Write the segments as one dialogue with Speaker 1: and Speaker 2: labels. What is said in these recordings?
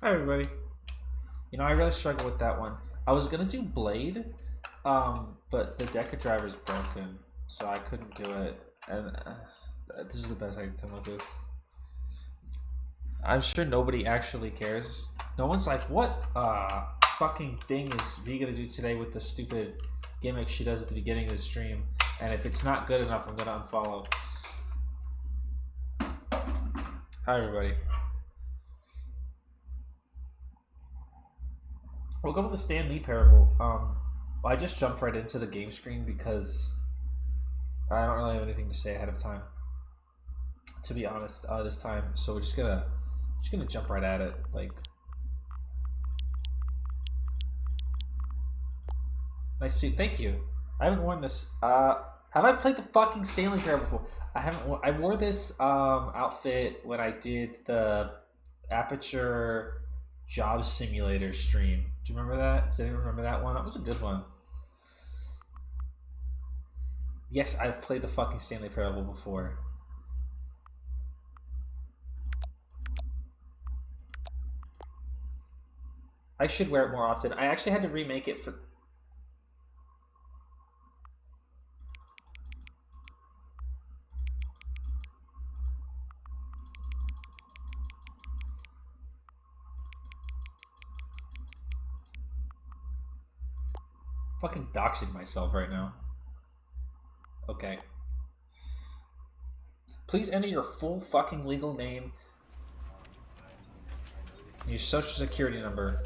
Speaker 1: Hi everybody. You know, I really struggle with that one. I was gonna do Blade, but the Deca driver's broken, so I couldn't do it. And this is the best I could come up with. I'm sure nobody actually cares. No one's like, what fucking thing is V gonna do today with the stupid gimmick she does at the beginning of the stream? And if it's not good enough, I'm gonna unfollow. Hi everybody. Welcome to the Stanley parable. I just jumped right into the game screen because I don't really have anything to say ahead of time. To be honest, this time, so we're just gonna jump right at it. Like, nice suit. Thank you. I haven't worn this. Have I played the fucking Stanley parable before? I haven't. I wore this outfit when I did the Aperture Job Simulator stream. Do you remember that? Does anyone remember that one? That was a good one. Yes, I've played the fucking Stanley Parable before. I should wear it more often. I actually had to remake it for... Fucking doxing myself right now. Okay. Please enter your full fucking legal name and your social security number.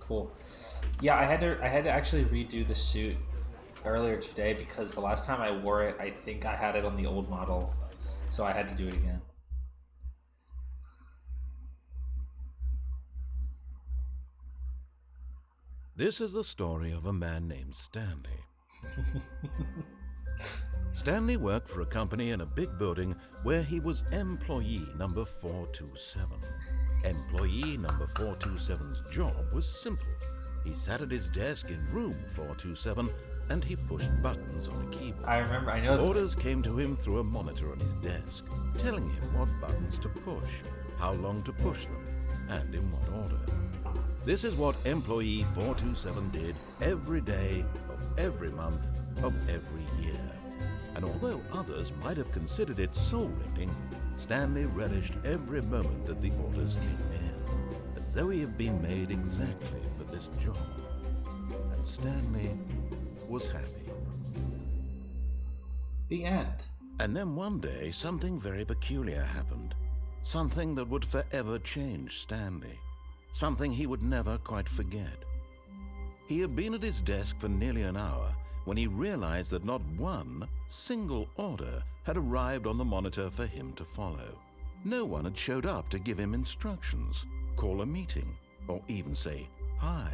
Speaker 1: Cool. Yeah, I had to actually redo the suit earlier today because the last time I wore it, I think I had it on the old model, so I had to do it again.
Speaker 2: This is the story of a man named Stanley. Stanley worked for a company in a big building where he was employee number 427. Employee number 427's job was simple. He sat at his desk in room 427 and he pushed buttons on a keyboard.
Speaker 1: I know.
Speaker 2: Orders came to him through a monitor on his desk, telling him what buttons to push, how long to push them, and in what order. This is what employee 427 did every day of every month of every year. And although others might have considered it soul-rending, Stanley relished every moment that the orders came in, as though he had been made exactly for this job. And Stanley was happy.
Speaker 1: The end.
Speaker 2: And then one day, something very peculiar happened. Something that would forever change Stanley. Something he would never quite forget. He had been at his desk for nearly an hour when he realized that not one single order had arrived on the monitor for him to follow. No one had showed up to give him instructions, call a meeting, or even say hi.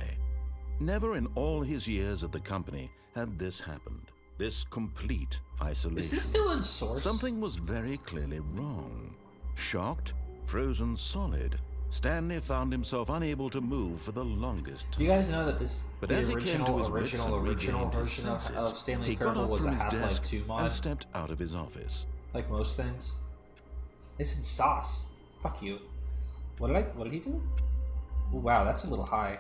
Speaker 2: Never in all his years at the company had this happened. This complete isolation.
Speaker 1: Is this still in source?
Speaker 2: Something was very clearly wrong. Shocked, frozen solid, Stanley found himself unable to move for the longest time.
Speaker 1: Do you guys know that this
Speaker 2: But as he came to his wits and
Speaker 1: original
Speaker 2: regained his
Speaker 1: version of
Speaker 2: senses,
Speaker 1: Stanley
Speaker 2: he got
Speaker 1: Parable
Speaker 2: up
Speaker 1: was a
Speaker 2: from his
Speaker 1: Half-Life
Speaker 2: desk
Speaker 1: 2 mod?
Speaker 2: and stepped out of his office.
Speaker 1: Like most things. This is sauce. Fuck you. What did he do? Ooh, wow, that's a little high.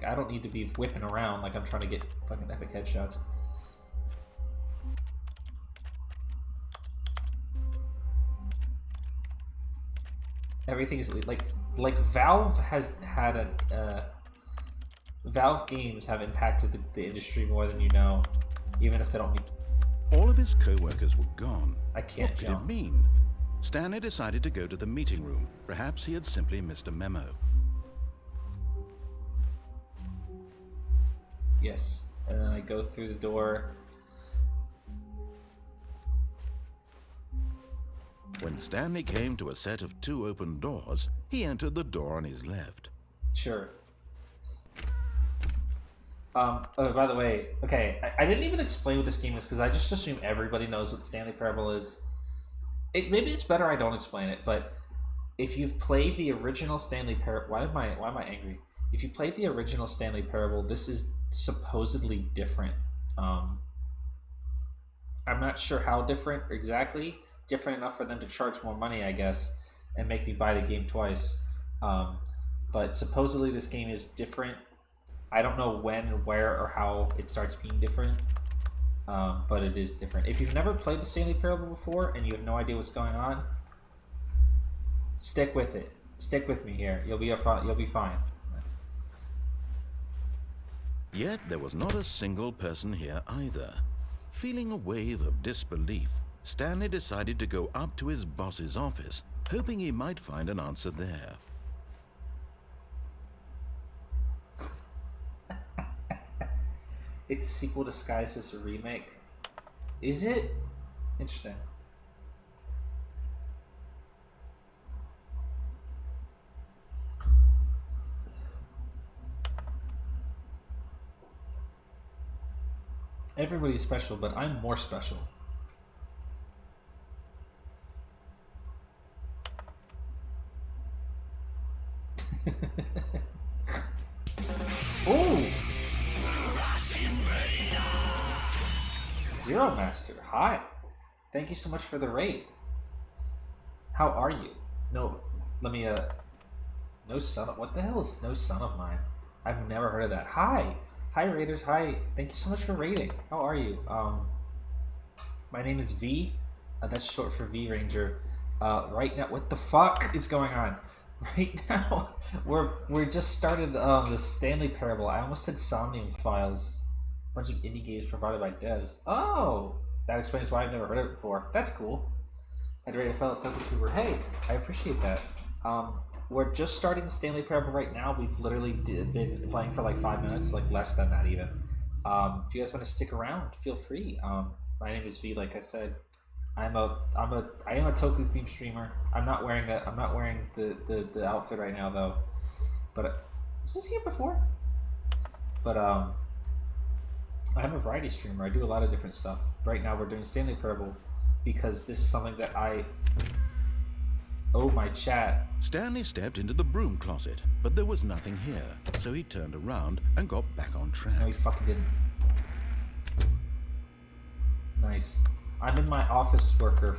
Speaker 1: I don't need to be whipping around like I'm trying to get fucking epic headshots. Everything is like Valve has had a Valve games have impacted the industry more than you know, even if they don't.
Speaker 2: All of his co-workers were gone.
Speaker 1: I can't
Speaker 2: What did
Speaker 1: jump.
Speaker 2: it mean? Stanley decided to go to the meeting room. Perhaps he had simply missed a memo.
Speaker 1: Yes, and then I go through the door.
Speaker 2: When Stanley came to a set of 2 open doors, he entered the door on his left.
Speaker 1: Sure. Oh, by the way, okay, I didn't even explain what this game is because I just assume everybody knows what Stanley Parable is. Maybe it's better I don't explain it, but if you've played the original Stanley Parable, why am I angry? If you played the original Stanley Parable, this is supposedly different. Um, I'm not sure how different exactly. Different enough for them to charge more money, I guess, and make me buy the game twice. Um, but supposedly this game is different. I don't know when, where, or how it starts being different. But it is different. If you've never played the Stanley Parable before and you have no idea what's going on, stick with it. Stick with me here. You'll be fine.
Speaker 2: Yet there was not a single person here either. Feeling a wave of disbelief, Stanley decided to go up to his boss's office, hoping he might find an answer there.
Speaker 1: It's a sequel disguised as a remake. Is it? Interesting. Everybody's special, but I'm more special. Ooh! Zero Master, hi. Thank you so much for the raid. How are you? No, let me, no son of, what the hell is no son of mine? I've never heard of that. Hi. Hi, Raiders. Hi. Thank you so much for raiding. How are you? My name is V. That's short for V Ranger. Right now, what the fuck is going on? Right now, we're just started the Stanley Parable. I almost said Somnium Files. A bunch of indie games provided by devs. Oh, that explains why I've never heard of it before. That's cool. I'd rate a fellow Tokutuber. Hey, I appreciate that. We're just starting the Stanley Parable right now. We've literally been playing for like 5 minutes, like less than that even. If you guys want to stick around, feel free. My name is V. Like I said, I am a Toku themed streamer. I'm not wearing the outfit right now though. But was this here before? But I'm a variety streamer. I do a lot of different stuff. Right now we're doing Stanley Parable because this is something that I owe my chat.
Speaker 2: Stanley stepped into the broom closet, but there was nothing here, so he turned around and got back on track.
Speaker 1: No, he fucking didn't. Nice. I'm in my office worker.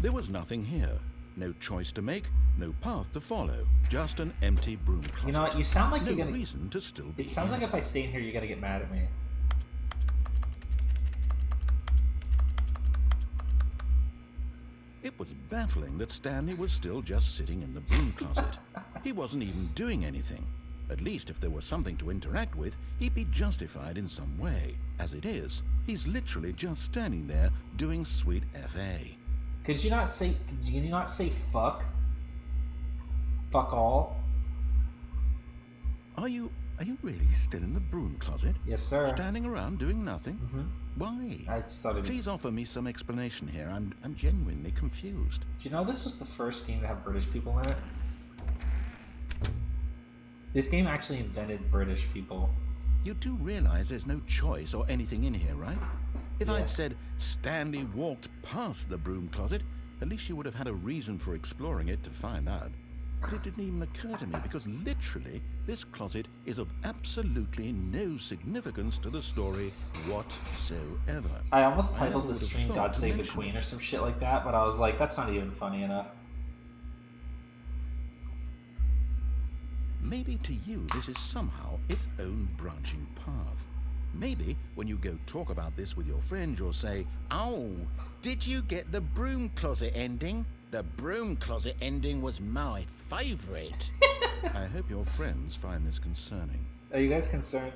Speaker 2: There was nothing here. No choice to make, no path to follow, just an empty broom closet.
Speaker 1: You know what? You sound like
Speaker 2: no
Speaker 1: you're gonna.
Speaker 2: Reason to still be
Speaker 1: it sounds
Speaker 2: here.
Speaker 1: like if I stay in here, you're gonna get mad at me.
Speaker 2: It was baffling that Stanley was still just sitting in the broom closet. He wasn't even doing anything. At least if there was something to interact with, he'd be justified in some way. As it is, he's literally just standing there doing sweet FA.
Speaker 1: Could you not say fuck? Fuck all?
Speaker 2: Are you really still in the broom closet?
Speaker 1: Yes, sir.
Speaker 2: Standing around doing nothing?
Speaker 1: Mm-hmm.
Speaker 2: Why?
Speaker 1: I started.
Speaker 2: Please offer me some explanation here. I'm genuinely confused.
Speaker 1: Do you know this was the first game to have British people in it? This game actually invented British people.
Speaker 2: You do realize there's no choice or anything in here, right? If
Speaker 1: Yeah.
Speaker 2: I'd said Stanley walked past the broom closet, at least you would have had a reason for exploring it to find out. But it didn't even occur to me because literally this closet is of absolutely no significance to the story whatsoever.
Speaker 1: I almost
Speaker 2: I never
Speaker 1: titled the
Speaker 2: would have
Speaker 1: stream
Speaker 2: thought
Speaker 1: God
Speaker 2: to
Speaker 1: Save the
Speaker 2: mention
Speaker 1: Queen
Speaker 2: it.
Speaker 1: or some shit like that, but I was like, that's not even funny enough.
Speaker 2: Maybe to you this is somehow its own branching path. Maybe when you go talk about this with your friends, you'll say, "Oh, did you get the broom closet ending? The broom closet ending was my favorite." I hope your friends find this concerning.
Speaker 1: Are you guys concerned?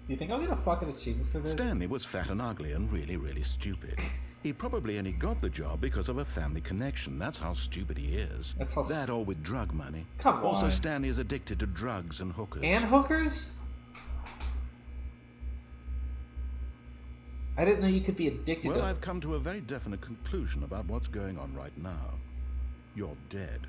Speaker 1: Do you think I'll get a fucking achievement for this?
Speaker 2: Stanley was fat and ugly and really, really stupid. He probably only got the job because of a family connection. That's how stupid he is.
Speaker 1: That's how
Speaker 2: that or with drug money.
Speaker 1: Come
Speaker 2: Also,
Speaker 1: on.
Speaker 2: Stanley is addicted to drugs and hookers.
Speaker 1: And hookers? I didn't know you could be addicted
Speaker 2: Well,
Speaker 1: to...
Speaker 2: I've come to a very definite conclusion about what's going on right now. You're dead.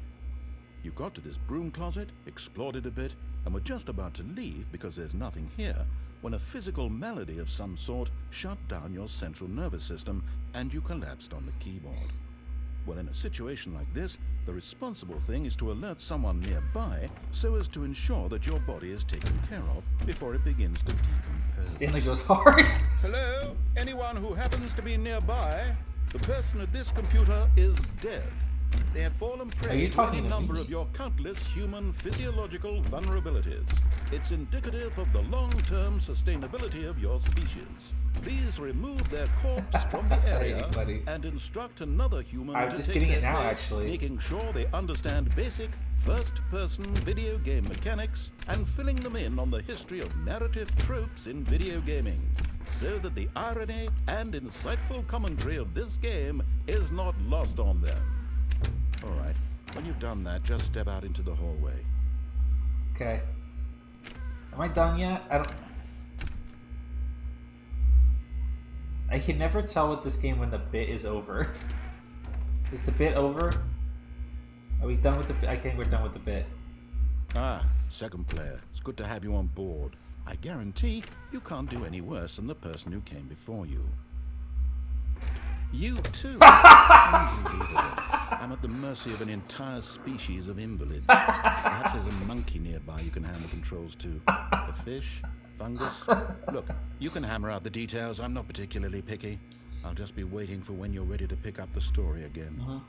Speaker 2: You got to this broom closet, explored it a bit, and were just about to leave because there's nothing here, when a physical malady of some sort shut down your central nervous system and you collapsed on the keyboard. Well, in a situation like this, the responsible thing is to alert someone nearby so as to ensure that your body is taken care of before it begins to decompose.
Speaker 1: Stanley goes hard.
Speaker 2: Hello? Anyone who happens to be nearby? The person at this computer is dead. They have fallen prey to any number of your countless human physiological vulnerabilities. It's indicative of the long-term sustainability of your species. Please remove their corpse from the area and instruct another human
Speaker 1: I'm
Speaker 2: to
Speaker 1: just
Speaker 2: take
Speaker 1: getting
Speaker 2: their
Speaker 1: it now,
Speaker 2: place,
Speaker 1: actually.
Speaker 2: making sure they understand basic first-person video game mechanics and filling them in on the history of narrative tropes in video gaming, so that the irony and insightful commentary of this game is not lost on them. All right, when you've done that, just step out into the hallway.
Speaker 1: Okay. Am I done yet? I can never tell with this game when the bit is over. Is the bit over? Are we done with the bit? I think we're done with the bit.
Speaker 2: Ah, second player. It's good to have you on board. I guarantee you can't do any worse than the person who came before you. You too. Unbelievable. I'm at the mercy of an entire species of invalids. Perhaps there's a monkey nearby you can hand the controls to. A fish? Fungus? Look, you can hammer out the details. I'm not particularly picky. I'll just be waiting for when you're ready to pick up the story again.
Speaker 1: Uh-huh.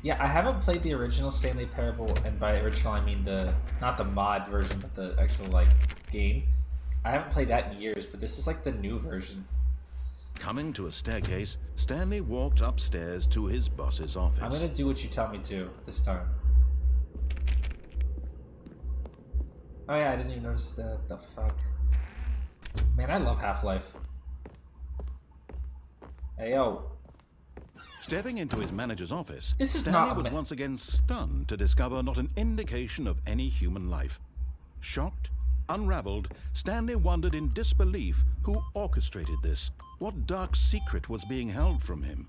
Speaker 1: Yeah, I haven't played the original Stanley Parable, and by original I mean not the mod version, but the actual game. I haven't played that in years, but this is like the new version.
Speaker 2: Coming to a staircase, Stanley walked upstairs to his boss's office.
Speaker 1: I'm gonna do what you tell me to this time. Oh yeah, I didn't even notice that. The fuck? Man, I love Half-Life. Hey yo.
Speaker 2: Stepping into his manager's office,
Speaker 1: This is
Speaker 2: Stanley
Speaker 1: not
Speaker 2: was once again stunned to discover not an indication of any human life. Shocked, unraveled, Stanley wondered in disbelief who orchestrated this. What dark secret was being held from him?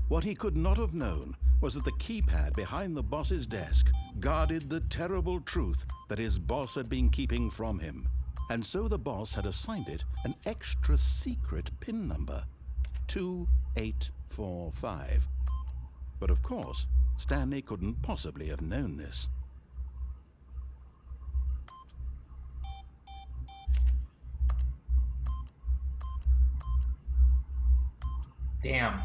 Speaker 2: What he could not have known was that the keypad behind the boss's desk guarded the terrible truth that his boss had been keeping from him. And so the boss had assigned it an extra secret PIN number, 2845. But of course, Stanley couldn't possibly have known this.
Speaker 1: Damn.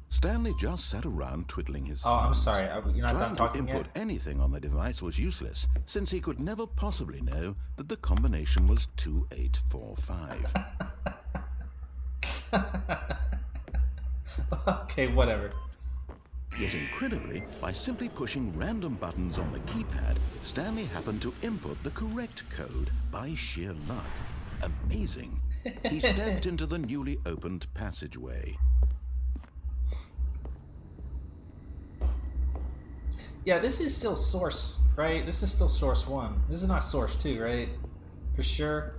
Speaker 2: Stanley just sat around twiddling his thumbs.
Speaker 1: Oh, I'm sorry. You're not
Speaker 2: Trying
Speaker 1: done
Speaker 2: to
Speaker 1: talking
Speaker 2: input
Speaker 1: yet?
Speaker 2: anything on the device was useless, since he could never possibly know that the combination was 2845.
Speaker 1: Okay, whatever.
Speaker 2: Yet incredibly, by simply pushing random buttons on the keypad, Stanley happened to input the correct code by sheer luck. Amazing. He stepped into the newly opened passageway.
Speaker 1: Yeah, this is still source, right? This is still source 1. This is not source 2, right? For sure.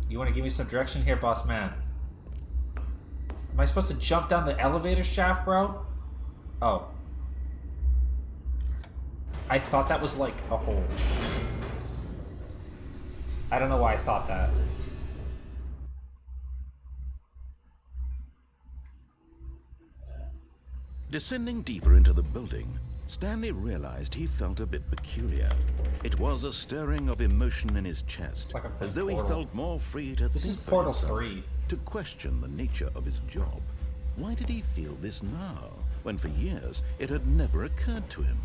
Speaker 1: You want to give me some direction here, boss man? Am I supposed to jump down the elevator shaft, bro? Oh. I thought that was like a hole. I don't know why I thought that.
Speaker 2: Descending deeper into the building, Stanley realized he felt a bit peculiar. It was a stirring of emotion in his chest,
Speaker 1: like a
Speaker 2: as though he
Speaker 1: Portal.
Speaker 2: felt more free to
Speaker 1: This
Speaker 2: think
Speaker 1: is
Speaker 2: for
Speaker 1: Portal
Speaker 2: himself,
Speaker 1: 3.
Speaker 2: to question the nature of his job. Why did he feel this now, when for years it had never occurred to him?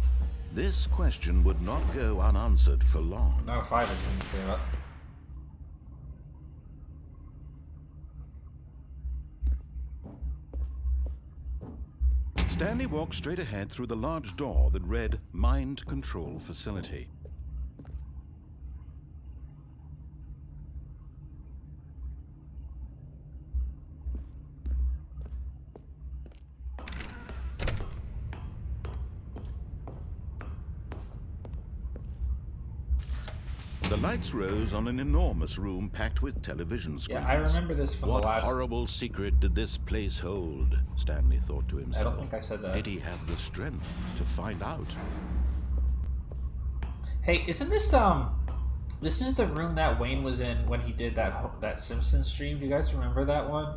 Speaker 2: This question would not go unanswered for long.
Speaker 1: No, 5 I couldn't say that.
Speaker 2: Stanley walked straight ahead through the large door that read Mind Control Facility. The lights rose on an enormous room packed with television screens.
Speaker 1: Yeah, I remember this from
Speaker 2: What
Speaker 1: the last...
Speaker 2: horrible secret did this place hold? Stanley thought to himself.
Speaker 1: I don't think I said that.
Speaker 2: Did he have the strength to find out?
Speaker 1: Hey, isn't this this is the room that Wayne was in when he did that Simpsons stream? Do you guys remember that one?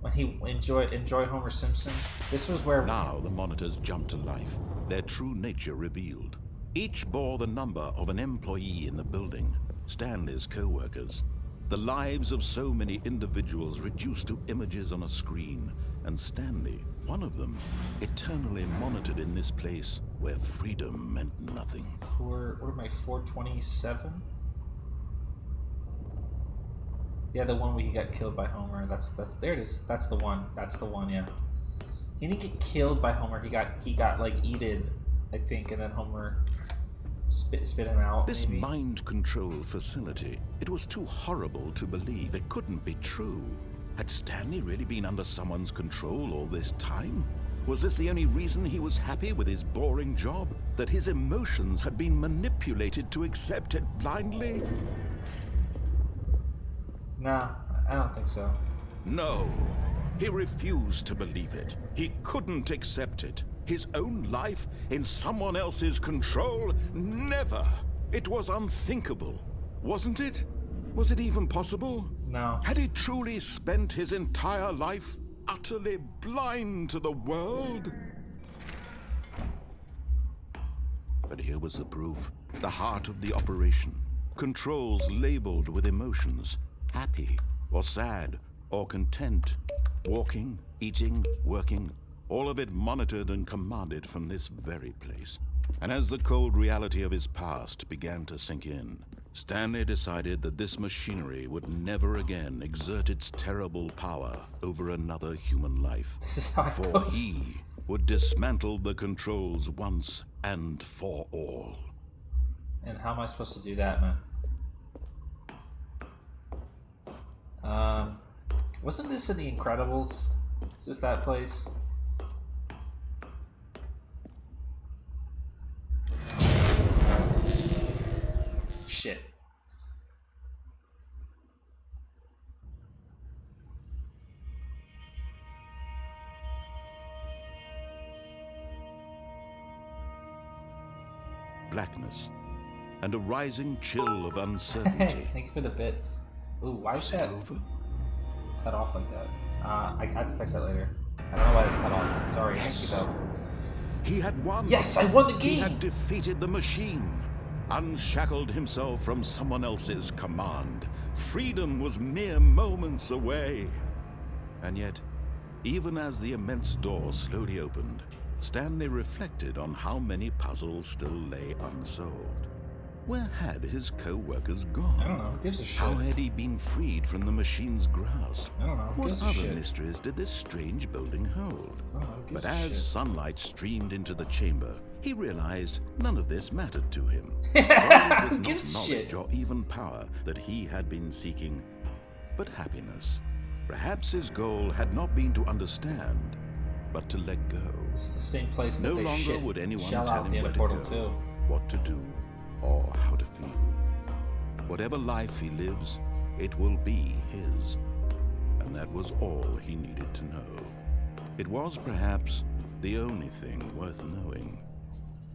Speaker 1: When he enjoy Homer Simpson? This was where...
Speaker 2: Now the monitors jumped to life, their true nature revealed. Each bore the number of an employee in the building, Stanley's co-workers. The lives of so many individuals reduced to images on a screen, and Stanley, one of them, eternally monitored in this place where freedom meant nothing.
Speaker 1: What am I, 427? Yeah, the one where he got killed by Homer. That's there it is. That's the one. That's the one, yeah. He didn't get killed by Homer. He got like eaten, I think, and then Homer spit him out.
Speaker 2: This
Speaker 1: maybe.
Speaker 2: mind control facility, it was too horrible to believe. It couldn't be true. Had Stanley really been under someone's control all this time? Was this the only reason he was happy with his boring job? That his emotions had been manipulated to accept it blindly?
Speaker 1: Nah, I don't think so.
Speaker 2: No. He refused to believe it. He couldn't accept it. His own life in someone else's control? Never! It was unthinkable. Wasn't it? Was it even possible?
Speaker 1: No.
Speaker 2: Had he truly spent his entire life utterly blind to the world? But here was the proof. The heart of the operation. Controls labeled with emotions. Happy, or sad, or content. Walking, eating, working. All of it monitored and commanded from this very place. And as the cold reality of his past began to sink in, Stanley decided that this machinery would never again exert its terrible power over another human life.
Speaker 1: This is how it
Speaker 2: For
Speaker 1: goes.
Speaker 2: he would dismantle the controls once and for all.
Speaker 1: And how am I supposed to do that, man? Wasn't this in The Incredibles? Is this that place? Shit.
Speaker 2: Blackness and a rising chill of uncertainty.
Speaker 1: Thank you for the bits. Ooh, why is
Speaker 2: Was it
Speaker 1: that
Speaker 2: over?
Speaker 1: cut off like that? I have to fix that later. I don't know why it's cut off. Sorry, thank you though.
Speaker 2: He had won.
Speaker 1: Yes, I won the
Speaker 2: He
Speaker 1: game!
Speaker 2: had defeated the machine, unshackled himself from someone else's command. Freedom was mere moments away. And yet, even as the immense door slowly opened, Stanley reflected on how many puzzles still lay unsolved. Where had his co-workers gone?
Speaker 1: I don't know. Who gives a shit?
Speaker 2: How had he been freed from the machine's grasp?
Speaker 1: I don't know. Who
Speaker 2: What
Speaker 1: gives a
Speaker 2: other
Speaker 1: shit?
Speaker 2: mysteries did this strange building hold?
Speaker 1: I don't know. Who gives
Speaker 2: But
Speaker 1: a
Speaker 2: as
Speaker 1: shit?
Speaker 2: sunlight streamed into the chamber, he realized none of this mattered to him. It was
Speaker 1: Who
Speaker 2: not
Speaker 1: gives a
Speaker 2: knowledge
Speaker 1: shit?
Speaker 2: or even power that he had been seeking, but happiness. Perhaps his goal had not been to understand, but to let go.
Speaker 1: It's the same place that
Speaker 2: No
Speaker 1: they
Speaker 2: longer
Speaker 1: shit
Speaker 2: would anyone
Speaker 1: shell
Speaker 2: tell
Speaker 1: out
Speaker 2: him
Speaker 1: the
Speaker 2: where
Speaker 1: other
Speaker 2: to
Speaker 1: portal
Speaker 2: go,
Speaker 1: too.
Speaker 2: what to do, or how to feel. Whatever life he lives, it will be his. And that was all he needed to know. It was perhaps the only thing worth knowing.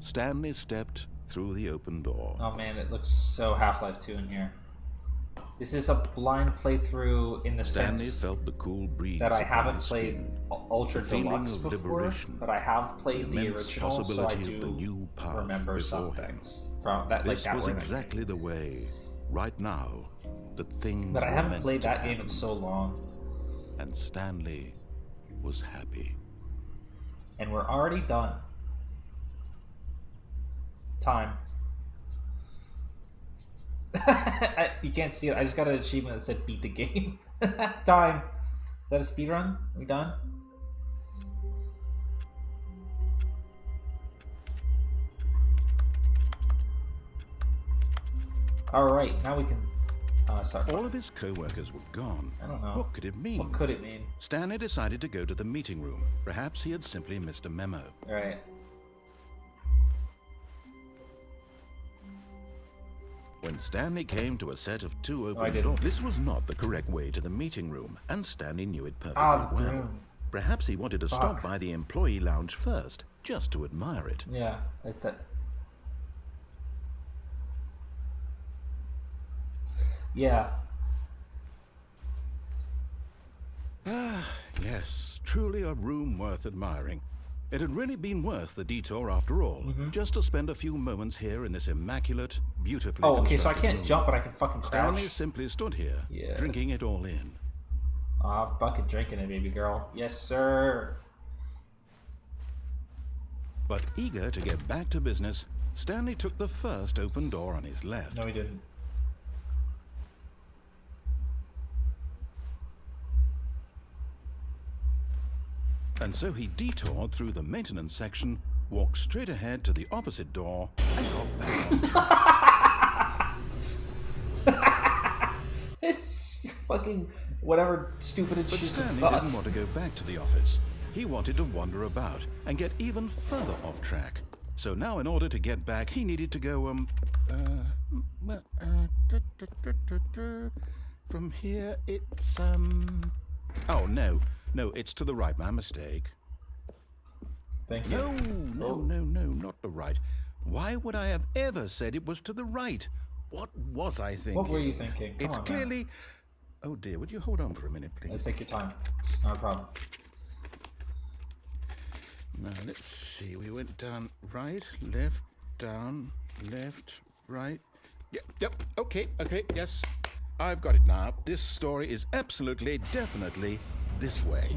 Speaker 2: Stanley stepped through the open door.
Speaker 1: Oh man, it looks so Half-Life 2 in here. This is a blind playthrough in the
Speaker 2: Stanley
Speaker 1: sense
Speaker 2: felt the cool breeze
Speaker 1: that I
Speaker 2: upon
Speaker 1: haven't
Speaker 2: his
Speaker 1: played
Speaker 2: skin,
Speaker 1: Ultra
Speaker 2: the feeling
Speaker 1: Deluxe
Speaker 2: of
Speaker 1: before,
Speaker 2: liberation,
Speaker 1: but I have played the
Speaker 2: immense
Speaker 1: original, so I
Speaker 2: possibility of the
Speaker 1: do
Speaker 2: new path
Speaker 1: remember some
Speaker 2: before him.
Speaker 1: things from that. Like
Speaker 2: This
Speaker 1: that
Speaker 2: was
Speaker 1: were in that
Speaker 2: exactly the way, right now, that things
Speaker 1: game. But I
Speaker 2: were
Speaker 1: haven't
Speaker 2: meant
Speaker 1: played
Speaker 2: to
Speaker 1: that game in
Speaker 2: happen.
Speaker 1: so long,
Speaker 2: And Stanley was happy.
Speaker 1: and we're already done. Time. You can't see it. I just got an achievement that said beat the game. Time. Is that a speed run? We done? Alright, now we can start.
Speaker 2: All of his co-workers were gone.
Speaker 1: I don't know.
Speaker 2: What could it mean?
Speaker 1: What could it mean?
Speaker 2: Stanley decided to go to the meeting room. Perhaps he had simply missed a memo.
Speaker 1: Alright.
Speaker 2: When Stanley came to a set of 2
Speaker 1: I
Speaker 2: open
Speaker 1: didn't.
Speaker 2: doors, this was not the correct way to the meeting room, and Stanley knew it perfectly
Speaker 1: Ah, the
Speaker 2: well.
Speaker 1: broom.
Speaker 2: Perhaps he wanted to stop
Speaker 1: Fuck.
Speaker 2: by the employee lounge first, just to admire it.
Speaker 1: Yeah, like that. Yeah.
Speaker 2: Ah, yes, truly a room worth admiring. It had really been worth the detour after all, just to spend a few moments here in this immaculate, beautifully
Speaker 1: Oh, okay, so I
Speaker 2: constructed
Speaker 1: can't
Speaker 2: room.
Speaker 1: jump, but I can fucking
Speaker 2: Stanley
Speaker 1: crouch.
Speaker 2: simply stood here,
Speaker 1: Yeah.
Speaker 2: drinking it all in.
Speaker 1: Ah, bucket drinking it, baby girl. Yes, sir.
Speaker 2: But eager to get back to business, Stanley took the first open door on his left.
Speaker 1: No, he didn't.
Speaker 2: And so he detoured through the maintenance section, walked straight ahead to the opposite door, and got back on track.
Speaker 1: This fucking whatever stupid
Speaker 2: But
Speaker 1: intrusive
Speaker 2: Stanley
Speaker 1: thoughts.
Speaker 2: didn't want to go back to the office. He wanted to wander about and get even further off track. So now in order to get back, he needed to go, from here it's, oh, no, it's to the right, my mistake.
Speaker 1: Thank you.
Speaker 2: No, not the right. Why would I have ever said it was to the right? What was I thinking?
Speaker 1: What were you thinking? Come
Speaker 2: It's
Speaker 1: on,
Speaker 2: clearly... Oh dear, would you hold on for a minute, please?
Speaker 1: Man. Take your time. It's not a problem.
Speaker 2: Now, let's see. We went down right, left, down, left, right. Yep, okay, yes. I've got it now. This story is absolutely, definitely this way.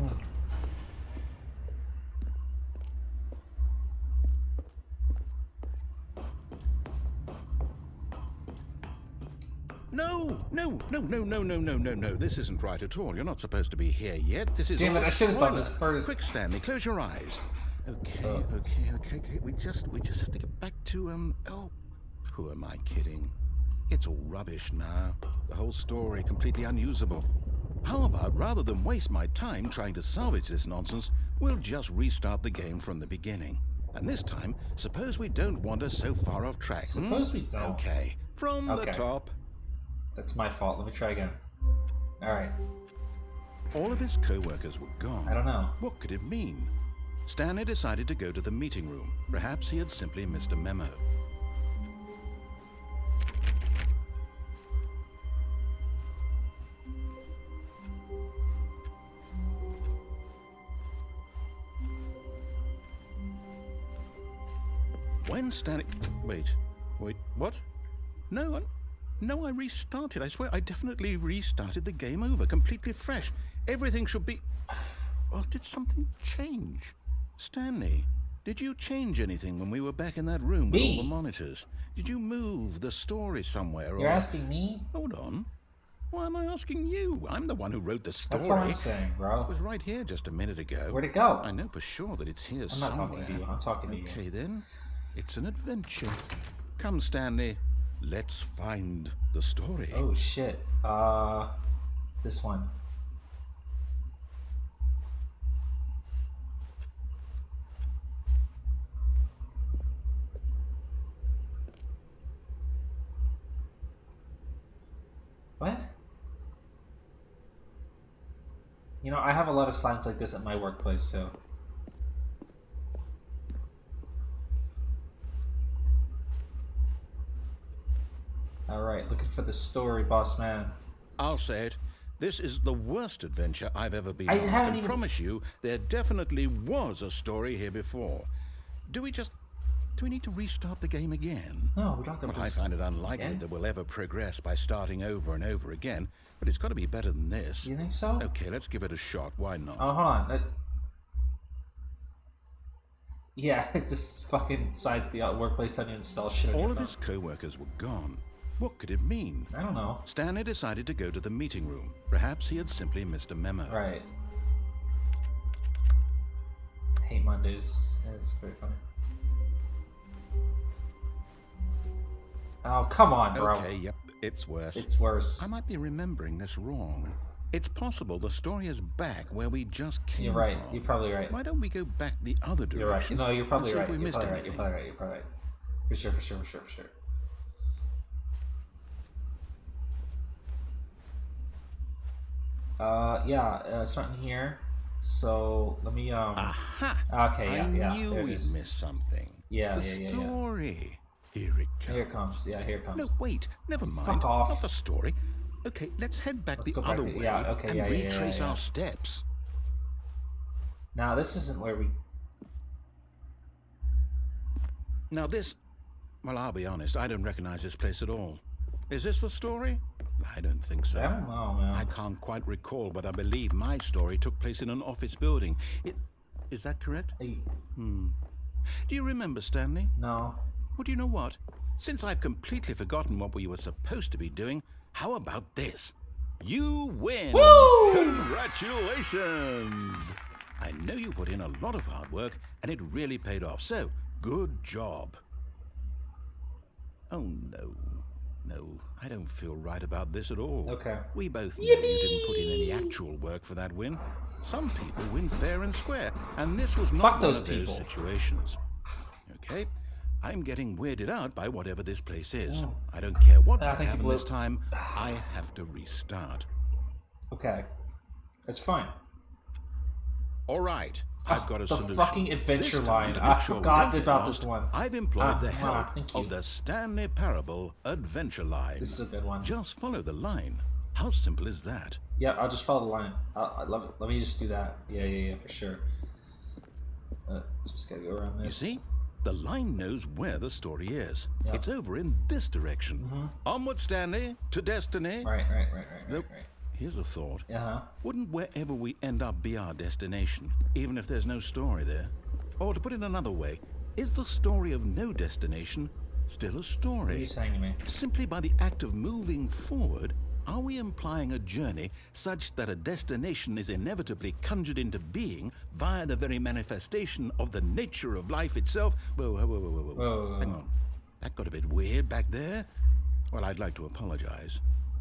Speaker 2: No. This isn't right at all. You're not supposed to be here yet. This is
Speaker 1: Damn
Speaker 2: all
Speaker 1: it,
Speaker 2: a
Speaker 1: I should have done this
Speaker 2: spoiler.
Speaker 1: first.
Speaker 2: Quick, Stanley, close your eyes. Okay. We just have to get back to, oh, who am I kidding? It's all rubbish now. The whole story completely unusable. How about, rather than waste my time trying to salvage this nonsense, we'll just restart the game from the beginning. And this time, suppose we don't wander so far off track.
Speaker 1: Suppose we don't.
Speaker 2: Okay, from the top.
Speaker 1: That's my fault. Let me try again. Alright.
Speaker 2: All of his co-workers were gone.
Speaker 1: I don't know.
Speaker 2: What could it mean? Stanley decided to go to the meeting room. Perhaps he had simply missed a memo. When Stanley... Wait, what? No, I restarted. I swear, I definitely restarted the game over, completely fresh. Everything should be... Oh, did something change? Stanley, did you change anything when we were back in that room with all the monitors? Did you move the story somewhere?
Speaker 1: You're asking me?
Speaker 2: Hold on. Why am I asking you? I'm the one who wrote the story.
Speaker 1: That's what I'm saying, bro.
Speaker 2: It was right here just a minute ago.
Speaker 1: Where'd it go?
Speaker 2: I know for sure that it's here
Speaker 1: I'm
Speaker 2: somewhere.
Speaker 1: not talking to you. I'm talking to you.
Speaker 2: Okay, then. It's an adventure. Come, Stanley. Let's find the story.
Speaker 1: Oh, shit. This one. What? You know, I have a lot of signs like this at my workplace, too. Alright, looking for the story, boss man.
Speaker 2: I'll say it. This is the worst adventure I've ever been
Speaker 1: I
Speaker 2: on. I
Speaker 1: haven't
Speaker 2: can
Speaker 1: even-
Speaker 2: promise you there definitely was a story here before. Do we need to restart the game again?
Speaker 1: No, we don't have to.
Speaker 2: Well, I find it unlikely
Speaker 1: again?
Speaker 2: that we'll ever progress by starting over and over again, but it's got to be better than this.
Speaker 1: You think so?
Speaker 2: Okay, let's give it a shot. Why not?
Speaker 1: Oh, hold on. Yeah, it just fucking decides the workplace telling you to install shit on
Speaker 2: All
Speaker 1: your
Speaker 2: of
Speaker 1: phone.
Speaker 2: his co-workers were gone. What could it mean?
Speaker 1: I don't know.
Speaker 2: Stanley decided to go to the meeting room. Perhaps he had simply missed a memo.
Speaker 1: Right. I hate Mondays. It's very funny. Oh, come on, bro.
Speaker 2: Okay, yep, it's worse.
Speaker 1: It's worse.
Speaker 2: I might be remembering this wrong. It's possible the story is back where we just came
Speaker 1: You're right.
Speaker 2: from.
Speaker 1: You're probably right.
Speaker 2: Why don't we go back the other direction?
Speaker 1: You're right. No, you're probably
Speaker 2: and see
Speaker 1: right.
Speaker 2: if we
Speaker 1: You're
Speaker 2: missed
Speaker 1: probably right.
Speaker 2: anything.
Speaker 1: You're probably right. You're probably right. For sure. Yeah, it's not in here. So let me
Speaker 2: Aha!
Speaker 1: Okay,
Speaker 2: I
Speaker 1: yeah.
Speaker 2: knew
Speaker 1: There it
Speaker 2: we'd
Speaker 1: is.
Speaker 2: missed something.
Speaker 1: Yeah,
Speaker 2: The
Speaker 1: yeah.
Speaker 2: story. Here it comes.
Speaker 1: Here it comes. Yeah, here it comes.
Speaker 2: No, wait. Never mind.
Speaker 1: Fuck off.
Speaker 2: Not the story. Okay, let's head back
Speaker 1: Let's
Speaker 2: the
Speaker 1: go back
Speaker 2: other
Speaker 1: to-
Speaker 2: way
Speaker 1: yeah, okay,
Speaker 2: and
Speaker 1: yeah,
Speaker 2: retrace
Speaker 1: yeah.
Speaker 2: our steps.
Speaker 1: Now this isn't where we.
Speaker 2: Now this... Well, I'll be honest. I don't recognize this place at all. Is this the story? I don't think so.
Speaker 1: I don't know, man.
Speaker 2: I can't quite recall, but I believe my story took place in an office building. Is that correct?
Speaker 1: Hey,
Speaker 2: Do you remember, Stanley?
Speaker 1: no.
Speaker 2: Well, do you know what? Since I've completely forgotten what we were supposed to be doing, how about this? You win!
Speaker 1: Woo!
Speaker 2: Congratulations! I know you put in a lot of hard work, and it really paid off, so good job. Oh, no. No, I don't feel right about this at all.
Speaker 1: Okay.
Speaker 2: We both know you didn't put in any actual work for that win. Some people win fair and square, and this was not
Speaker 1: Fuck
Speaker 2: one
Speaker 1: those
Speaker 2: of those
Speaker 1: people.
Speaker 2: situations. Okay? I'm getting weirded out by whatever this place is.
Speaker 1: Mm.
Speaker 2: I don't care what
Speaker 1: I
Speaker 2: might
Speaker 1: think
Speaker 2: happen
Speaker 1: people-
Speaker 2: this time. I have to restart.
Speaker 1: Okay. It's fine.
Speaker 2: All right. I've got a
Speaker 1: the
Speaker 2: solution.
Speaker 1: fucking adventure
Speaker 2: This time,
Speaker 1: line.
Speaker 2: to
Speaker 1: I
Speaker 2: make sure we
Speaker 1: forgot
Speaker 2: don't get
Speaker 1: about
Speaker 2: lost,
Speaker 1: this one.
Speaker 2: I've employed the help
Speaker 1: thank you.
Speaker 2: of the Stanley Parable Adventure Line.
Speaker 1: This is a good one.
Speaker 2: Just follow the line. How simple is that?
Speaker 1: Yeah, I'll just follow the line. Let me just do that. Yeah, for sure. Just gotta go around this.
Speaker 2: You see? The line knows where the story is.
Speaker 1: Yeah.
Speaker 2: It's over in this direction. Onward, Stanley, to destiny.
Speaker 1: Right.
Speaker 2: Here's a thought.
Speaker 1: Uh-huh.
Speaker 2: Wouldn't wherever we end up be our destination, even if there's no story there? Or to put it another way, is the story of no destination still a
Speaker 1: What are
Speaker 2: story?
Speaker 1: you saying to me?
Speaker 2: Simply by the act of moving forward, are we implying a journey such that a destination is inevitably conjured into being via the very manifestation of the nature of life itself? Whoa.
Speaker 1: Whoa.
Speaker 2: Hang on. That got a bit weird back there. Well, I'd like to apologize.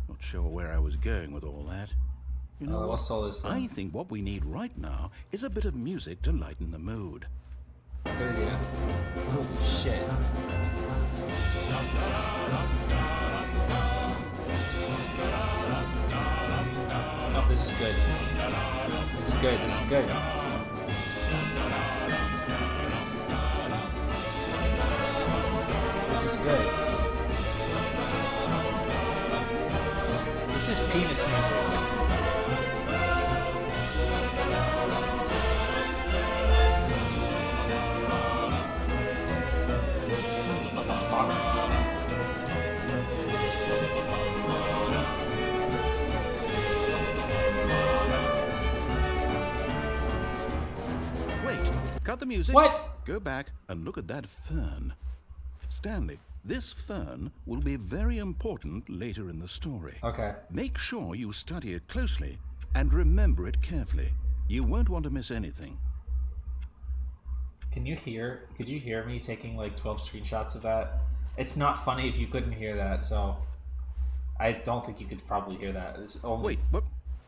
Speaker 2: Not sure where I was going with all that. You know what?
Speaker 1: What's all this?
Speaker 2: I think what we need right now is a bit of music to lighten the mood.
Speaker 1: Good idea. Holy shit. Oh, this is good. This is good. This is good. This is good. This is penis music. What the fuck?
Speaker 2: Wait, cut the music.
Speaker 1: What?
Speaker 2: Go back and look at that fern. Stanley, this fern will be very important later in the story.
Speaker 1: Okay.
Speaker 2: Make sure you study it closely and remember it carefully. You won't want to miss anything.
Speaker 1: Could you hear me taking like 12 screenshots of that? It's not funny if you couldn't hear that, so I don't think you could probably hear that. It's only...
Speaker 2: Wait, what?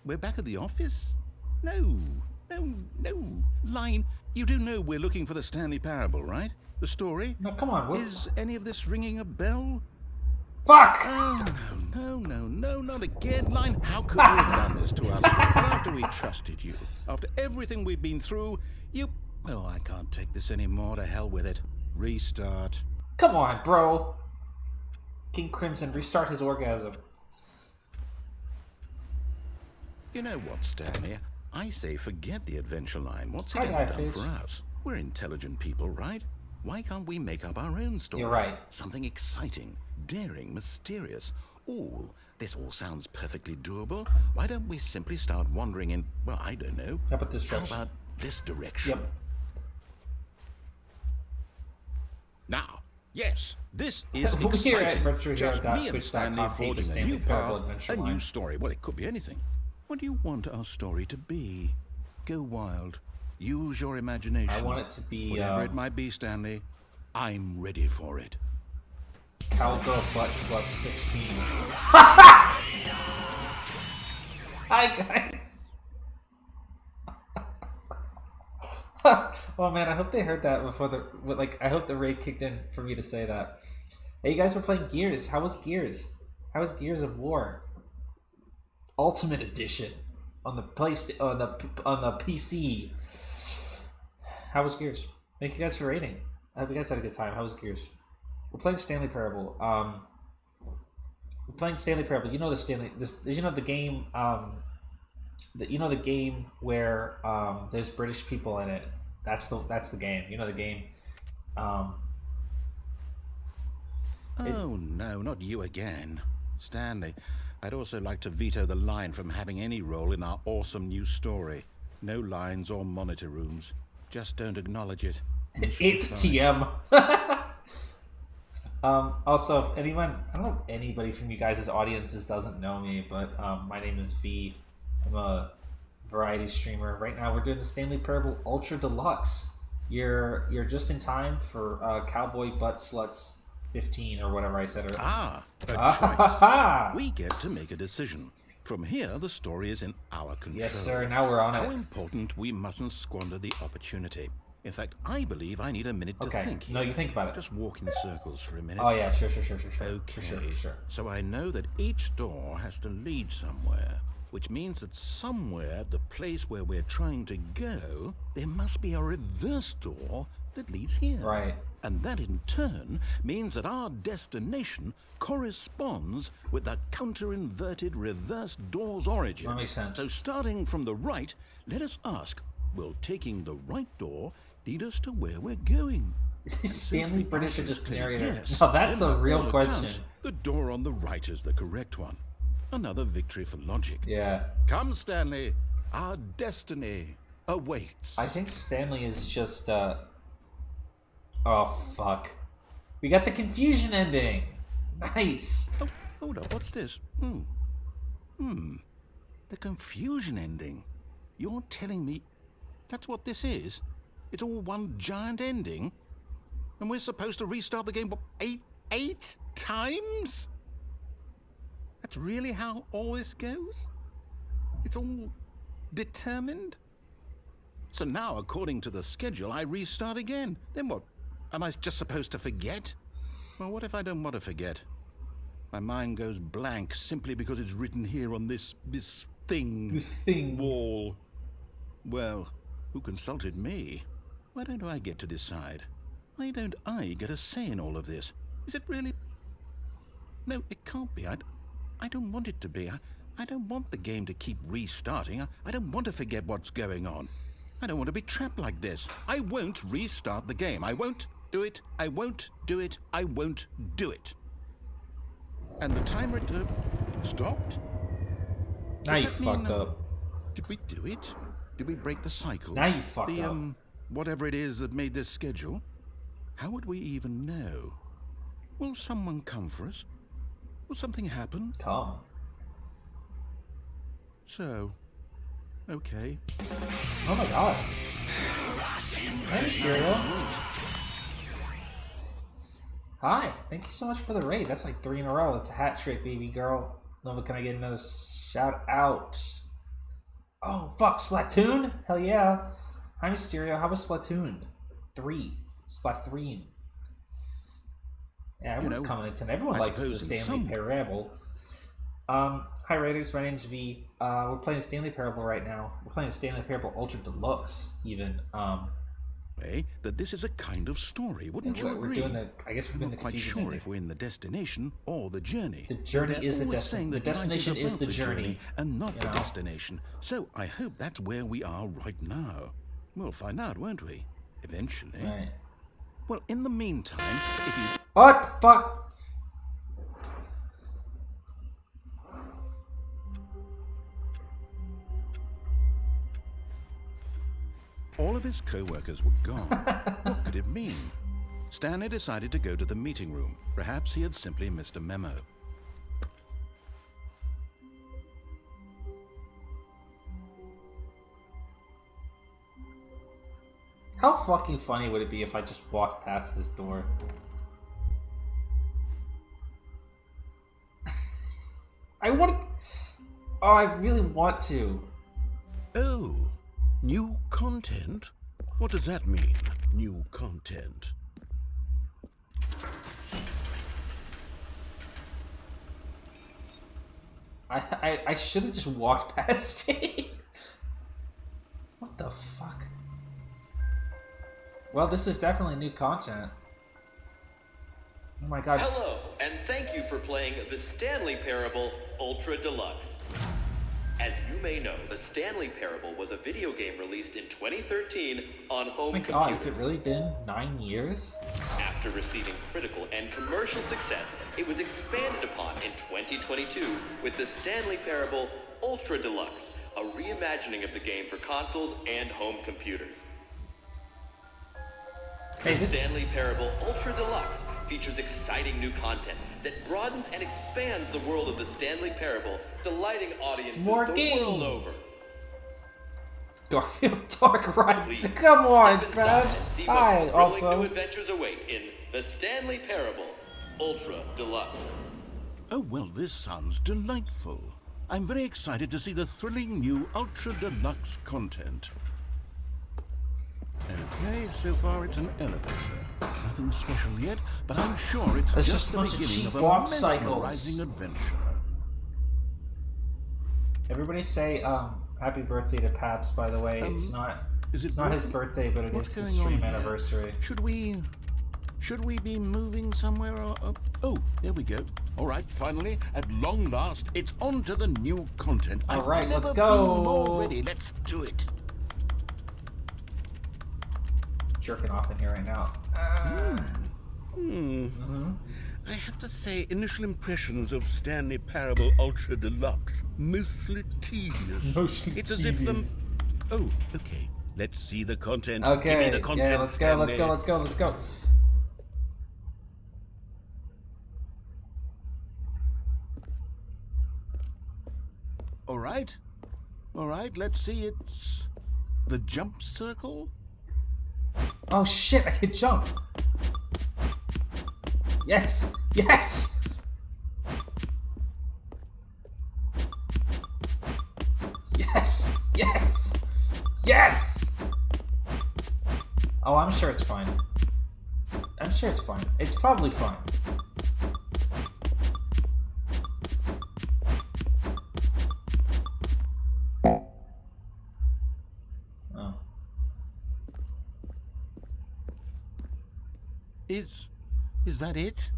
Speaker 2: We're back at the office? No. Line, you do know we're looking for the Stanley Parable, right? The story?
Speaker 1: No, come on. What...
Speaker 2: Is any of this ringing a bell?
Speaker 1: Fuck!
Speaker 2: Oh, no, not again. Line, how could you have done this to us? After we trusted you, after everything we've been through, you... Oh, I can't take this anymore. To hell with it. Restart.
Speaker 1: Come on, bro. King Crimson, restart his orgasm.
Speaker 2: You know what, Stanley? I say forget the adventure line. What's it
Speaker 1: Hi,
Speaker 2: ever done
Speaker 1: Fish.
Speaker 2: for us? We're intelligent people, right? Why can't we make up our own story?
Speaker 1: You're right.
Speaker 2: Something exciting, daring, mysterious. Ooh, this all sounds perfectly doable. Why don't we simply start wandering in, well, I don't know.
Speaker 1: How about this
Speaker 2: How
Speaker 1: direction?
Speaker 2: about this direction?
Speaker 1: Yep.
Speaker 2: Now, yes, this is
Speaker 1: We're here at
Speaker 2: exciting.
Speaker 1: Adventure
Speaker 2: Just
Speaker 1: Hero
Speaker 2: me and
Speaker 1: Twitch.com
Speaker 2: Stanley
Speaker 1: feed the
Speaker 2: forging a
Speaker 1: Stanley
Speaker 2: new
Speaker 1: Parable
Speaker 2: path,
Speaker 1: adventure
Speaker 2: a
Speaker 1: line.
Speaker 2: new story. Well, it could be anything. What do you want our story to be? Go wild. Use your imagination.
Speaker 1: I want it to be
Speaker 2: Whatever it might be, Stanley, I'm ready for it.
Speaker 1: Cowgirl Butt Slut 16. Hi, guys. Oh man, I hope they heard that before I hope the raid kicked in for me to say that. Hey, you guys were playing Gears. How was Gears? How was Gears of War? Ultimate Edition. on the on the PC. How was Gears? Thank you guys for rating. I hope you guys had a good time. How was Gears? We're playing Stanley Parable. We're playing Stanley Parable. You know the Stanley. You know the game. The game where there's British people in it. That's the game. You know the game.
Speaker 2: Oh, no, not you again. Stanley, I'd also like to veto the line from having any role in our awesome new story. No lines or monitor rooms. Just don't acknowledge it.
Speaker 1: It's TM. Also, if anyone, I don't know if anybody from you guys' audiences doesn't know me, but my name is V. I'm a variety streamer. Right now, we're doing the Stanley Parable Ultra Deluxe. You're just in time for Cowboy Butt Sluts 15 or whatever I said.
Speaker 2: A choice. We get to make a decision. From here, the story is in our control.
Speaker 1: Yes, sir. Now we're on it.
Speaker 2: How important we mustn't squander the opportunity. In fact, I believe I need a minute to think here.
Speaker 1: No, you think about it.
Speaker 2: Just walk in circles for a minute.
Speaker 1: Oh, yeah. Sure.
Speaker 2: Okay.
Speaker 1: Sure.
Speaker 2: So I know that each door has to lead somewhere, which means that somewhere at the place where we're trying to go, there must be a reverse door that leads here.
Speaker 1: Right.
Speaker 2: And that in turn means that our destination corresponds with the counter-inverted reverse door's origin.
Speaker 1: That makes sense.
Speaker 2: So starting from the right, let us ask, will taking the right door lead us to where we're going?
Speaker 1: Stanley British or just narrator?
Speaker 2: Yes,
Speaker 1: No, that's a real question.
Speaker 2: Accounts, the door on the right is the correct one. Another victory for logic.
Speaker 1: Yeah.
Speaker 2: Come, Stanley. Our destiny awaits.
Speaker 1: I think Stanley is just, Oh, fuck. We got the confusion ending. Nice.
Speaker 2: Oh, hold up. What's this? The confusion ending. You're telling me that's what this is? It's all one giant ending? And we're supposed to restart the game, what, eight times? That's really how all this goes? It's all determined? So now, according to the schedule, I restart again. Then what? Am I just supposed to forget? Well, what if I don't want to forget? My mind goes blank simply because it's written here on this thing. Wall. Well, who consulted me? Why don't I get to decide? Why don't I get a say in all of this? Is it really? No, it can't be. I don't want it to be. I don't want the game to keep restarting. I don't want to forget what's going on. I don't want to be trapped like this. I won't restart the game. I won't do it. I won't do it. I won't do it. And the timer stopped?
Speaker 1: Now you fucked up.
Speaker 2: Did we do it? Did we break the cycle?
Speaker 1: Now you fucked up.
Speaker 2: Whatever it is that made this schedule? How would we even know? Will someone come for us? Will something happen?
Speaker 1: Come.
Speaker 2: So, okay.
Speaker 1: Oh my god. Hey, Serial. Hi, thank you so much for the raid. That's like 3 in a row. It's a hat trick, baby girl. Nova, can I get another shout out? Oh, fuck, Splatoon? Hell yeah. Hi, Mysterio. How was Splatoon? 3. Splatoon. Yeah, everyone's coming in tonight. Everyone likes the Stanley Parable. Hi, Raiders. My name's V. We're playing Stanley Parable right now. We're playing Stanley Parable Ultra Deluxe, even.
Speaker 2: That this is a kind of story, wouldn't you agree?
Speaker 1: I guess we're doing the confusion.
Speaker 2: I'm not quite sure if we're in the destination or the journey.
Speaker 1: The journey is the destination. The destination is the journey,
Speaker 2: and not the destination. So I hope that's where we are right now. We'll find out, won't we? Eventually.
Speaker 1: Right.
Speaker 2: Well, in the meantime, if you...
Speaker 1: What the fuck?
Speaker 2: All of his co-workers were gone. What could it mean? Stanley decided to go to the meeting room. Perhaps he had simply missed a memo.
Speaker 1: How fucking funny would it be if I just walked past this door? I want to... Oh, I really want to.
Speaker 2: Oh, new content? What does that mean, new content?
Speaker 1: I should have just walked past it. What the fuck? Well, this is definitely new content. Oh my god.
Speaker 3: Hello, and thank you for playing the Stanley Parable Ultra Deluxe. As you may know, the Stanley Parable was a video game released in 2013 on home
Speaker 1: Oh my
Speaker 3: computers.
Speaker 1: god, has it really been 9 years?
Speaker 3: After receiving critical and commercial success, it was expanded upon in 2022 with the Stanley Parable Ultra Deluxe, a reimagining of the game for consoles and home computers. The Stanley Parable Ultra Deluxe features exciting new content that broadens and expands the world of the Stanley Parable, delighting audiences
Speaker 1: More
Speaker 3: the
Speaker 1: game.
Speaker 3: world over.
Speaker 1: Garfield Dark Ride.
Speaker 3: Please
Speaker 1: Come on,
Speaker 3: step inside and
Speaker 1: Babs.
Speaker 3: see
Speaker 1: Hi,
Speaker 3: what thrilling
Speaker 1: also.
Speaker 3: new adventures await in the Stanley Parable Ultra Deluxe.
Speaker 2: Oh, well, this sounds delightful. I'm very excited to see the thrilling new Ultra Deluxe content. Okay, so far it's an elevator. Nothing special yet, but I'm sure it's
Speaker 1: It's
Speaker 2: just
Speaker 1: just a
Speaker 2: the
Speaker 1: bunch of
Speaker 2: beginning
Speaker 1: cheap
Speaker 2: of a
Speaker 1: warp cycles.
Speaker 2: mesmerizing adventure.
Speaker 1: Everybody say happy birthday to Paps, by the way. It's not
Speaker 2: is it
Speaker 1: it's not his
Speaker 2: birthday?
Speaker 1: birthday, but it
Speaker 2: What's
Speaker 1: is his
Speaker 2: going on
Speaker 1: stream
Speaker 2: here?
Speaker 1: anniversary.
Speaker 2: Should we be moving somewhere? Or, oh, there we go. All right, finally, at long last, it's on to the new content.
Speaker 1: All
Speaker 2: I've
Speaker 1: right,
Speaker 2: never
Speaker 1: let's
Speaker 2: been
Speaker 1: go.
Speaker 2: more ready. Let's do it.
Speaker 1: Jerking off in here right now.
Speaker 2: I have to say, initial impressions of Stanley Parable Ultra Deluxe, mostly tedious.
Speaker 1: Mostly
Speaker 2: it's as if them...
Speaker 1: tedious.
Speaker 2: Oh, okay. Let's see the content.
Speaker 1: Okay.
Speaker 2: Give me the content,
Speaker 1: Yeah, let's go,
Speaker 2: Stanley.
Speaker 1: let's go, let's go, let's go.
Speaker 2: All right. All right, let's see. It's the jump circle.
Speaker 1: Oh shit, I can jump. Yes! Yes! Yes! Yes! Yes! Oh, I'm sure it's fine. I'm sure it's fine. It's probably fine. Oh.
Speaker 2: Is that it?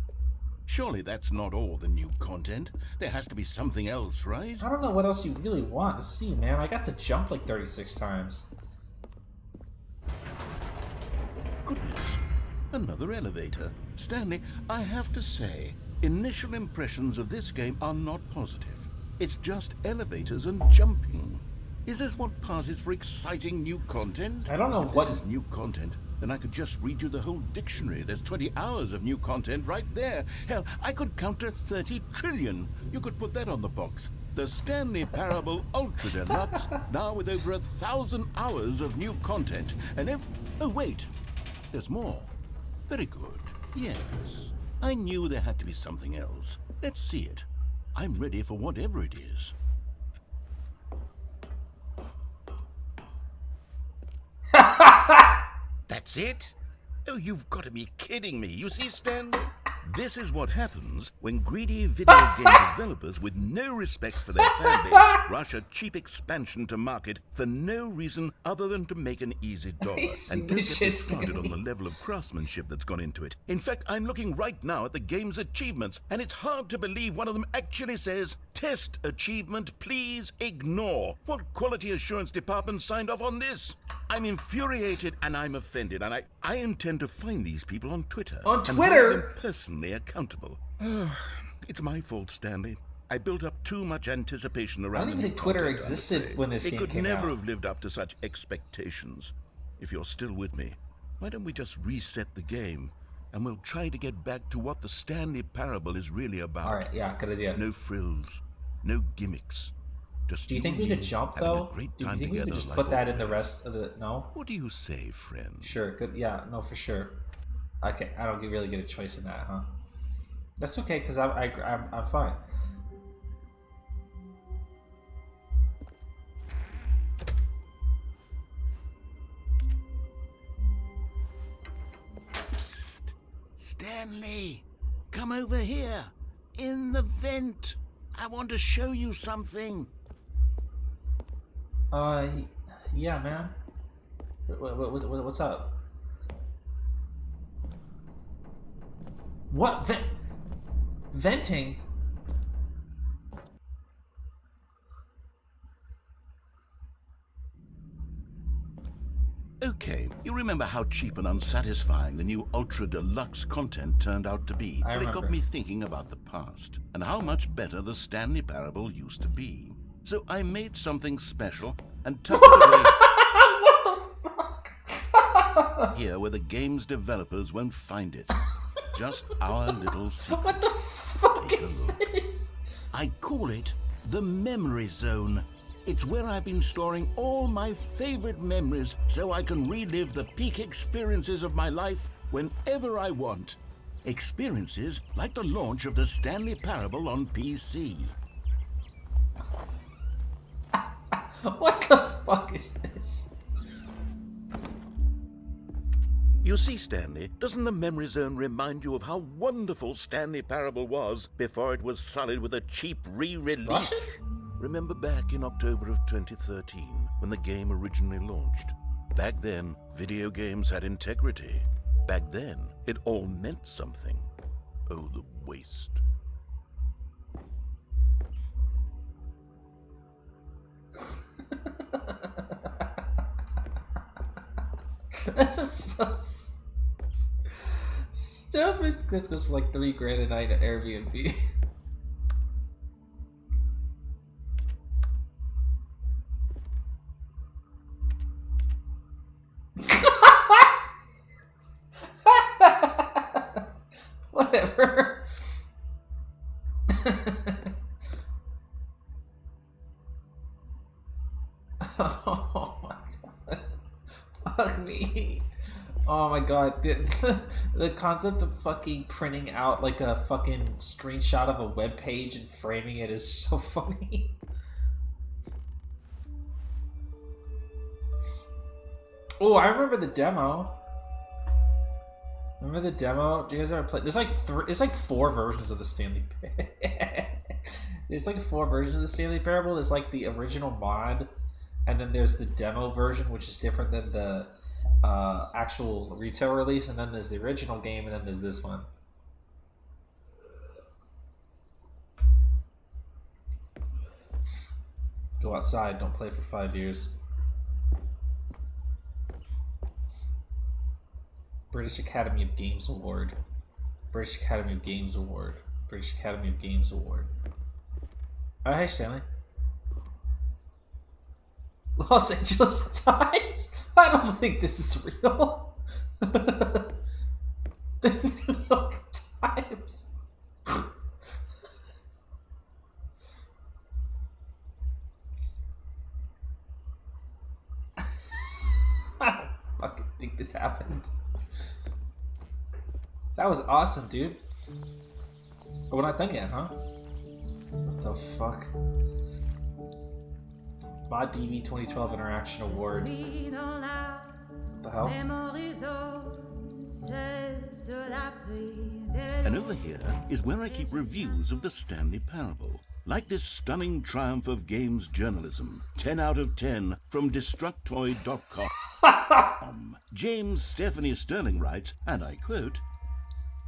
Speaker 2: Surely that's not all the new content. There has to be something else, right?
Speaker 1: I don't know what else you really want to see, man. I got to jump like 36 times.
Speaker 2: Goodness. Another elevator. Stanley, I have to say, initial impressions of this game are not positive. It's just elevators and jumping. Is this what passes for exciting new content?
Speaker 1: I don't know
Speaker 2: if
Speaker 1: what-
Speaker 2: this is new content, then I could just read you the whole dictionary. There's 20 hours of new content right there. Hell, I could count to 30 trillion. You could put that on the box. The Stanley Parable Ultra Deluxe, now with over 1,000 hours of new content. And oh, wait. There's more. Very good. Yes. I knew there had to be something else. Let's see it. I'm ready for whatever it is. That's it? Oh, you've got to be kidding me. You see, Stanley? This is what happens when greedy video game developers with no respect for their fanbase rush a cheap expansion to market for no reason other than to make an easy dollar. And don't get me started on the level of craftsmanship that's gone into it. In fact, I'm looking right now at the game's achievements, and it's hard to believe one of them actually says, "Test achievement, please ignore." What quality assurance department signed off on this? I'm infuriated and I'm offended, and I intend to find these people on Twitter.
Speaker 1: On
Speaker 2: and
Speaker 1: Twitter?
Speaker 2: hold them personally accountable. It's my fault, Stanley. I built up too much anticipation around
Speaker 1: I don't even
Speaker 2: the new
Speaker 1: think Twitter
Speaker 2: content, I must
Speaker 1: existed
Speaker 2: say.
Speaker 1: when this game
Speaker 2: It could
Speaker 1: came
Speaker 2: never
Speaker 1: out.
Speaker 2: have lived up to such expectations. If you're still with me, why don't we just reset the game and we'll try to get back to what the Stanley Parable is really about.
Speaker 1: Alright, yeah, good idea.
Speaker 2: No frills, no gimmicks. Just
Speaker 1: Do you think we could jump,
Speaker 2: having
Speaker 1: though?
Speaker 2: a great
Speaker 1: Do you
Speaker 2: time
Speaker 1: think we could
Speaker 2: together
Speaker 1: just
Speaker 2: like
Speaker 1: put that in the
Speaker 2: always.
Speaker 1: rest of the... No?
Speaker 2: What do you say, friend?
Speaker 1: Sure, good. Yeah, no, for sure. I don't really get a choice in that, huh? That's okay, because I'm fine.
Speaker 2: Psst. Stanley, come over here. In the vent. I want to show you something.
Speaker 1: Yeah, man. What's up? What? Venting?
Speaker 2: Okay, you remember how cheap and unsatisfying the new Ultra Deluxe content turned out to be?
Speaker 1: I
Speaker 2: But it got
Speaker 1: remember.
Speaker 2: me thinking about the past and how much better the Stanley Parable used to be. So I made something special and tucked it away
Speaker 1: What the fuck?
Speaker 2: here where the game's developers won't find it. Just our little secret.
Speaker 1: What the fuck
Speaker 2: Take a
Speaker 1: is
Speaker 2: look.
Speaker 1: this?
Speaker 2: I call it the Memory Zone. It's where I've been storing all my favorite memories so I can relive the peak experiences of my life whenever I want. Experiences like the launch of the Stanley Parable on PC.
Speaker 1: What the fuck is this?
Speaker 2: You see, Stanley, doesn't the Memory Zone remind you of how wonderful Stanley Parable was before it was sullied with a cheap re-release?
Speaker 1: Russian?
Speaker 2: Remember back in October of 2013, when the game originally launched? Back then, video games had integrity. Back then, it all meant something. Oh, the waste.
Speaker 1: That's just so stupid. This goes for like $3,000 a night at Airbnb. Whatever. Oh my god. Fuck me. Oh my god. The concept of fucking printing out like a fucking screenshot of a web page and framing it is so funny. Oh, I remember the demo. Remember the demo? Do you guys ever play? There's like there's like 4 versions of the Stanley. There's like 4 versions of the Stanley Parable. There's like the original mod, and then there's the demo version, which is different than the actual retail release, and then there's the original game, and then there's this one. Go outside. Don't play for 5 years. British Academy of Games Award. British Academy of Games Award. British Academy of Games Award. Oh, hey, Stanley. Los Angeles Times? I don't think this is real. The New York Times. I don't fucking think this happened. That was awesome, dude. Oh, we're not done yet, huh? What the fuck? Mod DB 2012 Interaction Award. What the hell?
Speaker 2: And over here is where I keep reviews of the Stanley Parable. Like this stunning triumph of games journalism. 10 out of 10 from Destructoid.com. James Stephanie Sterling writes, and I quote,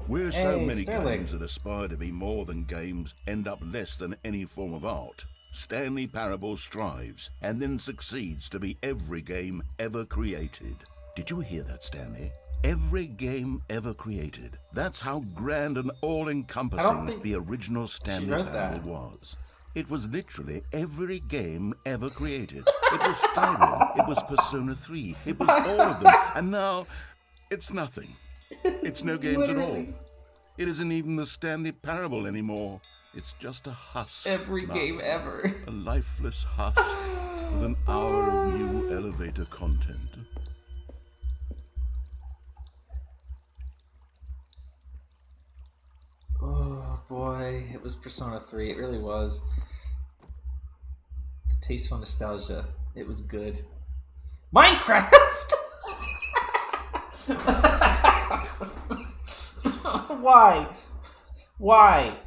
Speaker 2: "Where so
Speaker 1: Hey,
Speaker 2: many
Speaker 1: Sterling.
Speaker 2: games that aspire to be more than games end up less than any form of art, Stanley Parable strives and then succeeds to be every game ever created." Did you hear that, Stanley? Every game ever created. That's how grand and
Speaker 1: I don't
Speaker 2: all-encompassing
Speaker 1: think
Speaker 2: the original Stanley
Speaker 1: wrote
Speaker 2: Parable
Speaker 1: that.
Speaker 2: was. It was literally every game ever created. It was Skyrim, it was Persona 3, it was all of them, and now it's nothing. It's no games at all.
Speaker 1: Literally
Speaker 2: It isn't even the Stanley Parable anymore. It's just a husk.
Speaker 1: every
Speaker 2: now.
Speaker 1: game ever.
Speaker 2: A lifeless husk with an hour of new elevator content.
Speaker 1: Oh boy, it was Persona 3. It really was. The tasteful nostalgia. It was good. Minecraft! Why? Why?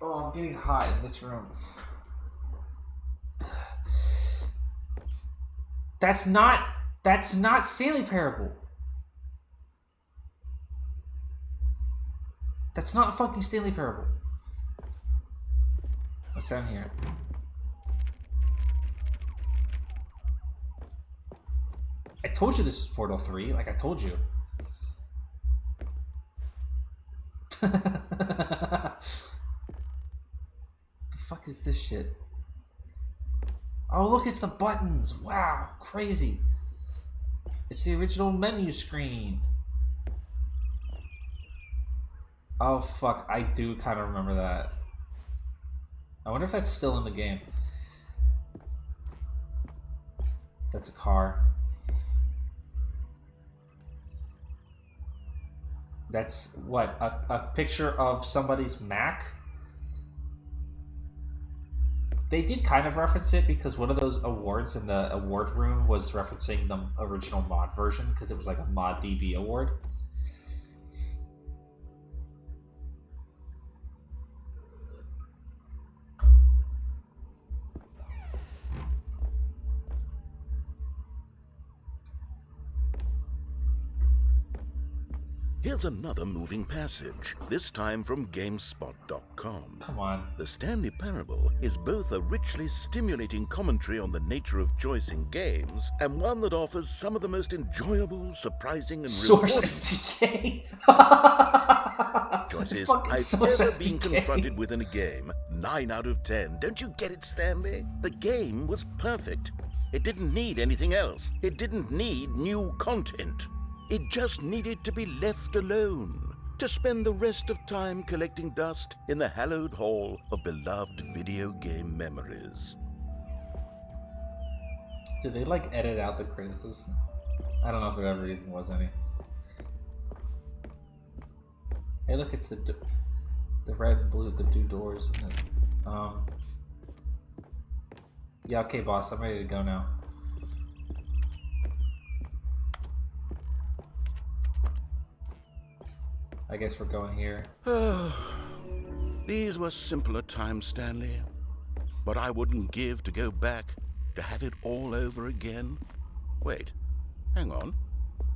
Speaker 1: Oh, I'm getting hot in this room. That's not Stanley Parable. That's not fucking Stanley Parable. What's down here? I told you this is Portal 3, like I told you. The fuck is this shit? Oh look, it's the buttons! Wow, crazy. It's the original menu screen. Oh fuck, I do kind of remember that. I wonder if that's still in the game. That's a car. That's what? A picture of somebody's Mac? They did kind of reference it because one of those awards in the award room was referencing the original mod version because it was like a mod DB award.
Speaker 2: Here's another moving passage, this time from GameSpot.com.
Speaker 1: Come on.
Speaker 2: The Stanley Parable is both a richly stimulating commentary on the nature of choice in games and one that offers some of the most enjoyable, surprising, and
Speaker 1: Source
Speaker 2: rewarding
Speaker 1: SDK.
Speaker 2: choices
Speaker 1: Fucking
Speaker 2: I've
Speaker 1: Source
Speaker 2: ever been
Speaker 1: SDK.
Speaker 2: confronted with in a game. 9 out of 10. Don't you get it, Stanley? The game was perfect. It didn't need anything else. It didn't need new content. It just needed to be left alone, to spend the rest of time collecting dust in the hallowed hall of beloved video game memories.
Speaker 1: Did they like edit out the criticism? I don't know if there ever even was any. Hey, look, it's the red and blue, the two doors. Yeah, okay, boss, I'm ready to go now. I guess we're going here.
Speaker 2: These were simpler times, Stanley. But I wouldn't give to go back, to have it all over again. Wait, hang on.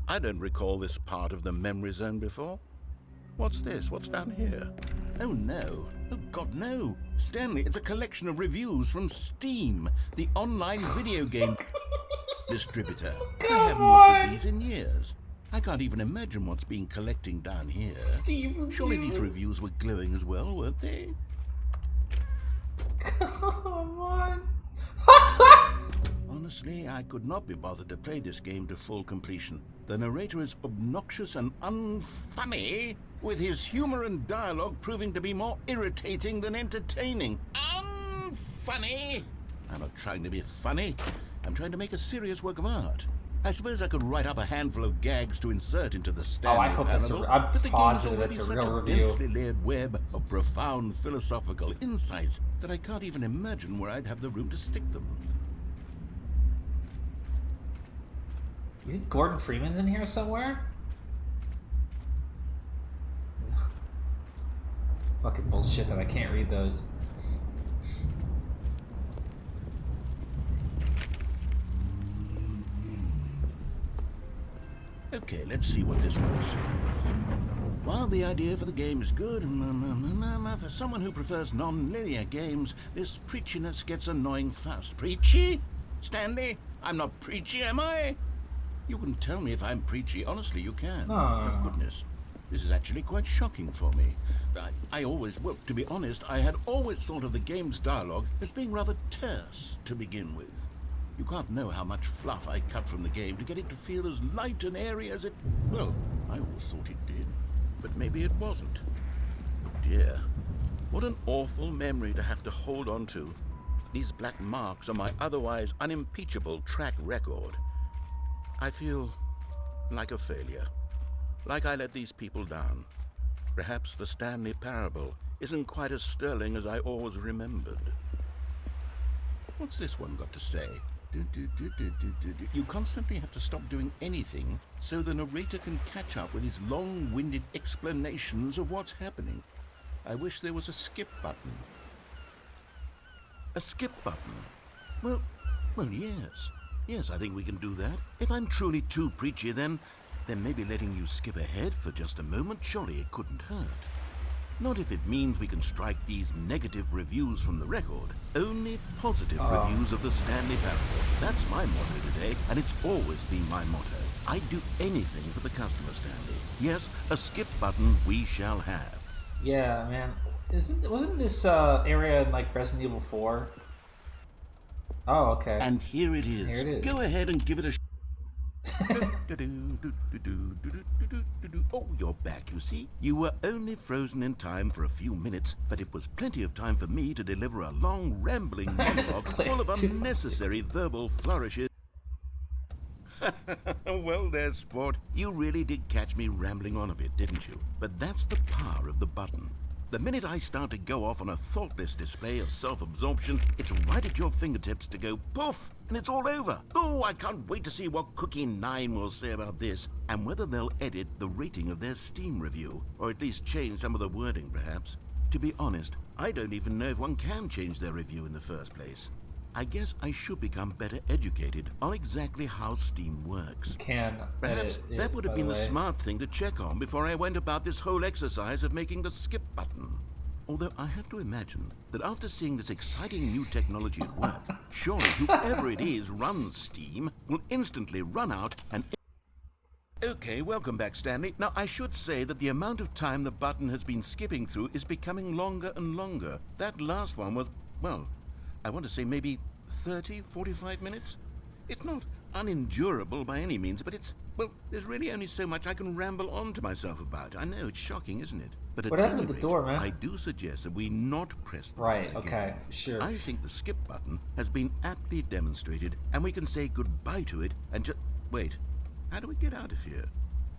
Speaker 2: I don't recall this part of the memory zone before. What's this? What's down here? Oh no. Oh God, no. Stanley, it's a collection of reviews from Steam, the online video game distributor. I haven't looked at these in years. I can't even imagine what's been collecting down here.
Speaker 1: Steam
Speaker 2: Surely these reviews were glowing as well, weren't they?
Speaker 1: Come on.
Speaker 2: Honestly, I could not be bothered to play this game to full completion. The narrator is obnoxious and unfunny, with his humor and dialogue proving to be more irritating than entertaining. Unfunny! I'm not trying to be funny. I'm trying to make a serious work of art. I suppose I could write up a handful of gags to insert into the Stanley
Speaker 1: Oh, I hope that's
Speaker 2: Parable,
Speaker 1: I'm
Speaker 2: but the game is
Speaker 1: positive
Speaker 2: already
Speaker 1: that's a
Speaker 2: such
Speaker 1: real
Speaker 2: a
Speaker 1: review.
Speaker 2: densely layered web of profound philosophical insights that I can't even imagine where I'd have the room to stick them.
Speaker 1: You think Gordon Freeman's in here somewhere? Fucking bullshit that I can't read those.
Speaker 2: Okay, let's see what this one says. While the idea for the game is good, for someone who prefers non-linear games, this preachiness gets annoying fast. Preachy? Stanley, I'm not preachy, am I? You can tell me if I'm preachy. Honestly, you can.
Speaker 1: Ah.
Speaker 2: Oh, goodness. This is actually quite shocking for me. Well, to be honest, I had always thought of the game's dialogue as being rather terse to begin with. You can't know how much fluff I cut from the game to get it to feel as light and airy as it... Well, I always thought it did. But maybe it wasn't. Oh dear. What an awful memory to have to hold on to. These black marks on my otherwise unimpeachable track record. I feel like a failure. Like I let these people down. Perhaps the Stanley Parable isn't quite as sterling as I always remembered. What's this one got to say? You constantly have to stop doing anything so the narrator can catch up with his long-winded explanations of what's happening. I wish there was a skip button. A skip button? Well, yes. Yes, I think we can do that. If I'm truly too preachy, then maybe letting you skip ahead for just a moment, surely it couldn't hurt. Not if it means we can strike these negative reviews from the record. Only positive reviews of the Stanley Parable. That's my motto today, and it's always been my motto. I'd do anything for the customer, Stanley. Yes, a skip button we shall have.
Speaker 1: Yeah, man. Wasn't this area in like Resident Evil 4? Oh, okay.
Speaker 2: And here it is.
Speaker 1: Here it is.
Speaker 2: Go ahead and give it a Oh, you're back, you see? You were only frozen in time for a few minutes, but it was plenty of time for me to deliver a long, rambling monologue full of unnecessary verbal flourishes. Well there, sport. You really did catch me rambling on a bit, didn't you? But that's the power of the button. The minute I start to go off on a thoughtless display of self-absorption, it's right at your fingertips to go poof, and it's all over. Oh, I can't wait to see what Cookie 9 will say about this, and whether they'll edit the rating of their Steam review, or at least change some of the wording, perhaps. To be honest, I don't even know if one can change their review in the first place. I guess I should become better educated on exactly how Steam works. Perhaps that would have been the smart thing to check on before I went about this whole exercise of making the skip button. Although I have to imagine that after seeing this exciting new technology at work, surely whoever it is runs Steam will instantly run out and... Okay, welcome back, Stanley. Now, I should say that the amount of time the button has been skipping through is becoming longer and longer. That last one was, well, I want to say maybe 30, 45 minutes? It's not unendurable by any means, but it's, well, there's really only so much I can ramble on to myself about. I know, it's shocking, isn't it? But at
Speaker 1: what happened
Speaker 2: any
Speaker 1: to the
Speaker 2: rate,
Speaker 1: door, man?
Speaker 2: I do suggest that we not press the
Speaker 1: Right,
Speaker 2: button
Speaker 1: okay,
Speaker 2: again.
Speaker 1: sure.
Speaker 2: I think the skip button has been aptly demonstrated, and we can say goodbye to it and just... Wait, how do we get out of here?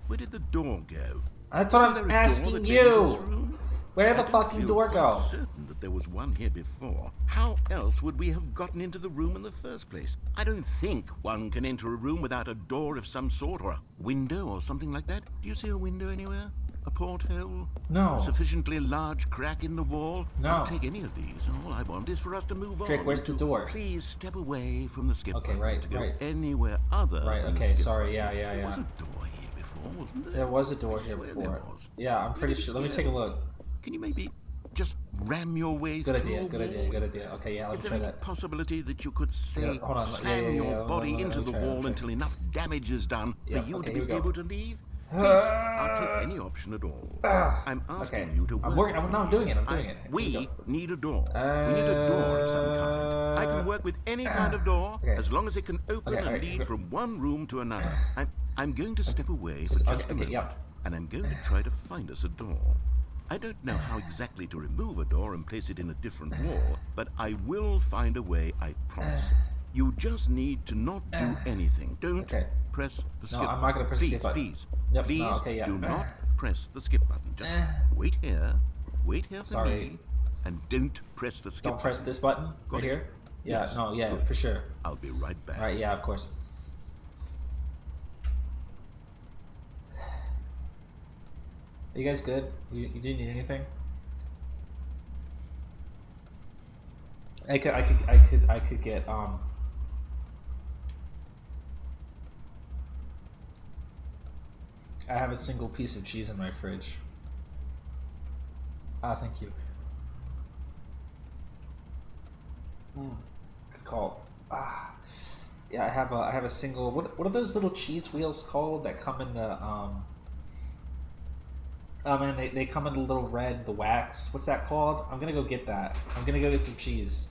Speaker 2: Where did the door go?
Speaker 1: That's what
Speaker 2: Isn't
Speaker 1: I'm
Speaker 2: there a door
Speaker 1: asking
Speaker 2: that led into this
Speaker 1: you!
Speaker 2: room?
Speaker 1: Where did the
Speaker 2: I don't
Speaker 1: fucking
Speaker 2: feel
Speaker 1: door
Speaker 2: quite
Speaker 1: go?
Speaker 2: certain that there was one here before. How else would we have gotten into the room in the first place? I don't think one can enter a room without a door of some sort, or a window or something like that. Do you see a window anywhere? A porthole?
Speaker 1: No.
Speaker 2: A sufficiently large crack in the wall?
Speaker 1: No.
Speaker 2: I'll take any of these. All I want is for us to move
Speaker 1: Drake,
Speaker 2: on.
Speaker 1: where's the door?
Speaker 2: Please step away from the skip
Speaker 1: Okay,
Speaker 2: button
Speaker 1: right,
Speaker 2: to go
Speaker 1: right.
Speaker 2: anywhere other
Speaker 1: Right,
Speaker 2: than the
Speaker 1: okay,
Speaker 2: skip
Speaker 1: sorry,
Speaker 2: button.
Speaker 1: yeah.
Speaker 2: There was a door here before, wasn't there?
Speaker 1: There was a door
Speaker 2: I
Speaker 1: here
Speaker 2: swear
Speaker 1: before.
Speaker 2: there was.
Speaker 1: Yeah, I'm pretty sure. Let me take a look.
Speaker 2: Can you maybe just ram your way through a
Speaker 1: Good idea. Okay, yeah, let's
Speaker 2: Is there
Speaker 1: try
Speaker 2: any
Speaker 1: that.
Speaker 2: possibility that you could, say,
Speaker 1: Yeah, hold on.
Speaker 2: slam your
Speaker 1: Hold
Speaker 2: body
Speaker 1: on,
Speaker 2: into
Speaker 1: let me
Speaker 2: the
Speaker 1: try it,
Speaker 2: wall
Speaker 1: okay.
Speaker 2: until enough damage is done for
Speaker 1: Yeah,
Speaker 2: you
Speaker 1: okay,
Speaker 2: to
Speaker 1: here we
Speaker 2: be
Speaker 1: go.
Speaker 2: able to leave? Please, I'll take any option at all. I'm asking
Speaker 1: Okay.
Speaker 2: you to work with
Speaker 1: No, I'm
Speaker 2: me
Speaker 1: doing it.
Speaker 2: here.
Speaker 1: I'm doing it. Here we
Speaker 2: We
Speaker 1: go.
Speaker 2: need a door. We need a door of some kind. I can work with any kind of door
Speaker 1: Okay.
Speaker 2: as long as it can open
Speaker 1: Okay,
Speaker 2: and
Speaker 1: okay,
Speaker 2: lead
Speaker 1: okay.
Speaker 2: from one room to another. I'm going to step away for just a moment,
Speaker 1: yeah.
Speaker 2: and I'm going to try to find us a door. I don't know how exactly to remove a door and place it in a different wall, but I will find a way, I promise. You just need to not do anything. Don't press the skip button.
Speaker 1: I'm not gonna press the
Speaker 2: Please,
Speaker 1: skip button.
Speaker 2: please,
Speaker 1: Yep,
Speaker 2: please
Speaker 1: no, okay, yeah.
Speaker 2: do not press the skip button. Just wait here for
Speaker 1: Sorry.
Speaker 2: me, and don't press the skip button.
Speaker 1: Don't press this button
Speaker 2: Got
Speaker 1: right
Speaker 2: it?
Speaker 1: here. Yeah,
Speaker 2: Yes,
Speaker 1: no, yeah,
Speaker 2: good.
Speaker 1: for sure.
Speaker 2: I'll be right back.
Speaker 1: All right, yeah, of course. Are you guys good? You didn't need anything? I could get I have a single piece of cheese in my fridge. Ah, thank you. Good call. Ah, yeah, I have a single. What are those little cheese wheels called that come in the Oh man, they come in the little red, the wax. What's that called? I'm gonna go get that. I'm gonna go get some cheese.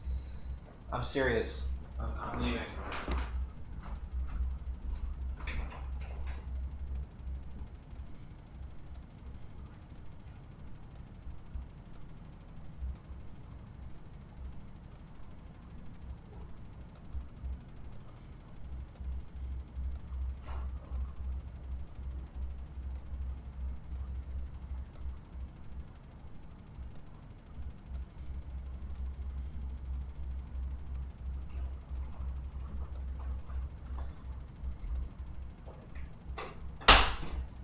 Speaker 1: I'm serious. I'm leaving.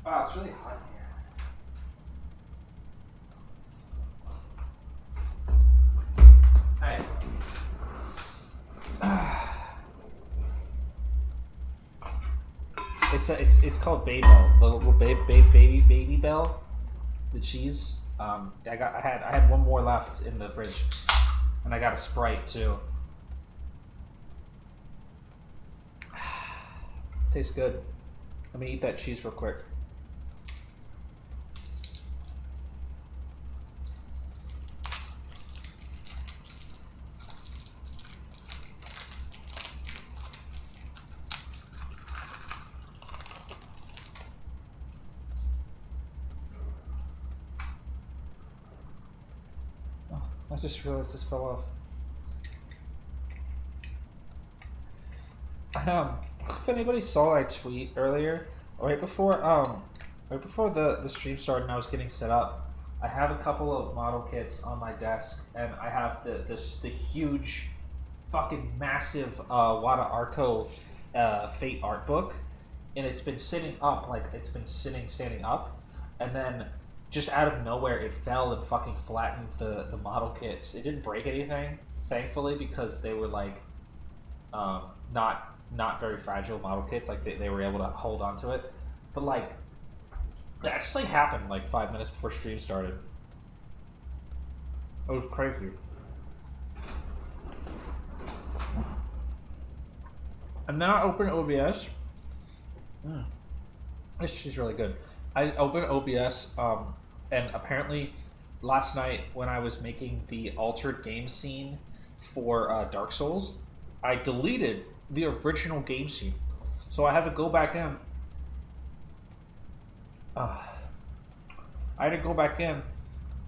Speaker 1: Wow, it's really hot in here. It's called Babel, the little baby bell, the cheese. I had one more left in the fridge, and I got a Sprite too. Tastes good. Let me eat that cheese real quick. I just realized this fell off. If anybody saw my tweet earlier, right before the stream started and I was getting set up, I have a couple of model kits on my desk, and I have the huge, fucking massive Wada Arco Fate art book, and it's been sitting up, like it's been standing up, and then just out of nowhere it fell and fucking flattened the model kits. It didn't break anything, thankfully, because they were like not very fragile model kits. Like they were able to hold on to it, but like that just like happened like 5 minutes before stream started. It was crazy. And then I opened OBS. This cheese is really good. I opened OBS, and apparently last night when I was making the altered game scene for Dark Souls, I deleted the original game scene. So I had to go back in. I had to go back in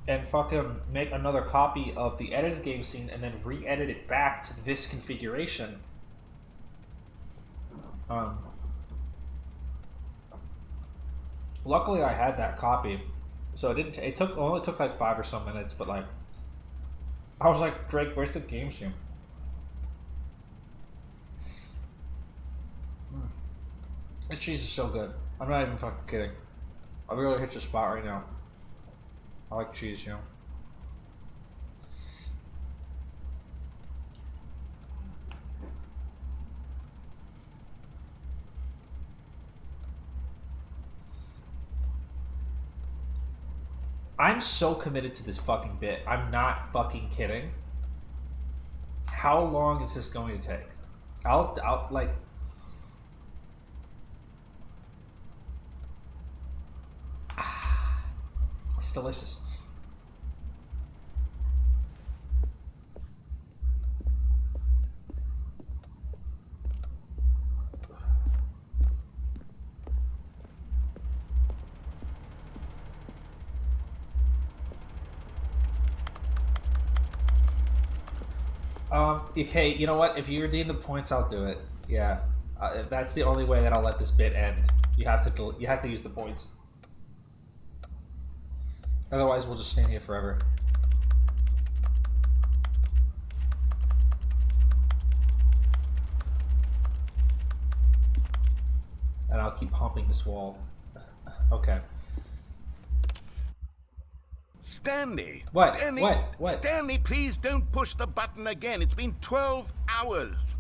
Speaker 1: and fucking make another copy of the edited game scene and then re-edit it back to this configuration. Luckily, I had that copy, so it didn't. It only took like 5 or so minutes, but like, I was like, Drake, where's the game scene? This cheese is so good. I'm not even fucking kidding. I really hit your spot right now. I like cheese, you know. I'm so committed to this fucking bit. I'm not fucking kidding. How long is this going to take? I'll like... It's delicious. Okay, you know what? If you redeem the points, I'll do it. Yeah, that's the only way that I'll let this bit end. You have to use the points. Otherwise, we'll just stand here forever. And I'll keep humping this wall. Okay.
Speaker 2: Stanley!
Speaker 1: What?
Speaker 2: Stanley!
Speaker 1: What?
Speaker 2: Stanley, please don't push the button again. It's been 12 hours.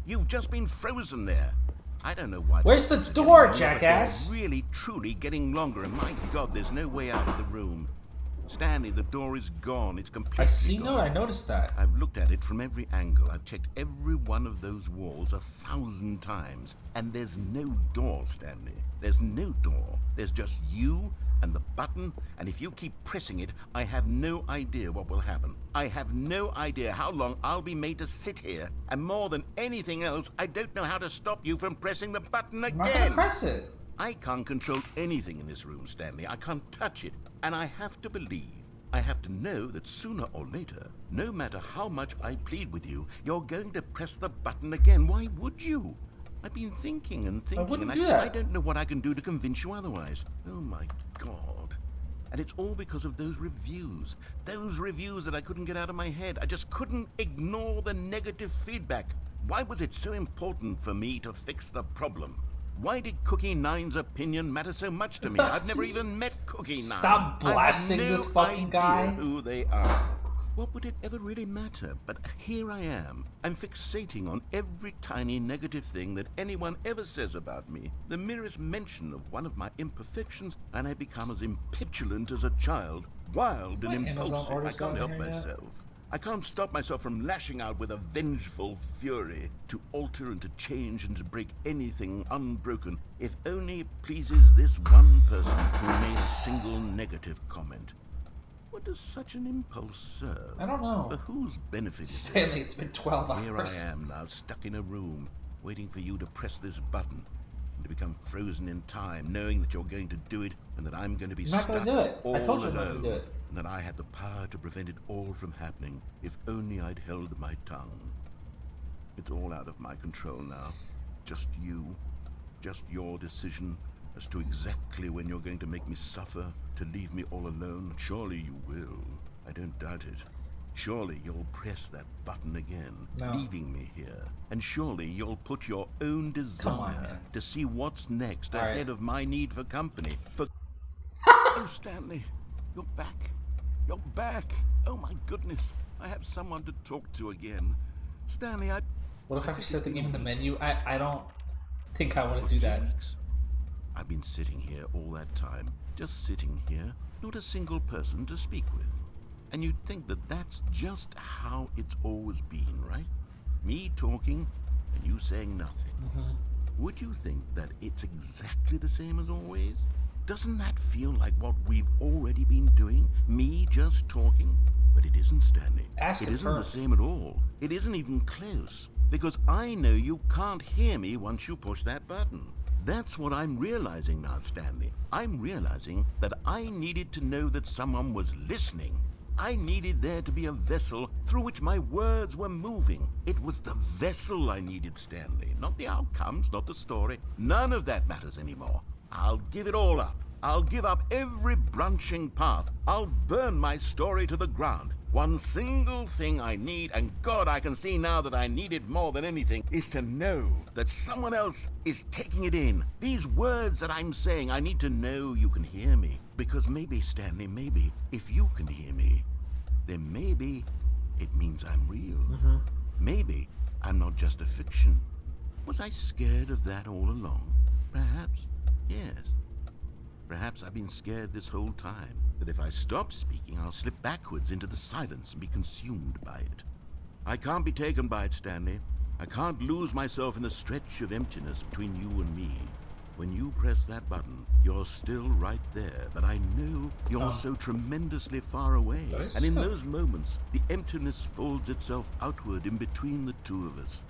Speaker 2: You've just been frozen there. I don't know why.
Speaker 1: Where's the door, jackass?
Speaker 2: They're really, truly getting longer, and my God, there's no way out of the room. Stanley, the door is gone. It's completely gone.
Speaker 1: I noticed that.
Speaker 2: I've looked at it from every angle. I've checked every one of those walls 1,000 times. And there's no door, Stanley. There's no door. There's just you and the button, and if you keep pressing it, I have no idea what will happen. I have no idea how long I'll be made to sit here. And more than anything else, I don't know how to stop you from pressing the button again.
Speaker 1: I'm not gonna press it.
Speaker 2: I can't control anything in this room, Stanley. I can't touch it. And I have to believe, I have to know that sooner or later, no matter how much I plead with you, you're going to press the button again. Why would you? I've been thinking and thinking, and I don't know what I can do to convince you otherwise. Oh my God. And it's all because of those reviews. Those reviews that I couldn't get out of my head. I just couldn't ignore the negative feedback. Why was it so important for me to fix the problem? Why did Cookie Nine's opinion matter so much to me? I've never even met Cookie Nine.
Speaker 1: Stop blasting this fucking guy.
Speaker 2: Who they are. What would it ever really matter? But here I am. I'm fixating on every tiny negative thing that anyone ever says about me. The merest mention of one of my imperfections, and I become as impetulant as a child. Wild and
Speaker 1: Amazon
Speaker 2: impulsive. I
Speaker 1: orders
Speaker 2: can't
Speaker 1: got
Speaker 2: help
Speaker 1: in here yet?
Speaker 2: myself. I can't stop myself from lashing out with a vengeful fury. To alter and to change and to break anything unbroken, if only it pleases this one person who made a single negative comment. What does such an impulse serve?
Speaker 1: I don't know.
Speaker 2: For whose benefit is this?
Speaker 1: Stanley, it's been 12 hours.
Speaker 2: Here I am now, stuck in a room, waiting for you to press this button, and to become frozen in time, knowing that you're going to do it, and that I'm going to be
Speaker 1: I'm not
Speaker 2: stuck
Speaker 1: gonna do it.
Speaker 2: all
Speaker 1: I told you I'm not
Speaker 2: alone,
Speaker 1: gonna do it.
Speaker 2: and that I had the power to prevent it all from happening, if only I'd held my tongue. It's all out of my control now. Just you, just your decision as to exactly when you're going to make me suffer, to leave me all alone. Surely you will. I don't doubt it. Surely you'll press that button again,
Speaker 1: No.
Speaker 2: leaving me here. And surely you'll put your own
Speaker 1: Come on,
Speaker 2: desire
Speaker 1: man.
Speaker 2: to see what's next
Speaker 1: All right.
Speaker 2: ahead of my need for company. For Oh, Stanley, you're back. You're back. Oh my goodness. I have someone to talk to again. Stanley,
Speaker 1: What if I
Speaker 2: think
Speaker 1: set the
Speaker 2: it's
Speaker 1: game in the
Speaker 2: been a
Speaker 1: menu? I don't think I want to do
Speaker 2: 2
Speaker 1: that.
Speaker 2: weeks. I've been sitting here all that time, just sitting here, not a single person to speak with. And you'd think that that's just how it's always been, right? Me talking and you saying nothing. Would you think that it's exactly the same as always? Doesn't that feel like what we've already been doing? Me just talking? But it isn't, Stanley.
Speaker 1: Ask
Speaker 2: It
Speaker 1: him
Speaker 2: isn't the
Speaker 1: first.
Speaker 2: same at all. It isn't even close. Because I know you can't hear me once you push that button. That's what I'm realizing now, Stanley. I'm realizing that I needed to know that someone was listening. I needed there to be a vessel through which my words were moving. It was the vessel I needed, Stanley. Not the outcomes, not the story. None of that matters anymore. I'll give it all up. I'll give up every branching path. I'll burn my story to the ground. One single thing I need, and God, I can see now that I need it more than anything, is to know that someone else is taking it in. These words that I'm saying, I need to know you can hear me. Because maybe, Stanley, maybe, if you can hear me, then maybe it means I'm real. Maybe I'm not just a fiction. Was I scared of that all along? Perhaps, yes. Perhaps I've been scared this whole time, that if I stop speaking, I'll slip backwards into the silence and be consumed by it. I can't be taken by it, Stanley. I can't lose myself in the stretch of emptiness between you and me. When you press that button, you're still right there, but I know you're so tremendously far away.
Speaker 1: That is
Speaker 2: And in
Speaker 1: so.
Speaker 2: those moments, the emptiness folds itself outward in between the two of us,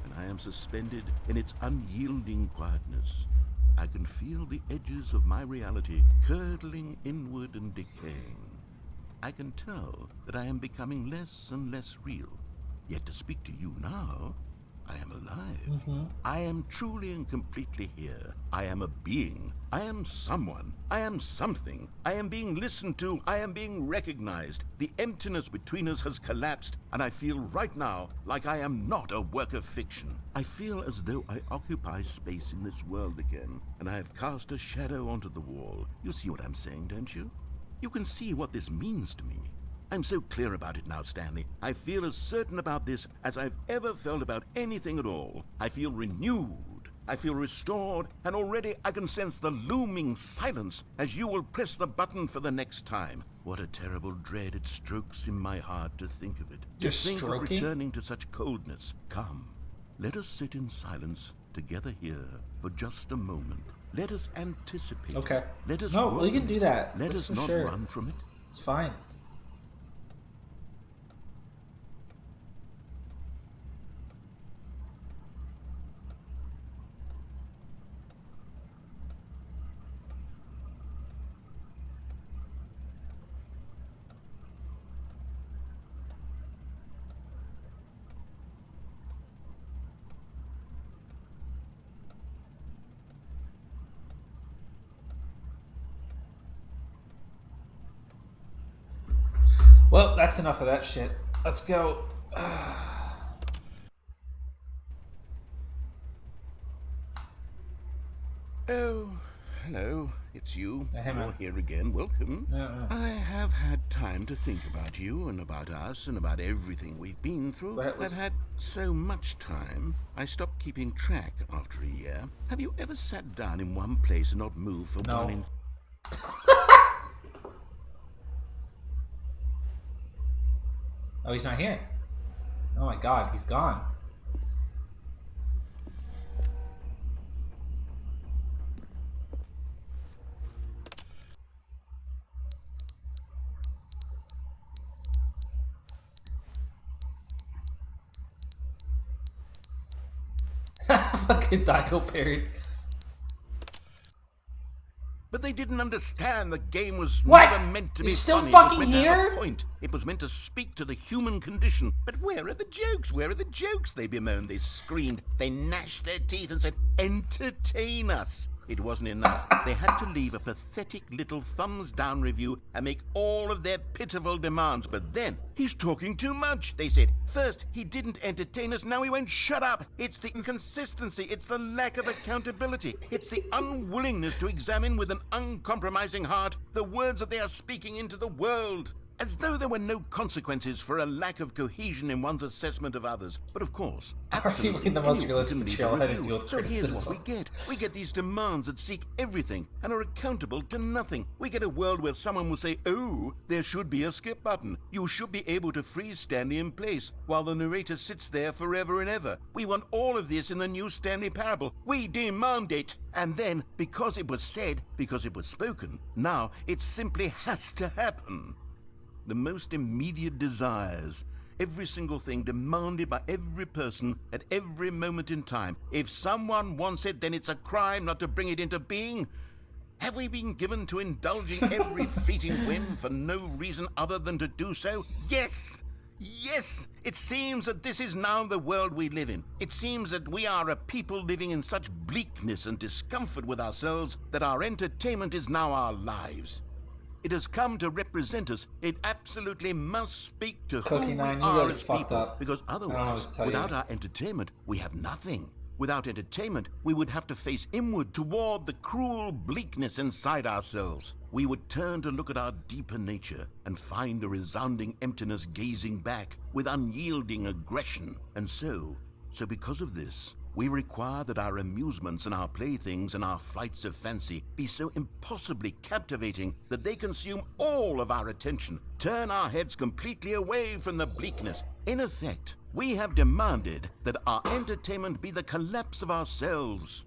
Speaker 2: and I am suspended in its unyielding quietness. I can feel the edges of my reality curdling inward and decaying. I can tell that I am becoming less and less real. Yet to speak to you now, I am alive. I am truly and completely here. I am a being. I am someone. I am something. I am being listened to. I am being recognized. The emptiness between us has collapsed, and I feel right now like I am not a work of fiction. I feel as though I occupy space in this world again, and I have cast a shadow onto the wall. You see what I'm saying, don't you? You can see what this means to me. I'm so clear about it now, Stanley. I feel as certain about this as I've ever felt about anything at all. I feel renewed. I feel restored, and already I can sense the looming silence as you will press the button for the next time. What a terrible dread it strokes in my heart to think of it.
Speaker 1: You're
Speaker 2: to think
Speaker 1: stroking?
Speaker 2: of returning to such coldness. Come, let us sit in silence together here for just a moment. Let us anticipate.
Speaker 1: Okay.
Speaker 2: Let us
Speaker 1: No,
Speaker 2: roll
Speaker 1: we can
Speaker 2: in
Speaker 1: do
Speaker 2: it.
Speaker 1: that.
Speaker 2: Let
Speaker 1: That's
Speaker 2: us
Speaker 1: for
Speaker 2: not
Speaker 1: sure.
Speaker 2: run from it.
Speaker 1: It's fine. Well, that's enough of that shit. Let's go.
Speaker 2: Oh, hello. It's you.
Speaker 1: Hey,
Speaker 2: You're
Speaker 1: man.
Speaker 2: here again. Welcome.
Speaker 1: Yeah.
Speaker 2: I have had time to think about you and about us and about everything we've been through. I've had so much time, I stopped keeping track after a year. Have you ever sat down in one place and not moved for
Speaker 1: No.
Speaker 2: one in...
Speaker 1: Oh, he's not here. Oh my god, he's gone. Fucking taco parried.
Speaker 2: But they didn't understand the game was
Speaker 1: What?
Speaker 2: never meant to be
Speaker 1: He's still
Speaker 2: funny.
Speaker 1: fucking
Speaker 2: it was meant to have
Speaker 1: here?
Speaker 2: a point. It was meant to speak to the human condition. But where are the jokes? Where are the jokes? They bemoaned, they screamed, they gnashed their teeth and said, entertain us. It wasn't enough. They had to leave a pathetic little thumbs-down review and make all of their pitiful demands. But then, he's talking too much, they said. First, he didn't entertain us, now he won't shut up. It's the inconsistency, it's the lack of accountability. It's the unwillingness to examine with an uncompromising heart the words that they are speaking into the world. As though there were no consequences for a lack of cohesion in one's assessment of others. But of course, absolutely
Speaker 1: the most
Speaker 2: anyone
Speaker 1: realistic
Speaker 2: can leave a
Speaker 1: trailhead to
Speaker 2: review.
Speaker 1: deal with
Speaker 2: So here's what
Speaker 1: criticism.
Speaker 2: we get. We get these demands that seek everything and are accountable to nothing. We get a world where someone will say, oh, there should be a skip button. You should be able to freeze Stanley in place while the narrator sits there forever and ever. We want all of this in the new Stanley parable. We demand it. And then, because it was said, because it was spoken, now it simply has to happen. The most immediate desires, every single thing demanded by every person at every moment in time. If someone wants it, then it's a crime not to bring it into being. Have we been given to indulging every fleeting whim for no reason other than to do so? Yes! Yes! It seems that this is now the world we live in. It seems that we are a people living in such bleakness and discomfort with ourselves that our entertainment is now our lives. It has come to represent us. It absolutely must speak to who we
Speaker 1: Cookie9, you
Speaker 2: are
Speaker 1: really
Speaker 2: as
Speaker 1: fucked
Speaker 2: people.
Speaker 1: up.
Speaker 2: Because
Speaker 1: I don't know what
Speaker 2: otherwise,
Speaker 1: to tell
Speaker 2: without
Speaker 1: you.
Speaker 2: our entertainment, we have nothing. Without entertainment, we would have to face inward toward the cruel bleakness inside ourselves. We would turn to look at our deeper nature and find a resounding emptiness gazing back with unyielding aggression. And so because of this, we require that our amusements and our playthings and our flights of fancy be so impossibly captivating that they consume all of our attention, turn our heads completely away from the bleakness. In effect, we have demanded that our entertainment be the collapse of ourselves.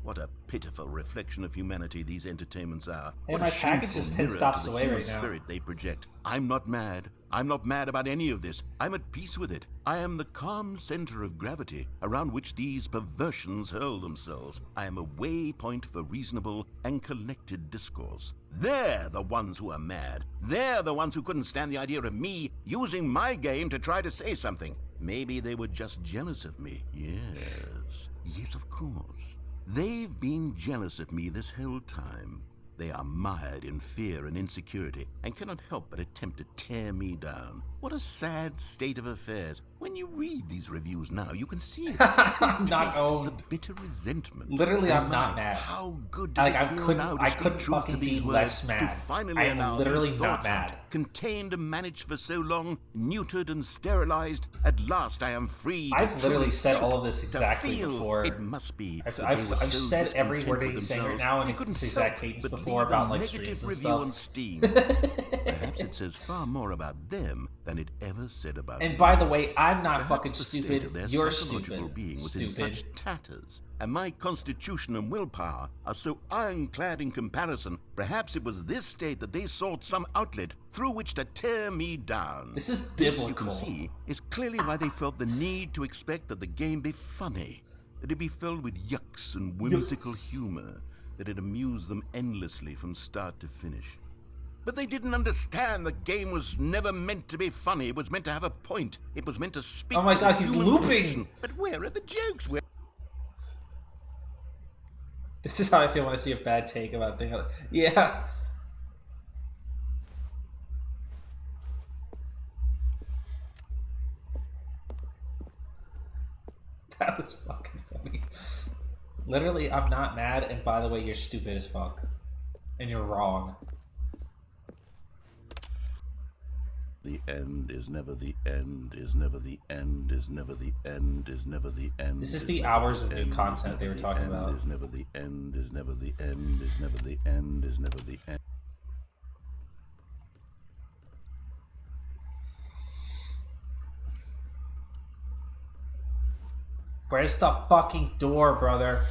Speaker 2: What a pitiful reflection of humanity these entertainments are.
Speaker 1: Hey,
Speaker 2: What
Speaker 1: my
Speaker 2: a
Speaker 1: package
Speaker 2: shameful
Speaker 1: is 10
Speaker 2: mirror
Speaker 1: stops
Speaker 2: to the
Speaker 1: away
Speaker 2: human
Speaker 1: right now.
Speaker 2: spirit they project. I'm not mad. I'm not mad about any of this. I'm at peace with it. I am the calm center of gravity around which these perversions hurl themselves. I am a waypoint for reasonable and collected discourse. They're the ones who are mad. They're the ones who couldn't stand the idea of me using my game to try to say something. Maybe they were just jealous of me. Yes, of course. They've been jealous of me this whole time. They are mired in fear and insecurity and cannot help but attempt to tear me down. What a sad state of affairs. When you read these reviews now, you can see it.
Speaker 1: I'm not
Speaker 2: Taste
Speaker 1: owned.
Speaker 2: the bitter resentment.
Speaker 1: Literally,
Speaker 2: And
Speaker 1: I'm not
Speaker 2: my,
Speaker 1: mad.
Speaker 2: How good does
Speaker 1: Like,
Speaker 2: it
Speaker 1: I
Speaker 2: feel
Speaker 1: couldn't-
Speaker 2: now to
Speaker 1: I
Speaker 2: speak
Speaker 1: couldn't
Speaker 2: truth
Speaker 1: fucking
Speaker 2: to these
Speaker 1: be
Speaker 2: words,
Speaker 1: less
Speaker 2: to
Speaker 1: mad.
Speaker 2: finally
Speaker 1: I am
Speaker 2: allow
Speaker 1: literally
Speaker 2: these
Speaker 1: not
Speaker 2: thoughts out,
Speaker 1: mad.
Speaker 2: contained and managed for so long, neutered and sterilized. At last I am free to
Speaker 1: I've literally
Speaker 2: truly
Speaker 1: said
Speaker 2: think,
Speaker 1: all of this
Speaker 2: to
Speaker 1: exactly
Speaker 2: feel.
Speaker 1: before.
Speaker 2: It must be
Speaker 1: I've,
Speaker 2: that they were
Speaker 1: I've
Speaker 2: so
Speaker 1: said every
Speaker 2: discontent
Speaker 1: word that
Speaker 2: with
Speaker 1: he's saying right
Speaker 2: themselves,
Speaker 1: now, and
Speaker 2: they
Speaker 1: it's
Speaker 2: couldn't
Speaker 1: this exact
Speaker 2: help
Speaker 1: cadence
Speaker 2: but
Speaker 1: before
Speaker 2: leave a
Speaker 1: about like
Speaker 2: negative
Speaker 1: streams and
Speaker 2: review
Speaker 1: stuff.
Speaker 2: on Steam. Perhaps it says far more about them than it ever said about
Speaker 1: And
Speaker 2: me.
Speaker 1: by the way, I'm not
Speaker 2: Perhaps
Speaker 1: fucking
Speaker 2: the state
Speaker 1: stupid.
Speaker 2: of their
Speaker 1: You're
Speaker 2: psychological
Speaker 1: stupid.
Speaker 2: being was in
Speaker 1: Stupid.
Speaker 2: such tatters, and my constitution and willpower are so ironclad in comparison. Perhaps it was this state that they sought some outlet through which to tear me down.
Speaker 1: This is
Speaker 2: This,
Speaker 1: biblical.
Speaker 2: you can see, is clearly why they felt the need to expect that the game be funny, that it be filled with yucks and whimsical humor, that it amused them endlessly from start to finish. But they didn't understand the game was never meant to be funny. It was meant to have a point. It was meant to speak
Speaker 1: Oh my
Speaker 2: to
Speaker 1: God,
Speaker 2: the
Speaker 1: he's
Speaker 2: human
Speaker 1: looping!
Speaker 2: condition. But where are the jokes? Where
Speaker 1: This is how I feel when I see a bad take about things. Yeah. That was fucking funny. Literally, I'm not mad, and by the way, you're stupid as fuck. And you're wrong.
Speaker 2: The end is never the end, is never the end, is never the end, is never the end.
Speaker 1: This is the hours of new content they were talking about.
Speaker 2: Is never the end, is never the end, is never the end, is never the end.
Speaker 1: Where's the fucking door, brother?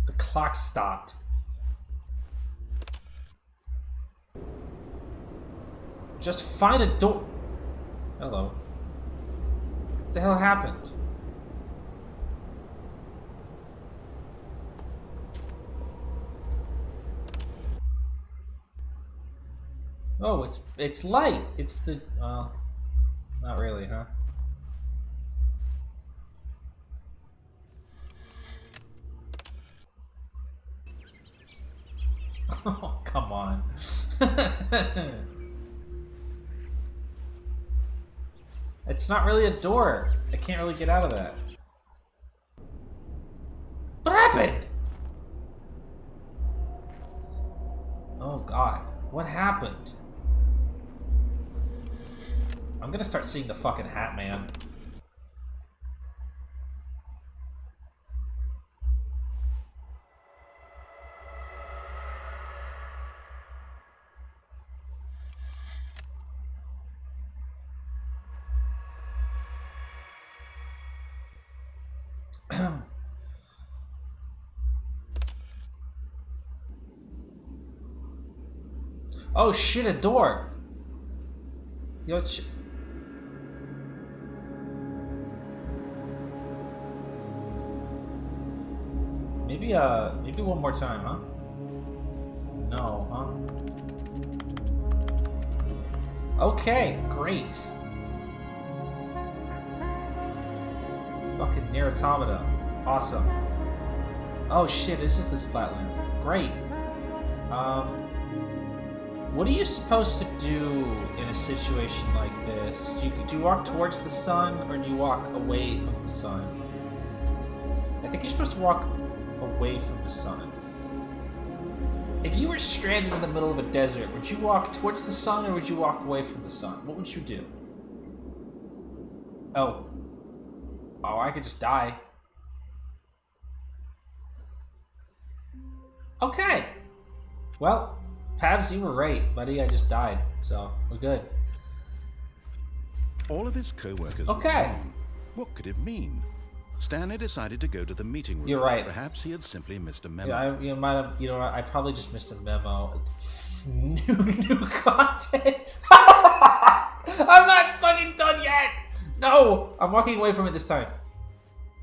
Speaker 1: The clock stopped. Just find a door. Hello. What the hell happened? Oh, it's light. It's the not really, huh? Oh, come on. It's not really a door. I can't really get out of that. What happened? Oh god. What happened? I'm gonna start seeing the fucking Hat Man. Oh shit, a door! Yo, maybe one more time, huh? No, huh? Okay, great. Fucking Nier Automata. Awesome. Oh shit, this is the Splatland. Great. What are you supposed to do in a situation like this? Do you walk towards the sun, or do you walk away from the sun? I think you're supposed to walk away from the sun. If you were stranded in the middle of a desert, would you walk towards the sun, or would you walk away from the sun? What would you do? Oh, I could just die. Okay. Well, Pabs, you were right, buddy. I just died, so we're good.
Speaker 2: All of his co-workers were gone. What could it mean? Stanley decided to go to the meeting room.
Speaker 1: You're right.
Speaker 2: Perhaps he had simply missed a memo.
Speaker 1: Yeah, I probably just missed a memo. New content. I'm not fucking done yet. No, I'm walking away from it this time.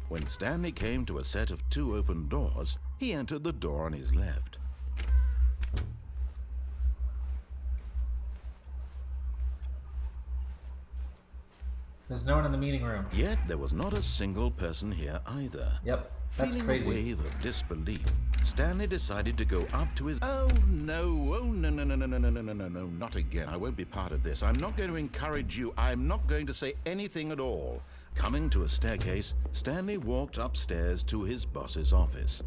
Speaker 2: When Stanley came to a set of 2 open doors, he entered the door on his left.
Speaker 1: There's no one in the meeting room.
Speaker 2: Yet there was not a single person here either.
Speaker 1: Yep, that's
Speaker 2: Feeling
Speaker 1: crazy.
Speaker 2: a wave of disbelief, Stanley decided to go up to his... Oh no, not again. I won't be part of this. I'm not going to encourage you. I'm not going to say anything at all. Coming to a staircase, Stanley walked upstairs to his boss's office.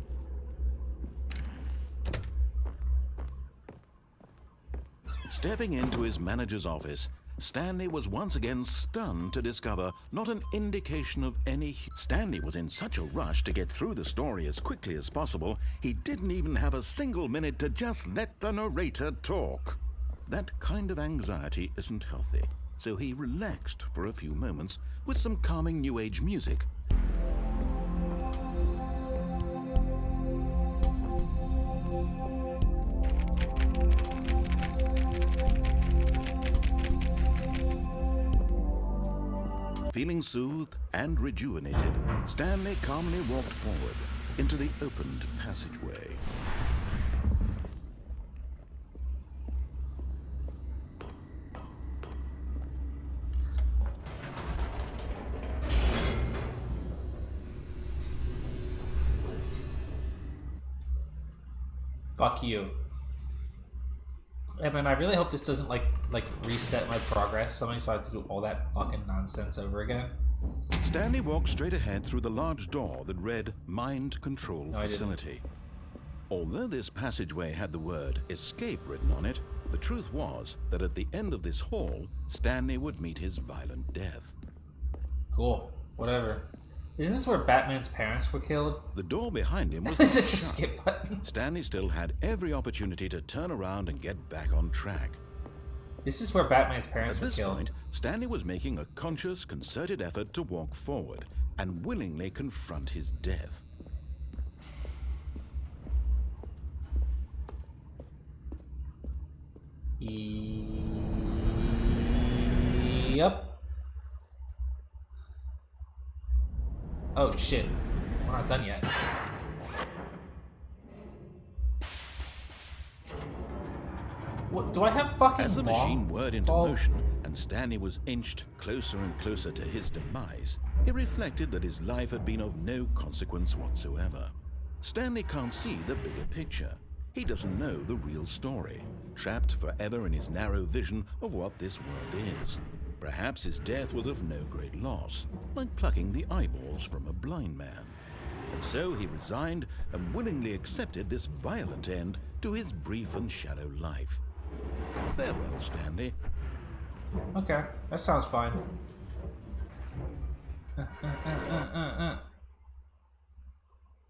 Speaker 2: Stepping into his manager's office, Stanley was once again stunned to discover not an indication of any... Stanley was in such a rush to get through the story as quickly as possible, he didn't even have a single minute to just let the narrator talk. That kind of anxiety isn't healthy, so he relaxed for a few moments with some calming New Age music. Feeling soothed and rejuvenated, Stanley calmly walked forward into the opened passageway.
Speaker 1: Fuck you. Yeah, man, I really hope this doesn't like reset my progress something, so I have to do all that fucking nonsense over again.
Speaker 2: Stanley walked straight ahead through the large door that read Mind Control
Speaker 1: No, I didn't.
Speaker 2: Facility. Although this passageway had the word escape written on it, the truth was that at the end of this hall, Stanley would meet his violent death.
Speaker 1: Cool. Whatever. Isn't this where Batman's parents were killed?
Speaker 2: The door behind him was
Speaker 1: This
Speaker 2: not
Speaker 1: is a
Speaker 2: shut.
Speaker 1: skip button.
Speaker 2: Stanley still had every opportunity to turn around and get back on track.
Speaker 1: This is where Batman's parents
Speaker 2: At
Speaker 1: were
Speaker 2: this
Speaker 1: killed.
Speaker 2: point, Stanley was making a conscious, concerted effort to walk forward and willingly confront his death.
Speaker 1: Yep. Oh shit. We're not done yet. What, do I have fucking
Speaker 2: As the
Speaker 1: long
Speaker 2: machine whirred into
Speaker 1: ball?
Speaker 2: motion and Stanley was inched closer and closer to his demise, he reflected that his life had been of no consequence whatsoever. Stanley can't see the bigger picture. He doesn't know the real story, trapped forever in his narrow vision of what this world is. Perhaps his death was of no great loss, like plucking the eyeballs from a blind man. And so he resigned and willingly accepted this violent end to his brief and shallow life. Farewell, Stanley.
Speaker 1: Okay, that sounds fine.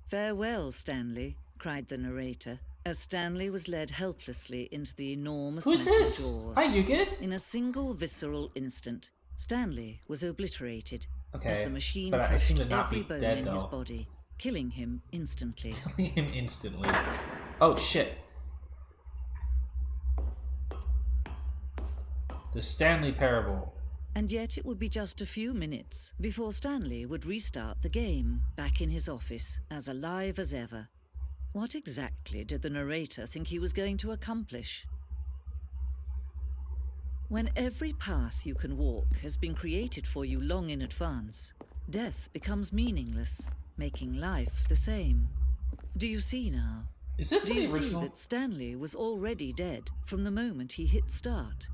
Speaker 4: Farewell, Stanley, cried the narrator, as Stanley was led helplessly into the enormous
Speaker 1: Who's
Speaker 4: metal
Speaker 1: this?
Speaker 4: jaws.
Speaker 1: Hi, you good?
Speaker 4: In a single visceral instant, Stanley was obliterated
Speaker 1: Okay,
Speaker 4: as the machine
Speaker 1: but I
Speaker 4: crushed
Speaker 1: seem to not
Speaker 4: every
Speaker 1: be
Speaker 4: bone
Speaker 1: dead,
Speaker 4: in his
Speaker 1: though.
Speaker 4: body, killing him instantly.
Speaker 1: Killing him instantly. Oh shit. The Stanley Parable.
Speaker 4: And yet it would be just a few minutes before Stanley would restart the game, back in his office, as alive as ever. What exactly did the narrator think he was going to accomplish? When every path you can walk has been created for you long in advance, death becomes meaningless, making life the same. Do you see now?
Speaker 1: Is this
Speaker 4: Do
Speaker 1: the
Speaker 4: you see
Speaker 1: original?
Speaker 4: that Stanley was already dead from the moment he hit start?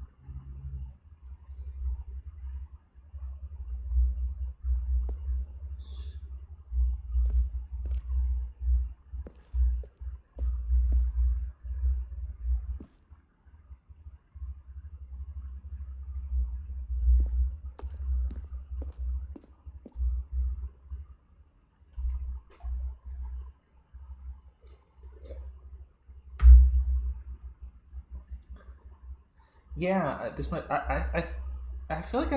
Speaker 1: Yeah, this might. I feel like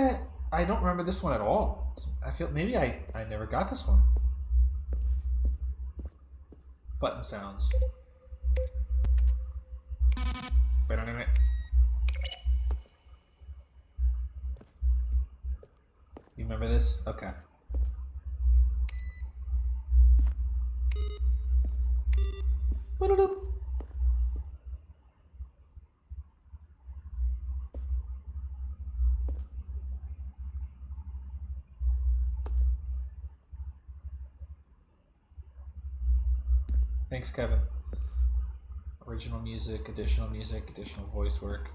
Speaker 1: I don't remember this one at all. I feel maybe I never got this one. Button sounds. Wait on a minute. You remember this? Okay. Boop-a-doop. Thanks, Kevin. Original music, additional voice work,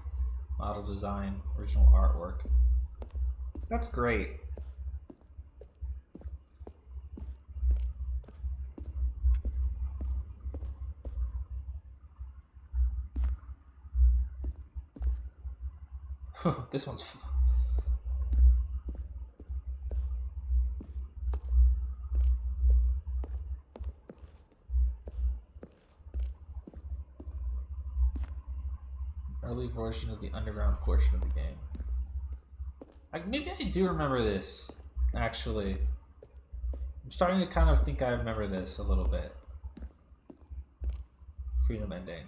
Speaker 1: model design, original artwork. That's great. This one's. Early version of the underground portion of the game. Maybe I do remember this, actually. I'm starting to kind of think I remember this a little bit. Freedom ending.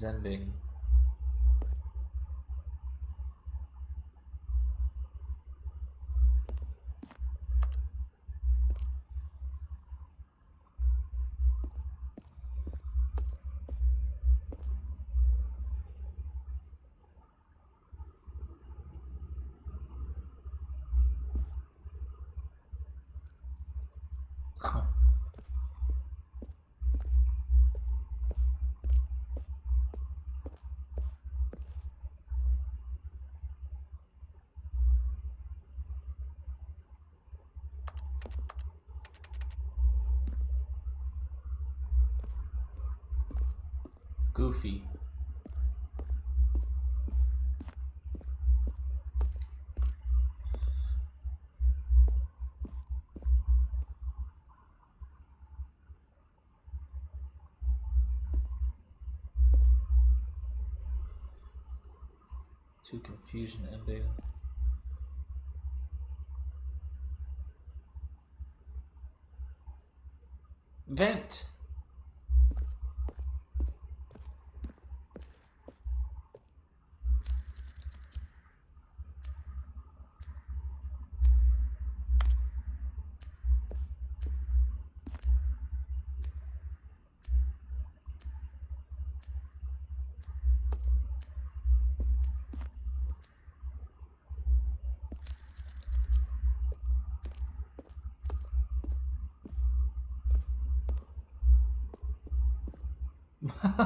Speaker 1: Ending. Goofy. To confusion ending. Vent.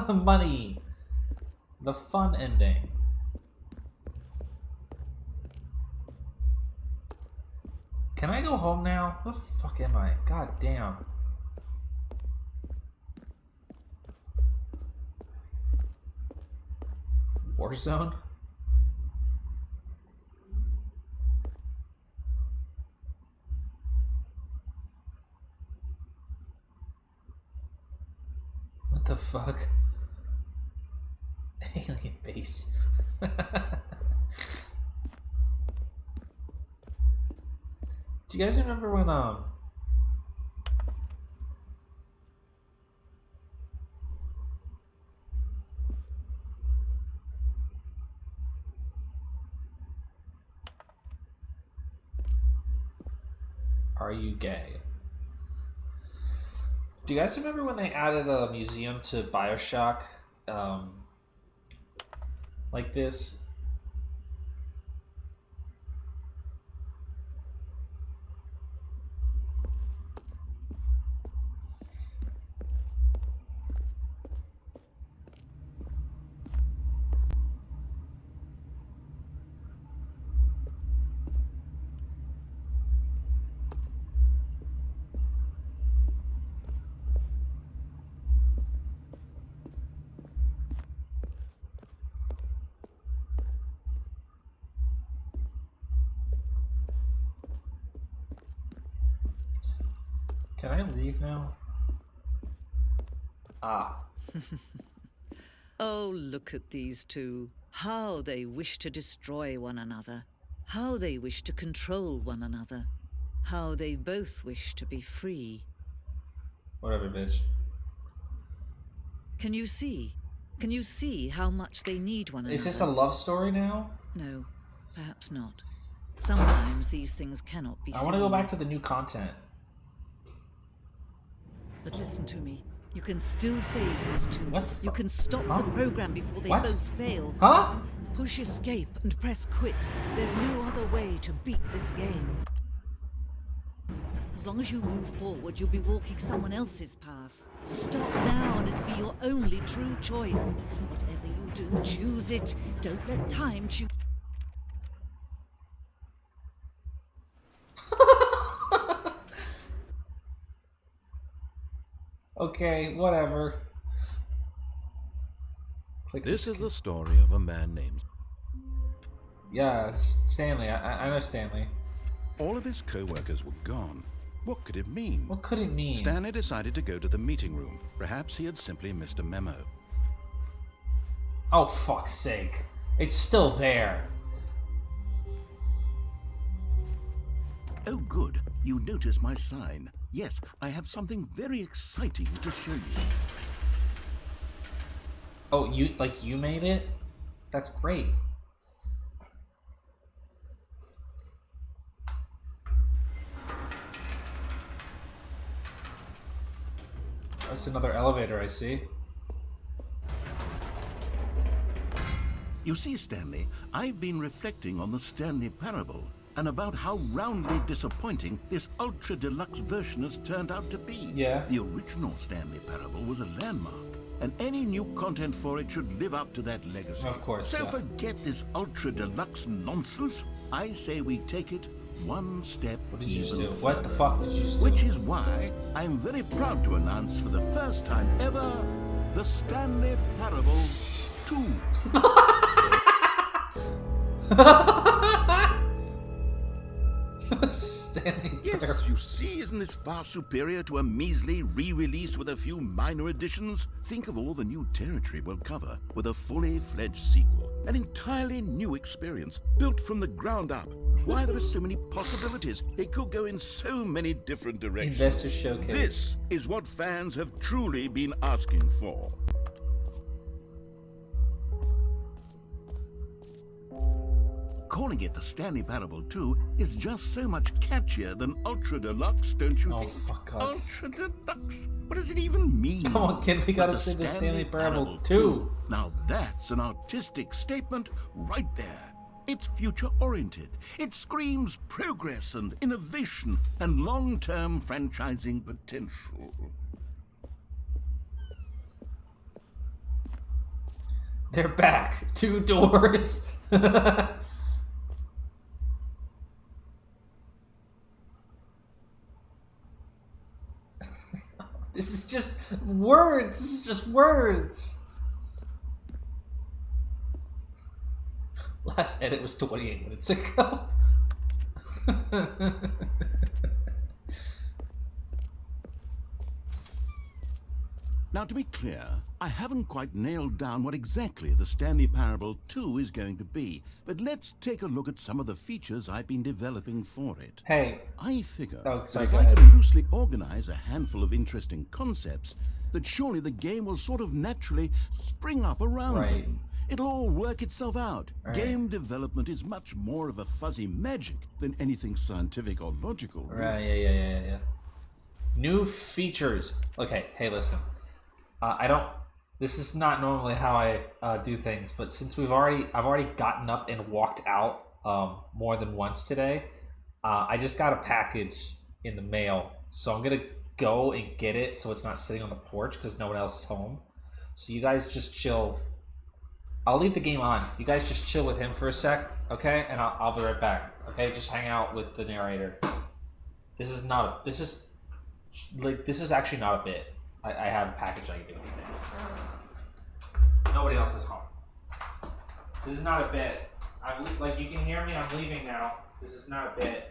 Speaker 1: Money. The fun ending. Can I go home now? Where the fuck am I? God damn. Warzone? What the fuck? Alien base. Do you guys remember when Are you gay? Do you guys remember when they added a museum to BioShock? Like this? Can I leave now? Ah.
Speaker 4: Oh, look at these two. How they wish to destroy one another. How they wish to control one another. How they both wish to be free.
Speaker 1: Whatever, bitch.
Speaker 4: Can you see? Can you see how much they need one another?
Speaker 1: Is this a love story now?
Speaker 4: No, perhaps not. Sometimes these things cannot be seen.
Speaker 1: I want to go back to the new content.
Speaker 4: But listen to me. You can still save these two.
Speaker 1: What the
Speaker 4: You
Speaker 1: fuck?
Speaker 4: can stop
Speaker 1: Huh?
Speaker 4: the program before they
Speaker 1: What?
Speaker 4: both fail.
Speaker 1: Huh?
Speaker 4: Push escape and press quit. There's no other way to beat this game. As long as you move forward, you'll be walking someone else's path. Stop now and it'll be your only true choice. Whatever you do, choose it. Don't let time choose.
Speaker 1: Okay, whatever. Click
Speaker 2: This is the story of a man named...
Speaker 1: Yeah, it's Stanley. I know Stanley.
Speaker 2: All of his co-workers were gone. What could it mean?
Speaker 1: What could it mean?
Speaker 2: Stanley decided to go to the meeting room. Perhaps he had simply missed a memo.
Speaker 1: Oh, fuck's sake. It's still there.
Speaker 2: Oh, good. You notice my sign. Yes, I have something very exciting to show you.
Speaker 1: Oh, you made it? That's great. That's another elevator I see.
Speaker 2: You see, Stanley, I've been reflecting on the Stanley Parable and about how roundly disappointing this ultra deluxe version has turned out to be.
Speaker 1: Yeah.
Speaker 2: The original Stanley Parable was a landmark, and any new content for it should live up to that legacy.
Speaker 1: Of course,
Speaker 2: So
Speaker 1: yeah.
Speaker 2: forget this ultra deluxe nonsense. I say we take it one step
Speaker 1: What did you just do?
Speaker 2: even
Speaker 1: What the
Speaker 2: further.
Speaker 1: fuck did you just do?
Speaker 2: Which is why I'm very proud to announce for the first time ever The Stanley Parable 2.
Speaker 1: Stanley
Speaker 2: Yes,
Speaker 1: Parable.
Speaker 2: you see, isn't this far superior to a measly re-release with a few minor additions? Think of all the new territory we'll cover with a fully fledged sequel. An entirely new experience, built from the ground up. Why, there are so many possibilities. It could go in so many different directions.
Speaker 1: Investor showcase.
Speaker 2: This is what fans have truly been asking for. Calling it the Stanley Parable 2 is just so much catchier than Ultra Deluxe, don't you
Speaker 1: Oh,
Speaker 2: think?
Speaker 1: for God's sake.
Speaker 2: Ultra Deluxe? What does it even mean?
Speaker 1: Come on, kid, we gotta
Speaker 2: But
Speaker 1: say the Stanley Parable 2.
Speaker 2: Now that's an artistic statement right there. It's future-oriented. It screams progress and innovation and long-term franchising potential.
Speaker 1: They're back. 2 doors. This is just words. This is just words. Last edit was 28 minutes ago.
Speaker 2: Now, to be clear, I haven't quite nailed down what exactly the Stanley Parable 2 is going to be, but let's take a look at some of the features I've been developing for it.
Speaker 1: Hey.
Speaker 2: I figure
Speaker 1: Oh, sorry,
Speaker 2: that if
Speaker 1: go
Speaker 2: I
Speaker 1: ahead.
Speaker 2: can loosely organize a handful of interesting concepts, that surely the game will sort of naturally spring up around
Speaker 1: Right.
Speaker 2: them. It'll all work itself out.
Speaker 1: Right.
Speaker 2: Game development is much more of a fuzzy magic than anything scientific or logical. really.
Speaker 1: Right, yeah. New features. Okay, hey, listen. I don't. This is not normally how I do things, but since I've already gotten up and walked out more than once today, I just got a package in the mail, so I'm gonna go and get it so it's not sitting on the porch because no one else is home. So you guys just chill. I'll leave the game on. You guys just chill with him for a sec, okay? And I'll be right back. Okay, just hang out with the narrator. This is actually not a bit. I have a package I can do. Nobody else is home. This is not a bit. You can hear me. I'm leaving now. This is not a bit.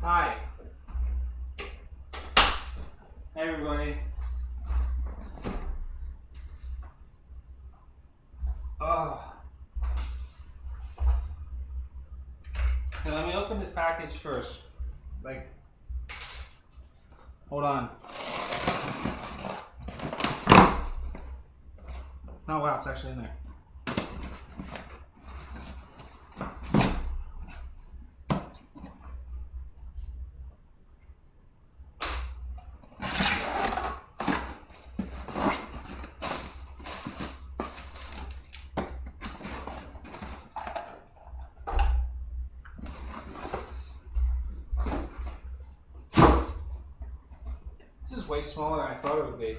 Speaker 1: Hi. Hey, everybody. Hey, let me open this package first. Hold on. Oh wow, it's actually in there. This is way smaller than I thought it would be.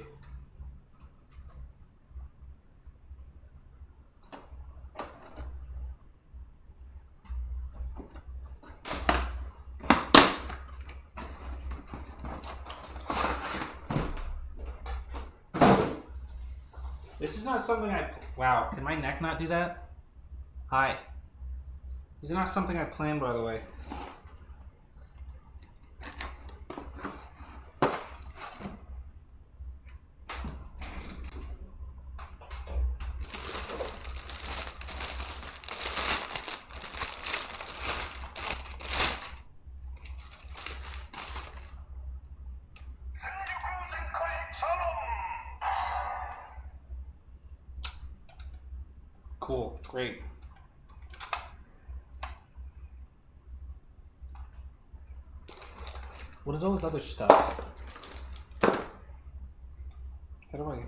Speaker 1: This is not something I... Wow, can my neck not do that? Hi. This is not something I planned, by the way. Cool, great. What is all this other stuff? How do I...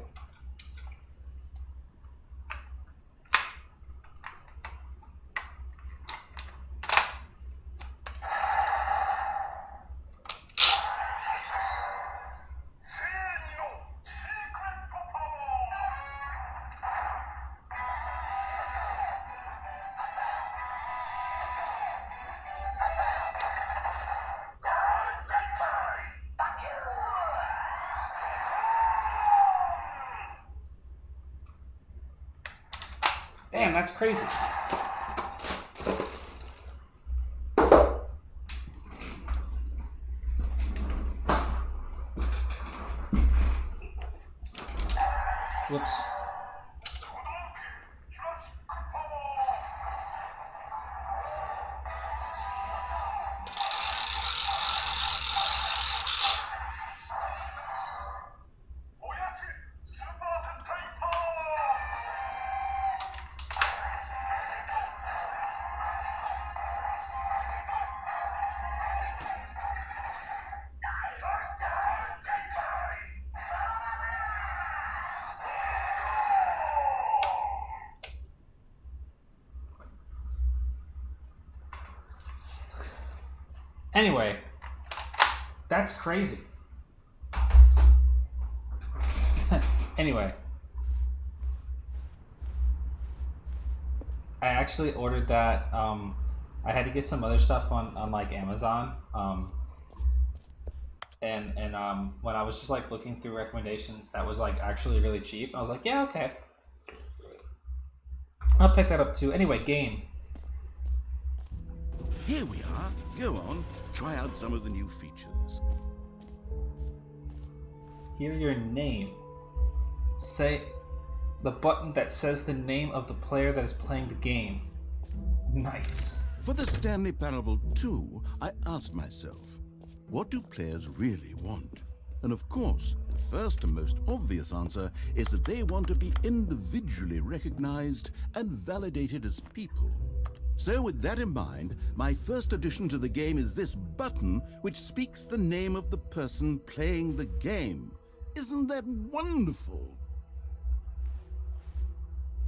Speaker 1: Damn, that's crazy. Whoops. Anyway, that's crazy. Anyway, I actually ordered that. I had to get some other stuff on like Amazon. And when I was just like looking through recommendations, that was like actually really cheap. I was like, yeah, okay, I'll pick that up too. Anyway, game.
Speaker 2: Here we are. Go on, try out some of the new features.
Speaker 1: Hear your name. Say the button that says the name of the player that is playing the game. Nice.
Speaker 2: For the Stanley Parable 2, I asked myself, what do players really want? And of course, the first and most obvious answer is that they want to be individually recognized and validated as people. So with that in mind, my first addition to the game is this button which speaks the name of the person playing the game. Isn't that wonderful?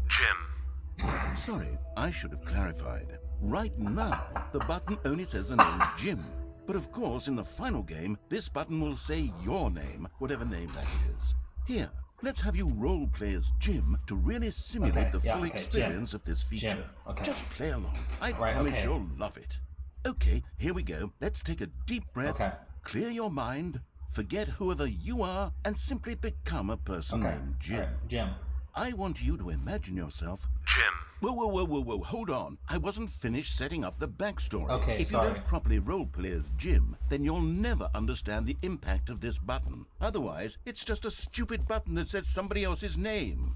Speaker 5: Jim.
Speaker 2: Sorry, I should have clarified. Right now, the button only says the name Jim. But of course, in the final game, this button will say your name, whatever name that is. Here, let's have you role-play as Jim to really simulate the full experience of this feature.
Speaker 1: Jim, okay.
Speaker 2: Just play along. I
Speaker 1: Right,
Speaker 2: promise
Speaker 1: okay.
Speaker 2: you'll love it. Okay, here we go. Let's take a deep breath,
Speaker 1: Okay.
Speaker 2: clear your mind, forget whoever you are, and simply become a person
Speaker 1: Okay.
Speaker 2: named Jim.
Speaker 1: Alright, Jim.
Speaker 2: I want you to imagine yourself...
Speaker 5: Jim.
Speaker 2: Whoa, hold on. I wasn't finished setting up the backstory.
Speaker 1: Okay,
Speaker 2: if you
Speaker 1: sorry.
Speaker 2: don't properly roleplay as Jim, then you'll never understand the impact of this button. Otherwise, it's just a stupid button that says somebody else's name.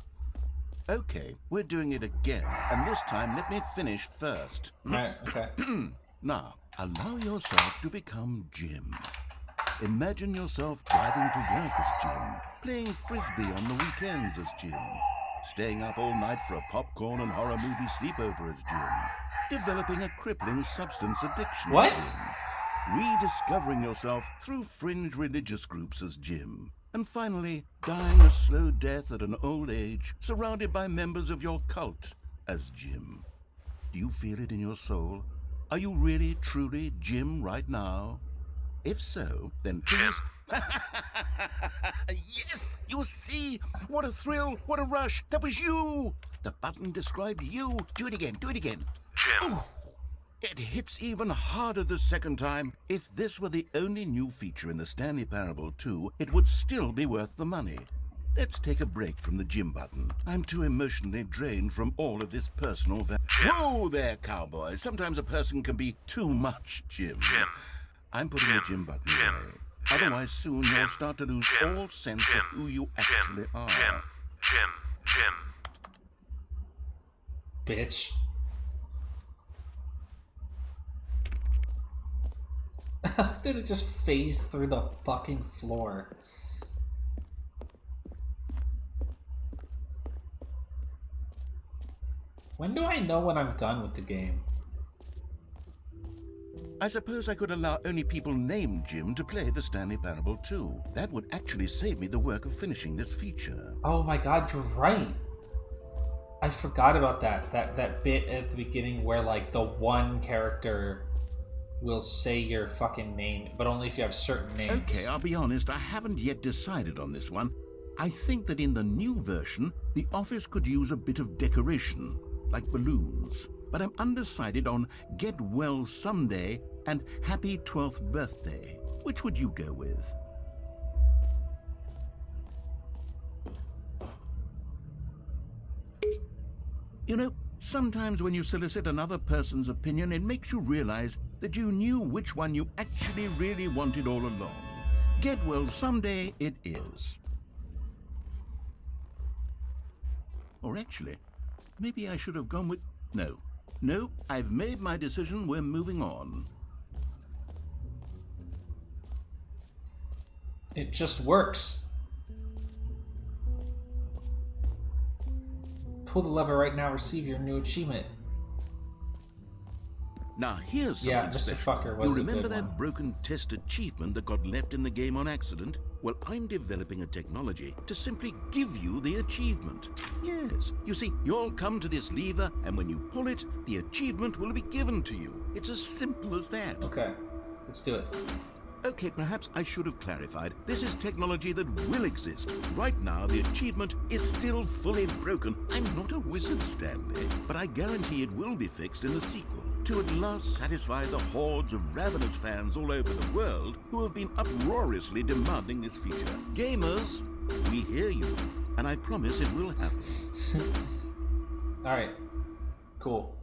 Speaker 2: Okay, we're doing it again, and this time let me finish first.
Speaker 1: Alright, okay.
Speaker 2: Now, allow yourself to become Jim. Imagine yourself driving to work as Jim, playing frisbee on the weekends as Jim, staying up all night for a popcorn and horror movie sleepover as Jim, developing a crippling substance addiction
Speaker 1: What?
Speaker 2: as Jim, rediscovering yourself through fringe religious groups as Jim, and finally dying a slow death at an old age, surrounded by members of your cult as Jim. Do you feel it in your soul? Are you really, truly Jim right now? If so, then please... Yes! You see? What a thrill! What a rush! That was you! The button described you. Do it again.
Speaker 5: Jim.
Speaker 2: Ooh, it hits even harder the second time. If this were the only new feature in the Stanley Parable 2, it would still be worth the money. let's take a break from the gym button. I'm too emotionally drained from all of this personal Whoa there, cowboy. Sometimes a person can be too much, Jim. I'm putting the gym button away. Otherwise, soon you'll start to lose all sense of who you actually are.
Speaker 5: Jim.
Speaker 1: Bitch. Then it just phased through the fucking floor. When do I know when I'm done with the game?
Speaker 2: I suppose I could allow only people named Jim to play the Stanley Parable 2. That would actually save me the work of finishing this feature.
Speaker 1: Oh my god, you're right. I forgot about that bit at the beginning where like the one character will say your fucking name, but only if you have certain names.
Speaker 2: Okay, I'll be honest, I haven't yet decided on this one. I think that in the new version, the office could use a bit of decoration, like balloons. But I'm undecided on Get Well Someday and Happy 12th Birthday. Which would you go with? You know, sometimes when you solicit another person's opinion, it makes you realize that you knew which one you actually really wanted all along. Get Well Someday it is. Or actually, maybe I should have gone with... No, I've made my decision. We're moving on.
Speaker 1: It just works. Pull the lever right now, receive your new achievement.
Speaker 2: Now here's something
Speaker 1: Yeah, Mr.
Speaker 2: special.
Speaker 1: Fucker was
Speaker 2: You
Speaker 1: a
Speaker 2: remember
Speaker 1: good
Speaker 2: that
Speaker 1: one.
Speaker 2: broken test achievement that got left in the game on accident? Well, I'm developing a technology to simply give you the achievement. Yes, you see, you'll come to this lever, and when you pull it, the achievement will be given to you. It's as simple as that.
Speaker 1: Okay, let's do it.
Speaker 2: Okay, perhaps I should have clarified. This is technology that will exist. Right now, the achievement is still fully broken. I'm not a wizard, Stanley, but I guarantee it will be fixed in the sequel to at last satisfy the hordes of ravenous fans all over the world who have been uproariously demanding this feature. Gamers, we hear you, and I promise it will happen.
Speaker 1: Alright, cool.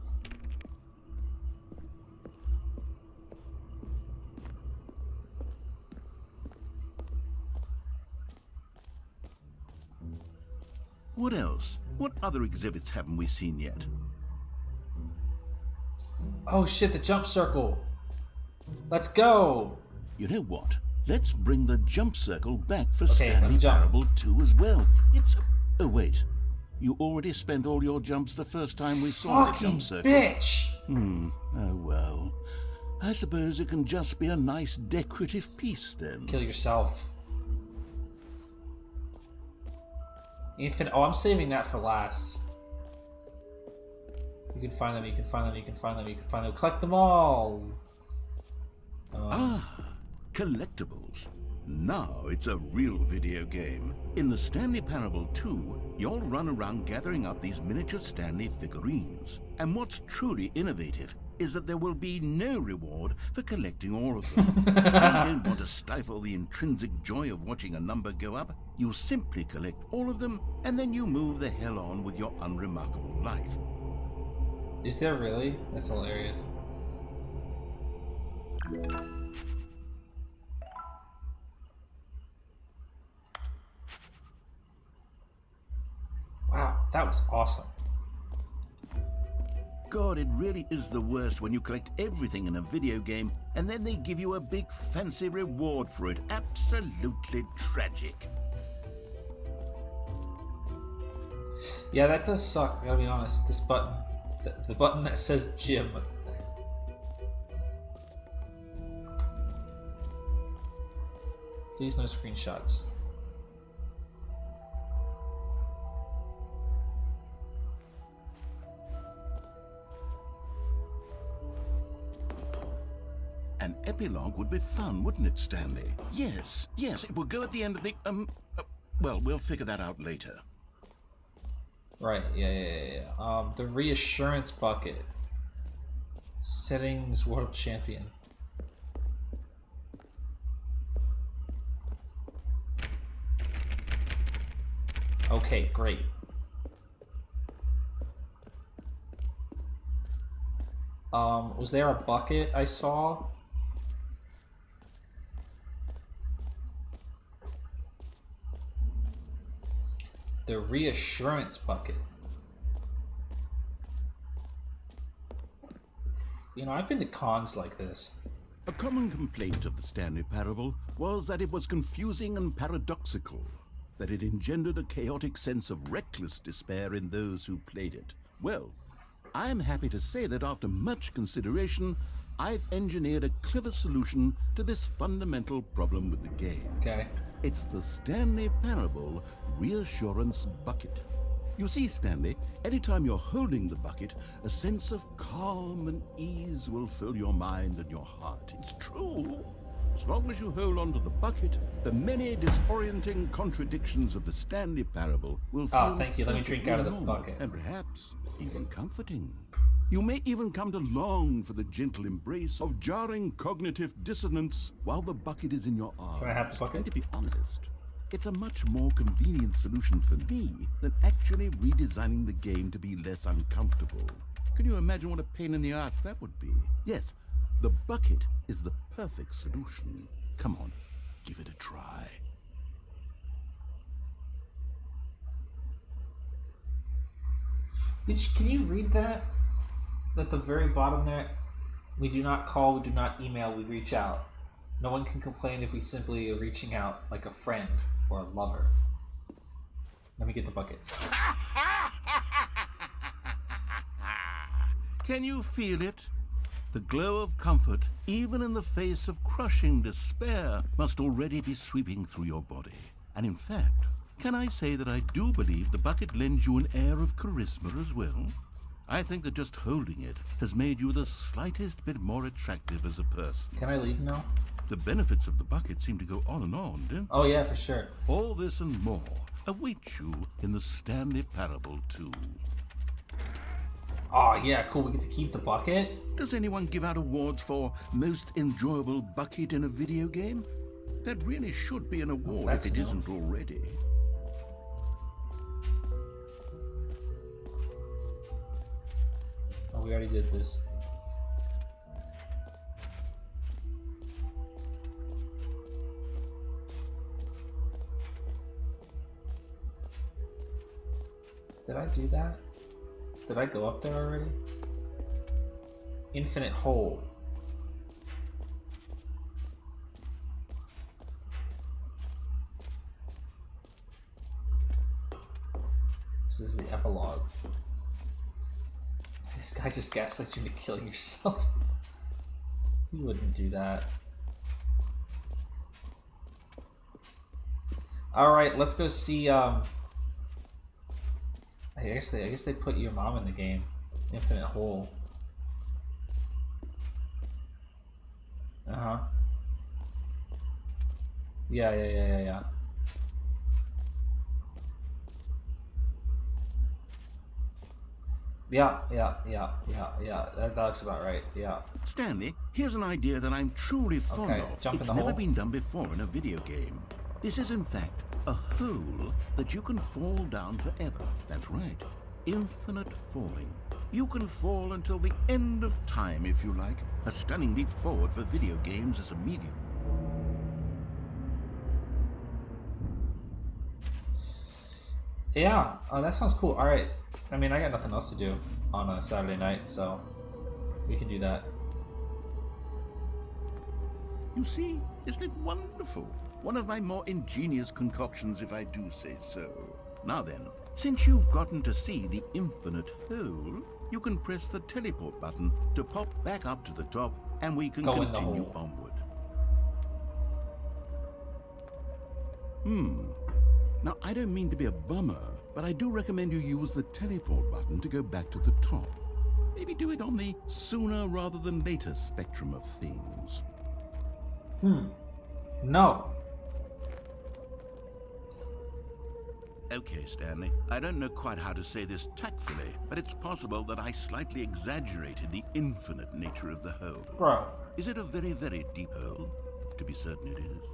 Speaker 2: What else? What other exhibits haven't we seen yet?
Speaker 1: Oh shit, the jump circle. Let's go.
Speaker 2: You know what? Let's bring the jump circle back for
Speaker 1: Okay, let
Speaker 2: Stanley
Speaker 1: me jump.
Speaker 2: Parable 2 as well. It's... Oh, wait. You already spent all your jumps the first time we saw the
Speaker 1: Fucking
Speaker 2: jump circle.
Speaker 1: bitch.
Speaker 2: Oh, well. I suppose it can just be a nice decorative piece, then.
Speaker 1: Kill yourself. Infinite. Oh, I'm saving that for last. You can find them, you can find them, you can find them, you can find them. Collect them all!
Speaker 2: Collectibles. Now it's a real video game. In the Stanley Parable 2, you'll run around gathering up these miniature Stanley figurines. And what's truly innovative is that there will be no reward for collecting all of them. You don't want to stifle the intrinsic joy of watching a number go up. You simply collect all of them, and then you move the hell on with your unremarkable life.
Speaker 1: Is there really? That's hilarious. Wow, that was awesome.
Speaker 2: God, it really is the worst when you collect everything in a video game and then they give you a big fancy reward for it. Absolutely tragic.
Speaker 1: Yeah, that does suck, I gotta be honest. This button, it's the button that says gym. Please no screenshots.
Speaker 2: An epilogue would be fun, wouldn't it, Stanley? Yes, it would go at the end of the, well, we'll figure that out later.
Speaker 1: Right, yeah. The reassurance bucket. Settings world champion. Okay, great. Was there a bucket I saw? The reassurance bucket. You know, I've been to cons like this.
Speaker 2: A common complaint of the Stanley Parable was that it was confusing and paradoxical, that it engendered a chaotic sense of reckless despair in those who played it. Well, I am happy to say that after much consideration, I've engineered a clever solution to this fundamental problem with the game.
Speaker 1: Okay.
Speaker 2: It's the Stanley Parable Reassurance Bucket. You see, Stanley, anytime you're holding the bucket, a sense of calm and ease will fill your mind and your heart. It's true. As long as you hold on to the bucket, the many disorienting contradictions of the Stanley Parable will feel
Speaker 1: thank you. Let me drink out of the
Speaker 2: normal
Speaker 1: bucket.
Speaker 2: and perhaps even comforting. You may even come to long for the gentle embrace of jarring cognitive dissonance while the bucket is in your arms.
Speaker 1: Can I have the bucket?
Speaker 2: And to be honest, it's a much more convenient solution for me than actually redesigning the game to be less uncomfortable. Can you imagine what a pain in the ass that would be? Yes, the bucket is the perfect solution. Come on, give it a try.
Speaker 1: Can you read that? At the very bottom there, we do not call, we do not email, we reach out. No one can complain if we simply are reaching out like a friend or a lover. Let me get the bucket.
Speaker 2: Can you feel it? The glow of comfort, even in the face of crushing despair, must already be sweeping through your body. And in fact, can I say that I do believe the bucket lends you an air of charisma as well? I think that just holding it has made you the slightest bit more attractive as a person.
Speaker 1: Can I leave now?
Speaker 2: The benefits of the bucket seem to go on and on, don't they?
Speaker 1: Oh yeah, for sure.
Speaker 2: All this and more await you in the Stanley Parable 2.
Speaker 1: Oh yeah, cool, we get to keep the bucket?
Speaker 2: Does anyone give out awards for most enjoyable bucket in a video game? That really should be an award if it
Speaker 1: new.
Speaker 2: isn't already.
Speaker 1: Oh, we already did this. Did I do that? Did I go up there already? Infinite hole. This is the epilogue. This guy just gaslights you into killing yourself. He wouldn't do that. Alright, let's go see, I guess they put your mom in the game. Infinite hole. Uh-huh. Yeah. Yeah. That looks about right. Yeah.
Speaker 2: Stanley, here's an idea that I'm truly fond
Speaker 1: Okay,
Speaker 2: of.
Speaker 1: jump in
Speaker 2: It's
Speaker 1: the
Speaker 2: never
Speaker 1: hole.
Speaker 2: been done before in a video game. This is, in fact, a hole that you can fall down forever. That's right. Infinite falling. You can fall until the end of time, if you like. A stunning leap forward for video games as a medium.
Speaker 1: Yeah, that sounds cool. Alright. I mean, I got nothing else to do on a Saturday night, so we can do that.
Speaker 2: You see, isn't it wonderful? One of my more ingenious concoctions, if I do say so. Now then, since you've gotten to see the infinite hole, you can press the teleport button to pop back up to the top, and we can
Speaker 1: Go in the
Speaker 2: continue
Speaker 1: hole.
Speaker 2: onward. Now, I don't mean to be a bummer, but I do recommend you use the teleport button to go back to the top. Maybe do it on the sooner rather than later spectrum of things.
Speaker 1: No.
Speaker 2: Okay, Stanley, I don't know quite how to say this tactfully, but it's possible that I slightly exaggerated the infinite nature of the hole.
Speaker 1: Bro.
Speaker 2: Is it a very, very deep hole? To be certain it is.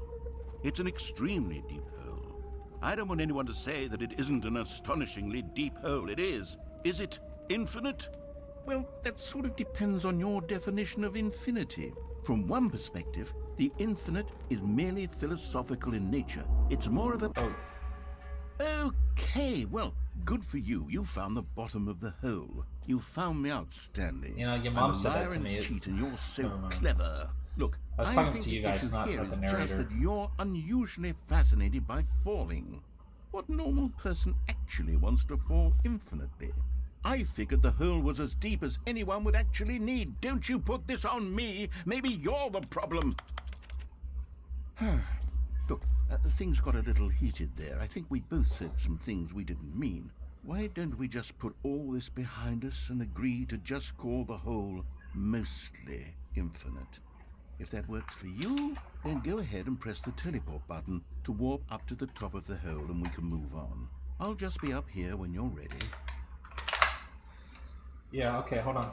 Speaker 2: It's an extremely deep hole. I don't want anyone to say that it isn't an astonishingly deep hole. It is. Is it infinite? Well, that sort of depends on your definition of infinity. From one perspective, the infinite is merely philosophical in nature. It's more of a... Oh. Okay, well, good for you. You found the bottom of the hole. You found me out, Stanley.
Speaker 1: You know, your mom
Speaker 2: I'm a
Speaker 1: said that
Speaker 2: liar
Speaker 1: to
Speaker 2: and
Speaker 1: me.
Speaker 2: cheat, and you're so
Speaker 1: Never mind.
Speaker 2: clever. Look,
Speaker 1: I was
Speaker 2: I
Speaker 1: talking
Speaker 2: think
Speaker 1: to you
Speaker 2: the
Speaker 1: guys,
Speaker 2: issue
Speaker 1: not
Speaker 2: here
Speaker 1: about the
Speaker 2: is just
Speaker 1: narrator.
Speaker 2: that you're unusually fascinated by falling. What normal person actually wants to fall infinitely? I figured the hole was as deep as anyone would actually need. Don't you put this on me. Maybe you're the problem. Look, things got a little heated there. I think we both said some things we didn't mean. Why don't we just put all this behind us and agree to just call the hole mostly infinite? If that works for you, then go ahead and press the teleport button to warp up to the top of the hole and we can move on. I'll just be up here when you're ready.
Speaker 1: Yeah, okay, hold on.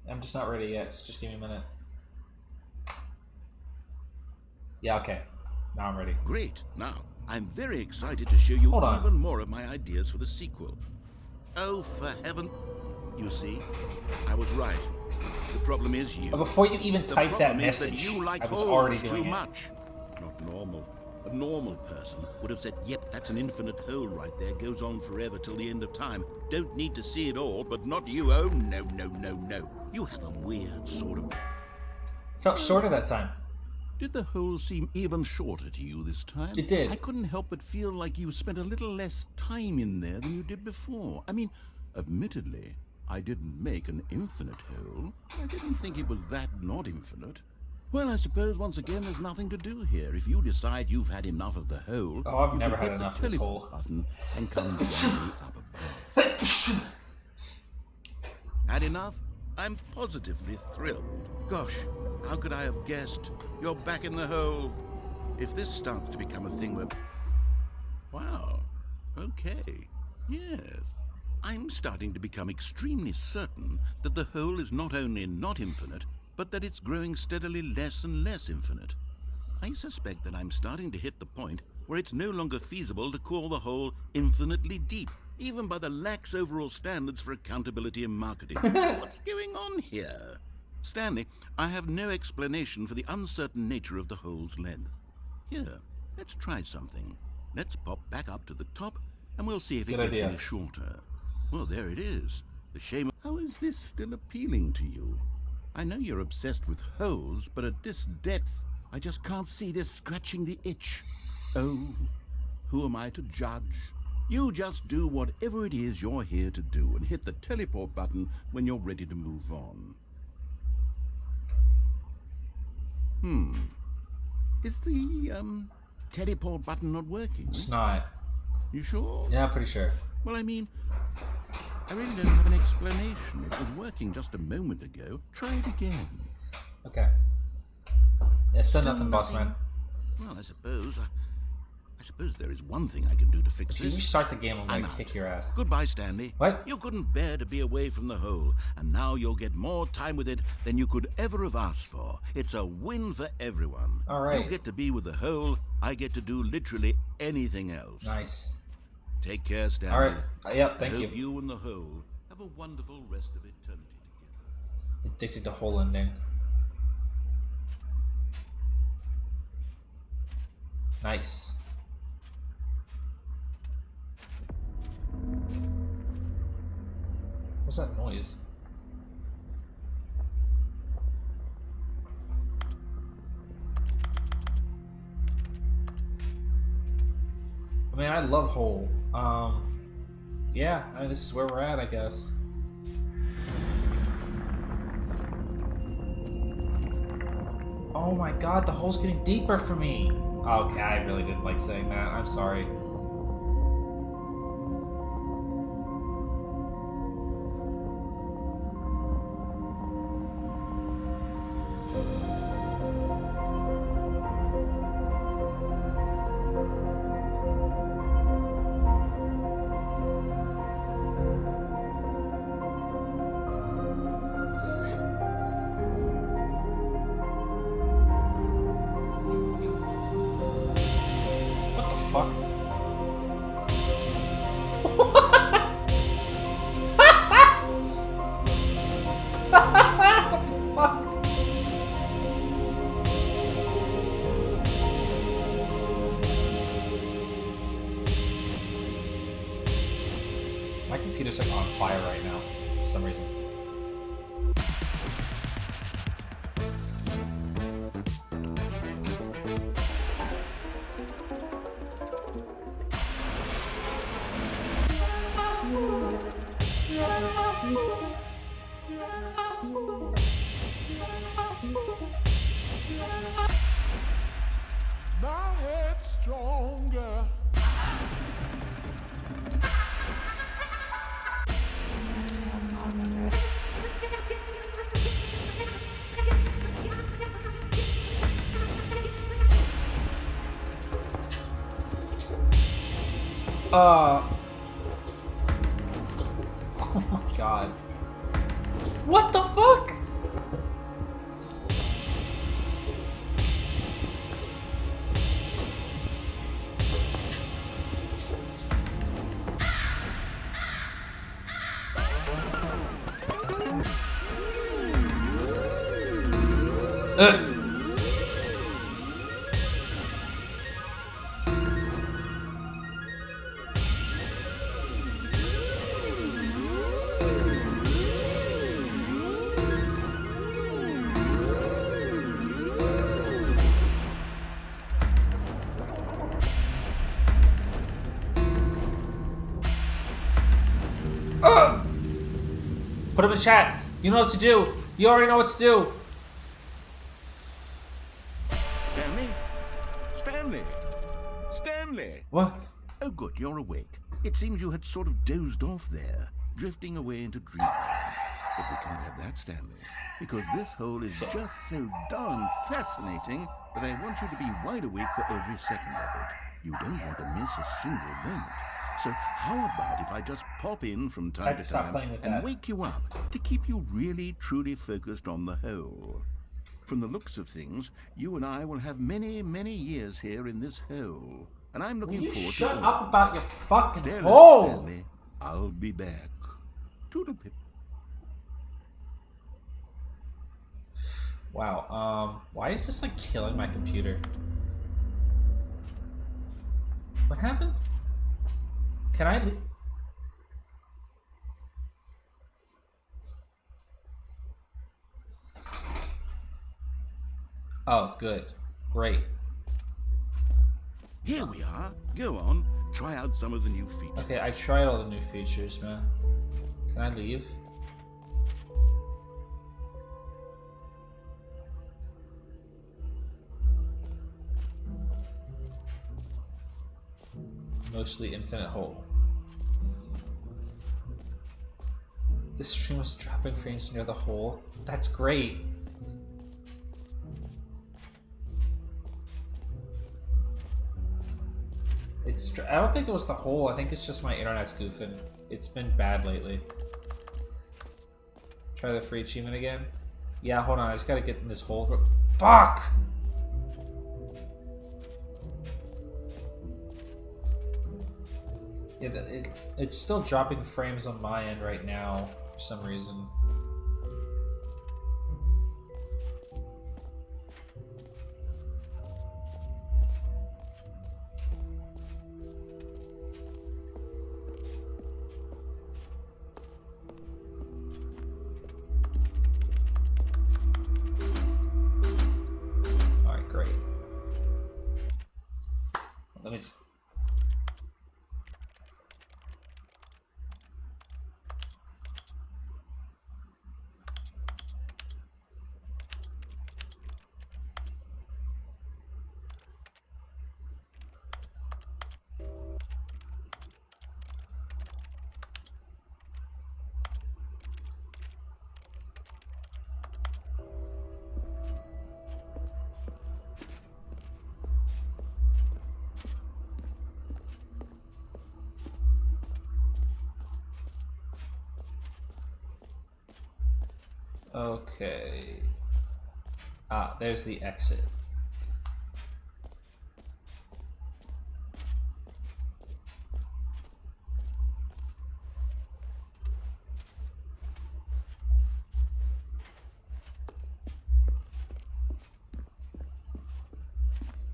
Speaker 1: I'm just not ready yet, so just give me a minute. Yeah, okay. Now I'm ready.
Speaker 2: Great. Now, I'm very excited to show you
Speaker 1: Hold on.
Speaker 2: even more of my ideas for the sequel. Oh, for heaven... You see, I was right. The problem is you.
Speaker 1: But before you even
Speaker 2: The
Speaker 1: type that
Speaker 2: problem is
Speaker 1: message,
Speaker 2: you like
Speaker 1: I was
Speaker 2: holes
Speaker 1: already
Speaker 2: too
Speaker 1: doing it.
Speaker 2: much. Not normal. A normal person would have said, yep, that's an infinite hole right there. Goes on forever till the end of time. Don't need to see it all, but not you. Oh, no, no, no, no. You have a weird sort of...
Speaker 1: Felt shorter that time.
Speaker 2: Did the hole seem even shorter to you this time?
Speaker 1: It did.
Speaker 2: I couldn't help but feel like you spent a little less time in there than you did before. I mean, admittedly, I didn't make an infinite hole. I didn't think it was that not infinite. Well, I suppose once again there's nothing to do here. If you decide you've had enough of the hole,
Speaker 1: Oh, I've
Speaker 2: you
Speaker 1: never
Speaker 2: can
Speaker 1: had
Speaker 2: hit
Speaker 1: enough
Speaker 2: the
Speaker 1: of this
Speaker 2: teleport
Speaker 1: hole.
Speaker 2: button and come directly up above. Had enough? I'm positively thrilled. Gosh, how could I have guessed? You're back in the hole. If this starts to become a thing where... Wow. Okay. Yes. I'm starting to become extremely certain that the hole is not only not infinite, but that it's growing steadily less and less infinite. I suspect that I'm starting to hit the point where it's no longer feasible to call the hole infinitely deep, even by the lax overall standards for accountability and marketing. What's going on here? Stanley, I have no explanation for the uncertain nature of the hole's length. Here, let's try something. Let's pop back up to the top, and we'll see if it
Speaker 1: Good
Speaker 2: gets
Speaker 1: idea.
Speaker 2: any shorter. Well, there it is. The shame. How is this still appealing to you? I know you're obsessed with holes, but at this depth, I just can't see this scratching the itch. Oh, who am I to judge? You just do whatever it is you're here to do and hit the teleport button when you're ready to move on. Is the, teleport button not working?
Speaker 1: It's not.
Speaker 2: You sure?
Speaker 1: Yeah, I'm pretty sure.
Speaker 2: Well, I mean, I really don't have an explanation. It was working just a moment ago. Try it again.
Speaker 1: Okay. Yeah, still
Speaker 2: Still
Speaker 1: nothing, boss man.
Speaker 2: Well, I suppose there is one thing I can do to fix
Speaker 1: If you
Speaker 2: this.
Speaker 1: restart the game, I'm
Speaker 2: I'm
Speaker 1: gonna
Speaker 2: out.
Speaker 1: kick your ass.
Speaker 2: Goodbye, Stanley.
Speaker 1: What?
Speaker 2: You couldn't bear to be away from the hole, and now you'll get more time with it than you could ever have asked for. It's a win for everyone.
Speaker 1: All right.
Speaker 2: You get to be with the hole. I get to do literally anything else.
Speaker 1: Nice.
Speaker 2: Take care, Stanley.
Speaker 1: All right. Yep, thank
Speaker 2: I
Speaker 1: you.
Speaker 2: hope you and the hole have a wonderful rest of eternity together.
Speaker 1: Addicted to hole ending. Nice. What's that noise? I mean, I love Hole. Yeah, I mean, this is where we're at, I guess. Oh my god, the hole's getting deeper for me. Okay, I really didn't like saying that. I'm sorry. just like on fire right now for some reason.
Speaker 6: My head's stronger.
Speaker 1: Oh my god. What the fuck? Put him in chat. You know what to do. You already know what to do.
Speaker 2: Stanley? Stanley? Stanley?
Speaker 1: What?
Speaker 2: Oh, good, you're awake. It seems you had sort of dozed off there, drifting away into dreamland. But we can't have that, Stanley, because this hole is just so darn fascinating that I want you to be wide awake for every second of it. You don't want to miss a single moment. So how about if I just pop in from time
Speaker 1: Let's
Speaker 2: to
Speaker 1: stop
Speaker 2: time
Speaker 1: playing with
Speaker 2: and
Speaker 1: that.
Speaker 2: wake you up to keep you really, truly focused on the hole? From the looks of things, you and I will have many, many years here in this hole. And I'm
Speaker 1: Will
Speaker 2: looking
Speaker 1: you
Speaker 2: forward
Speaker 1: shut
Speaker 2: to
Speaker 1: up about your fucking
Speaker 2: Stanley,
Speaker 1: hole?
Speaker 2: Stanley, I'll be back. Toodlepip.
Speaker 1: Wow, why is this like killing my computer? What happened? Can I leave? Oh, good. Great.
Speaker 2: Here we are. Go on. Try out some of the new features.
Speaker 1: Okay, I tried all the new features, man. Can I leave? Mostly infinite hole. The stream was dropping frames near the hole. That's great. I don't think it was the hole. I think it's just my internet's goofing. It's been bad lately. Try the free achievement again. Yeah, hold on. I just gotta get in this hole. Fuck! Yeah, it's still dropping frames on my end right now for some reason. Alright, great. Let me just... Okay. Ah, there's the exit.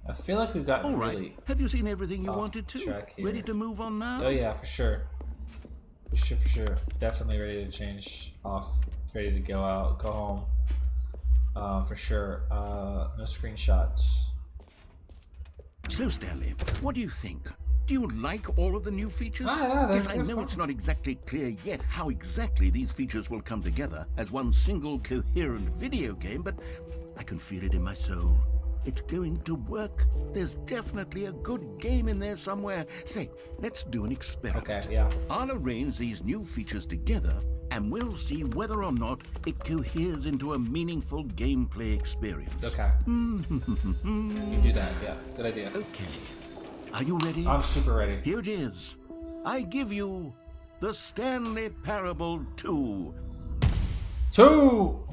Speaker 1: I feel like we've gotten
Speaker 2: All right.
Speaker 1: really
Speaker 2: Have you seen everything you
Speaker 1: off
Speaker 2: wanted to?
Speaker 1: track here.
Speaker 2: Ready to move on now?
Speaker 1: Oh yeah, for sure. For sure. Definitely ready to change off. Ready to go out, go home. For sure. No screenshots.
Speaker 2: So, Stanley, what do you think? Do you like all of the new features?
Speaker 1: Yeah,
Speaker 2: Yes, I know it's not exactly clear yet how exactly these features will come together as one single coherent video game, but I can feel it in my soul. It's going to work. There's definitely a good game in there somewhere. Say, let's do an experiment.
Speaker 1: Okay, yeah.
Speaker 2: I'll arrange these new features together, and we'll see whether or not it coheres into a meaningful gameplay experience.
Speaker 1: Okay. You do that, yeah. Good idea.
Speaker 2: Okay. Are you ready?
Speaker 1: I'm super ready.
Speaker 2: Here it is. I give you the Stanley Parable 2.
Speaker 1: 2!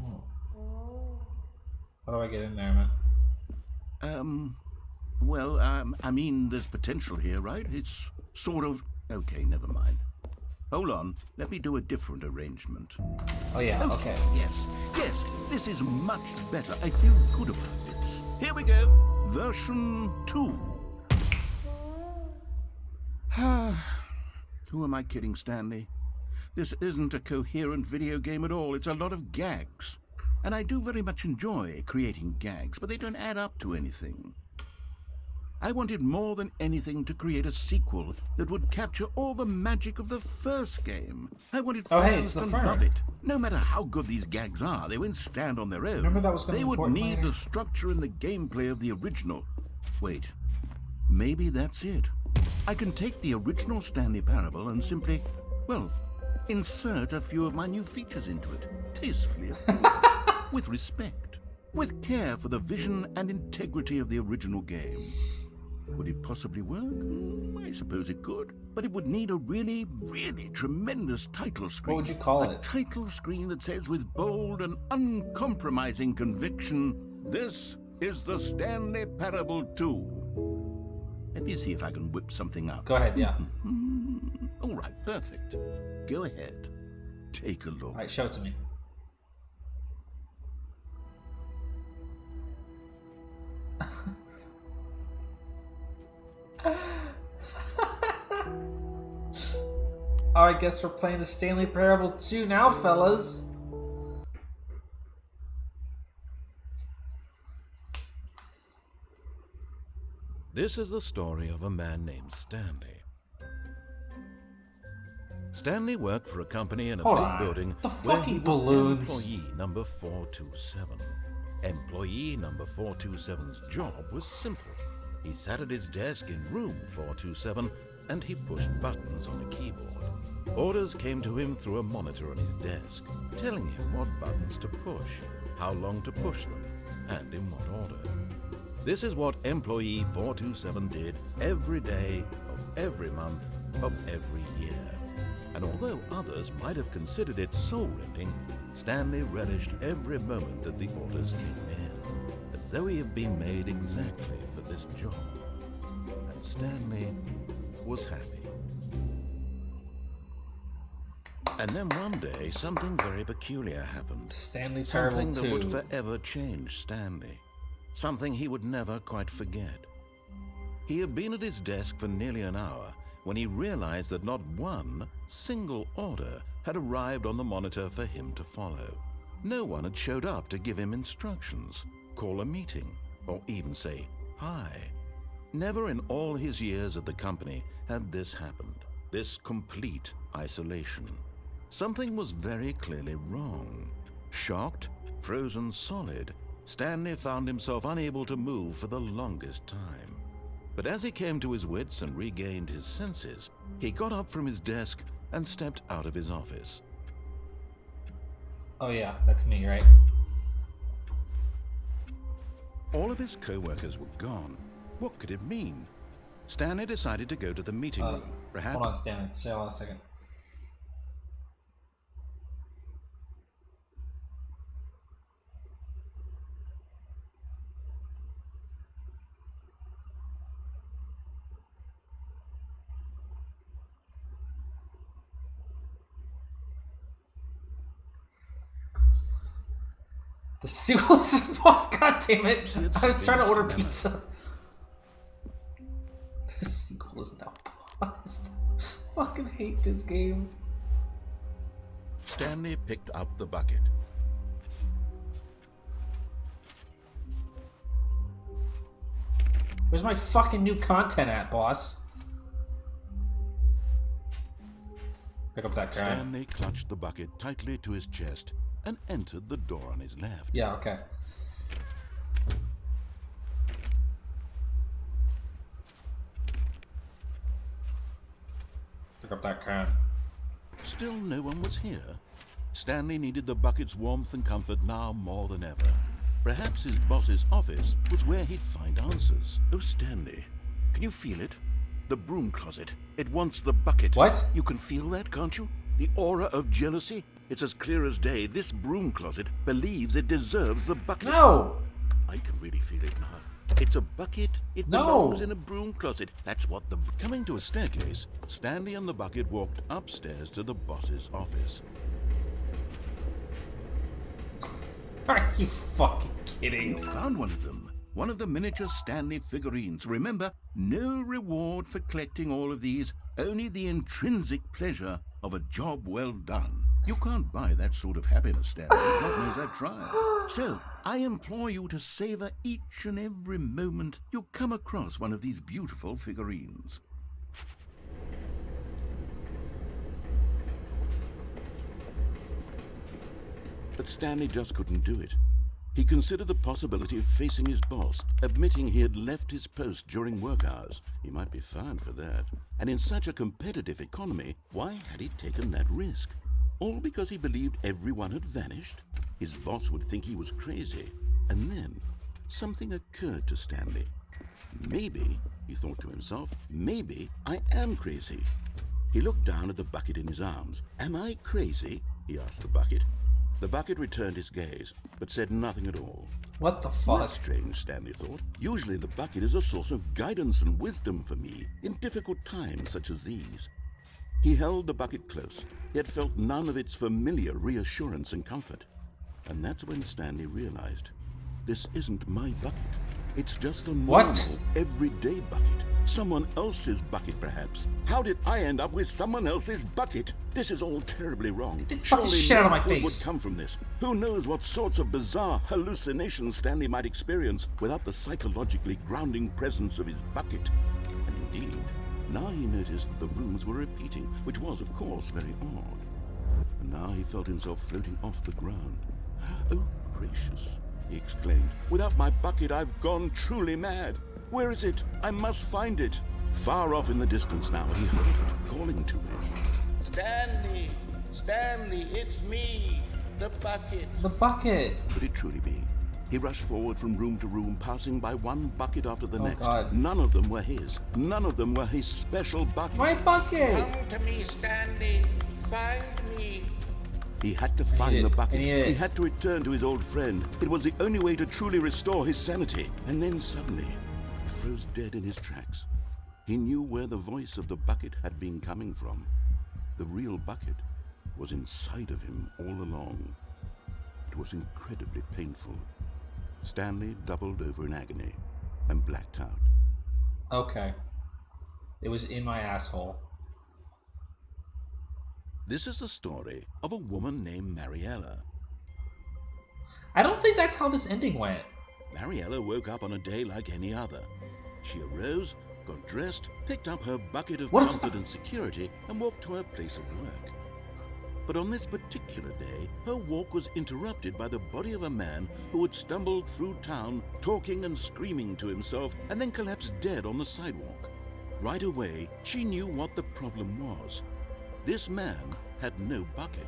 Speaker 1: How do I get in there, man?
Speaker 2: Well, I mean, there's potential here, right? It's sort of... Okay, never mind. Hold on. Let me do a different arrangement.
Speaker 1: Oh, yeah, okay.
Speaker 2: Yes, this is much better. I feel good about this. Here we go. Version 2. Who am I kidding, Stanley? This isn't a coherent video game at all. It's a lot of gags. And I do very much enjoy creating gags, but they don't add up to anything. I wanted more than anything to create a sequel that would capture all the magic of the first game. I wanted fans to love it. No matter how good these gags are, they won't stand on their own.
Speaker 1: Remember that was going to
Speaker 2: They
Speaker 1: be
Speaker 2: would
Speaker 1: important
Speaker 2: need
Speaker 1: later?
Speaker 2: the structure and the gameplay of the original. Wait, maybe that's it. I can take the original Stanley Parable and simply, well, insert a few of my new features into it. Tastefully, of course. With respect. With care for the vision and integrity of the original game. Would it possibly work? I suppose it could. But it would need a really, really tremendous title screen.
Speaker 1: What would you call
Speaker 2: it? A
Speaker 1: it?
Speaker 2: title screen that says with bold and uncompromising conviction, "This is the Stanley Parable 2." Let me see if I can whip something up.
Speaker 1: Go ahead, yeah.
Speaker 2: All right, perfect. Go ahead. Take a look.
Speaker 1: Alright, show it to me. I guess we're playing the Stanley Parable 2 now, fellas.
Speaker 2: This is the story of a man named Stanley. Stanley worked for a company in a
Speaker 1: Hold
Speaker 2: big
Speaker 1: on.
Speaker 2: building
Speaker 1: The
Speaker 2: where he
Speaker 1: fucking
Speaker 2: was
Speaker 1: balloons.
Speaker 2: employee number 427. Employee number 427's job was simple. He sat at his desk in room 427 and he pushed buttons on a keyboard. Orders came to him through a monitor on his desk, telling him what buttons to push, how long to push them, and in what order. This is what employee 427 did every day of every month of every year. And although others might have considered it soul-rending, Stanley relished every moment that the orders came in, as though he had been made exactly for this job. And Stanley was happy. And then one day, something very peculiar happened.
Speaker 1: Stanley Parable
Speaker 2: Something
Speaker 1: 2.
Speaker 2: that would forever change Stanley. Something he would never quite forget. He had been at his desk for nearly an hour when he realized that not one single order had arrived on the monitor for him to follow. No one had showed up to give him instructions, call a meeting, or even say hi. Never in all his years at the company had this happened, this complete isolation. Something was very clearly wrong. Shocked, frozen solid, Stanley found himself unable to move for the longest time. But as he came to his wits and regained his senses, he got up from his desk and stepped out of his office.
Speaker 1: Oh yeah, that's me, right?
Speaker 2: All of his co-workers were gone. What could it mean? Stanley decided to go to the meeting room. Perhaps.
Speaker 1: Hold on, Stanley. Hold on a second. The sequel's paused. God damn it! I was trying to order pizza. The sequel is now paused. Fucking hate this game.
Speaker 2: Stanley picked up the bucket.
Speaker 1: Where's my fucking new content at, boss? Pick up that can.
Speaker 2: Stanley clutched the bucket tightly to his chest and entered the door on his left.
Speaker 1: Yeah, okay. Pick up that can.
Speaker 2: Still no one was here. Stanley needed the bucket's warmth and comfort now more than ever. Perhaps his boss's office was where he'd find answers. Oh, Stanley, can you feel it? The broom closet. It wants the bucket.
Speaker 1: What?
Speaker 2: You can feel that, can't you? The aura of jealousy? It's as clear as day. This broom closet believes it deserves the bucket.
Speaker 1: No!
Speaker 2: I can really feel it now. It's a bucket. It
Speaker 1: No.
Speaker 2: belongs in a broom closet. That's what the... Coming to a staircase, Stanley and the bucket walked upstairs to the boss's office.
Speaker 1: Are you fucking kidding?
Speaker 2: You found one of them. One of the miniature Stanley figurines. Remember, no reward for collecting all of these, only the intrinsic pleasure of a job well done. You can't buy that sort of happiness, Stanley. God knows I've tried. So, I implore you to savor each and every moment you come across one of these beautiful figurines. But Stanley just couldn't do it. He considered the possibility of facing his boss, admitting he had left his post during work hours. He might be fined for that. And in such a competitive economy, why had he taken that risk? All because he believed everyone had vanished? His boss would think he was crazy. And then, something occurred to Stanley. Maybe, he thought to himself, maybe I am crazy. He looked down at the bucket in his arms. Am I crazy? He asked the bucket. The bucket returned his gaze, but said nothing at all.
Speaker 1: What the fuck?
Speaker 2: That's strange, Stanley thought. Usually the bucket is a source of guidance and wisdom for me in difficult times such as these. He held the bucket close, yet felt none of its familiar reassurance and comfort. And that's when Stanley realized, this isn't my bucket. It's just a normal, everyday bucket. Someone else's bucket, perhaps. How did I end up with someone else's bucket? This is all terribly wrong.
Speaker 1: Fucking shit out of my
Speaker 2: good
Speaker 1: face.
Speaker 2: would come from this. Who knows what sorts of bizarre hallucinations Stanley might experience without the psychologically grounding presence of his bucket. And indeed, now he noticed that the rooms were repeating, which was, of course, very odd. And now he felt himself floating off the ground. Oh, gracious, he exclaimed. Without my bucket, I've gone truly mad. Where is it? I must find it. Far off in the distance now, he heard it, calling to him. Stanley! Stanley, it's me! The bucket!
Speaker 1: The bucket!
Speaker 2: Could it truly be? He rushed forward from room to room, passing by one bucket after the next.
Speaker 1: God.
Speaker 2: None of them were his. None of them were his special bucket.
Speaker 1: My bucket!
Speaker 7: Come to me, Stanley. Find me.
Speaker 2: He had to find the bucket.
Speaker 1: Idiot.
Speaker 2: He had to return to his old friend. It was the only way to truly restore his sanity. And then suddenly, he froze dead in his tracks. He knew where the voice of the bucket had been coming from. The real bucket was inside of him all along. It was incredibly painful. Stanley doubled over in agony and blacked out.
Speaker 1: Okay. It was in my asshole.
Speaker 2: This is the story of a woman named Mariella.
Speaker 1: I don't think that's how this ending went.
Speaker 2: Mariella woke up on a day like any other. She arose, got dressed, picked up her bucket of
Speaker 1: What is
Speaker 2: comfort and security, and walked to her place of work. But on this particular day, her walk was interrupted by the body of a man who had stumbled through town, talking and screaming to himself, and then collapsed dead on the sidewalk. Right away, she knew what the problem was. This man had no bucket.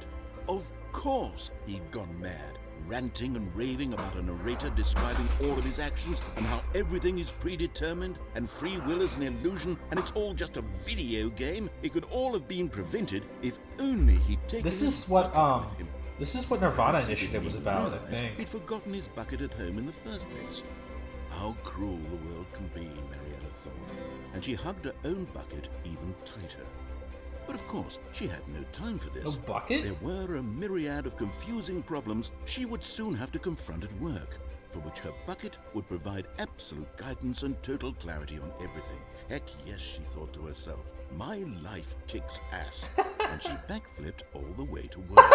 Speaker 2: Of course he'd gone mad, ranting and raving about a narrator describing all of his actions and how everything is predetermined and free will is an illusion and it's all just a video game. It could all have been prevented if only he'd taken
Speaker 1: This
Speaker 2: his
Speaker 1: is what
Speaker 2: bucket with him.
Speaker 1: this is what Nirvana
Speaker 2: Perhaps he
Speaker 1: Initiative
Speaker 2: didn't
Speaker 1: was
Speaker 2: even
Speaker 1: about, I
Speaker 2: realize
Speaker 1: think.
Speaker 2: He'd forgotten his bucket at home in the first place. How cruel the world can be, Mariella thought, and she hugged her own bucket even tighter. But of course, she had no time for this.
Speaker 1: No bucket?
Speaker 2: There were a myriad of confusing problems she would soon have to confront at work. for which her bucket would provide absolute guidance and total clarity on everything. Heck yes, she thought to herself. My life kicks ass. And she backflipped all the way to work.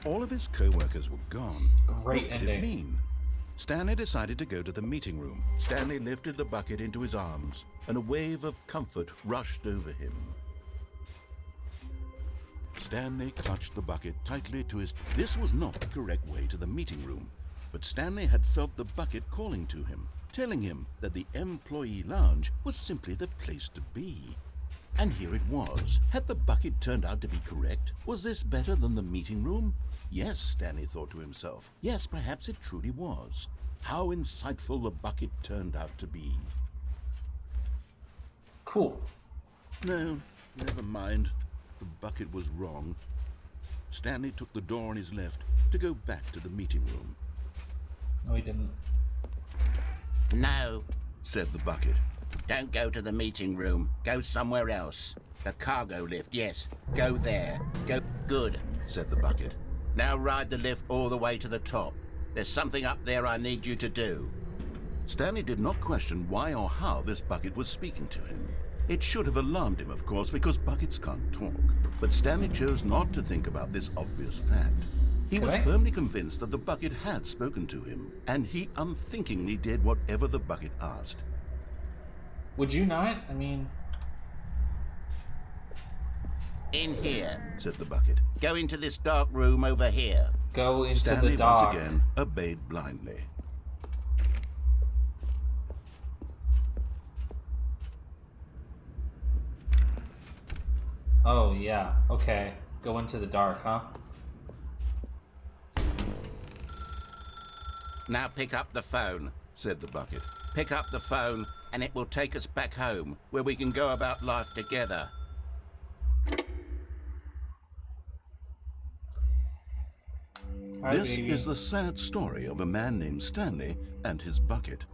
Speaker 2: All of his co-workers were gone.
Speaker 1: Great
Speaker 2: What did it
Speaker 1: ending.
Speaker 2: mean? Stanley decided to go to the meeting room. Stanley lifted the bucket into his arms, and a wave of comfort rushed over him. Stanley clutched the bucket tightly to his... This was not the correct way to the meeting room, but Stanley had felt the bucket calling to him, telling him that the employee lounge was simply the place to be. And here it was. Had the bucket turned out to be correct? Was this better than the meeting room? Yes, Stanley thought to himself. Yes, perhaps it truly was. How insightful the bucket turned out to be.
Speaker 1: Cool.
Speaker 2: No, never mind. The bucket was wrong. Stanley took the door on his left to go back to the meeting room.
Speaker 1: No, he didn't.
Speaker 2: No, said the bucket. Don't go to the meeting room. Go somewhere else. The cargo lift, yes. Go there. Go. Good, said the bucket. Now ride the lift all the way to the top. There's something up there I need you to do. Stanley did not question why or how this bucket was speaking to him. It should have alarmed him, of course, because buckets can't talk. But Stanley chose not to think about this obvious fact. He was firmly convinced that the bucket had spoken to him, and he unthinkingly did whatever the bucket asked.
Speaker 1: Would you not? I mean...
Speaker 2: In here, said the bucket. Go into this dark room over here.
Speaker 1: Go into
Speaker 2: Stanley
Speaker 1: the dark.
Speaker 2: once again obeyed blindly.
Speaker 1: Oh, yeah. Okay. Go into the dark, huh?
Speaker 2: Now pick up the phone, said the bucket. Pick up the phone, and it will take us back home, where we can go about life together.
Speaker 1: Hi,
Speaker 2: This
Speaker 1: baby.
Speaker 2: is the sad story of a man named Stanley and his bucket.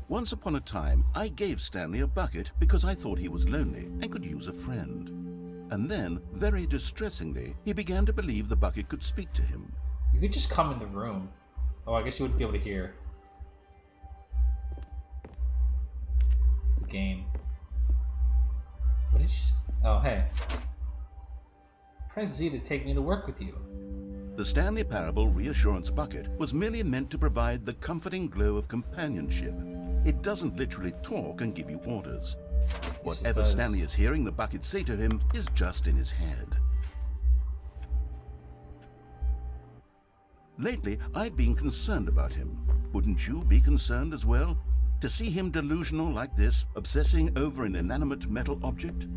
Speaker 2: Once upon a time, I gave Stanley a bucket because I thought he was lonely and could use a friend. And then, very distressingly, he began to believe the bucket could speak to him.
Speaker 1: You could just come in the room. Oh, I guess you wouldn't be able to hear. The game. What did you say? Oh, hey. Press Z to take me to work with you.
Speaker 2: The Stanley Parable Reassurance Bucket was merely meant to provide the comforting glow of companionship. It doesn't literally talk and give you orders. Whatever
Speaker 1: does.
Speaker 2: Stanley is hearing the bucket say to him is just in his head. Lately, I've been concerned about him. Wouldn't you be concerned as well? To see him delusional like this, obsessing over an inanimate metal object?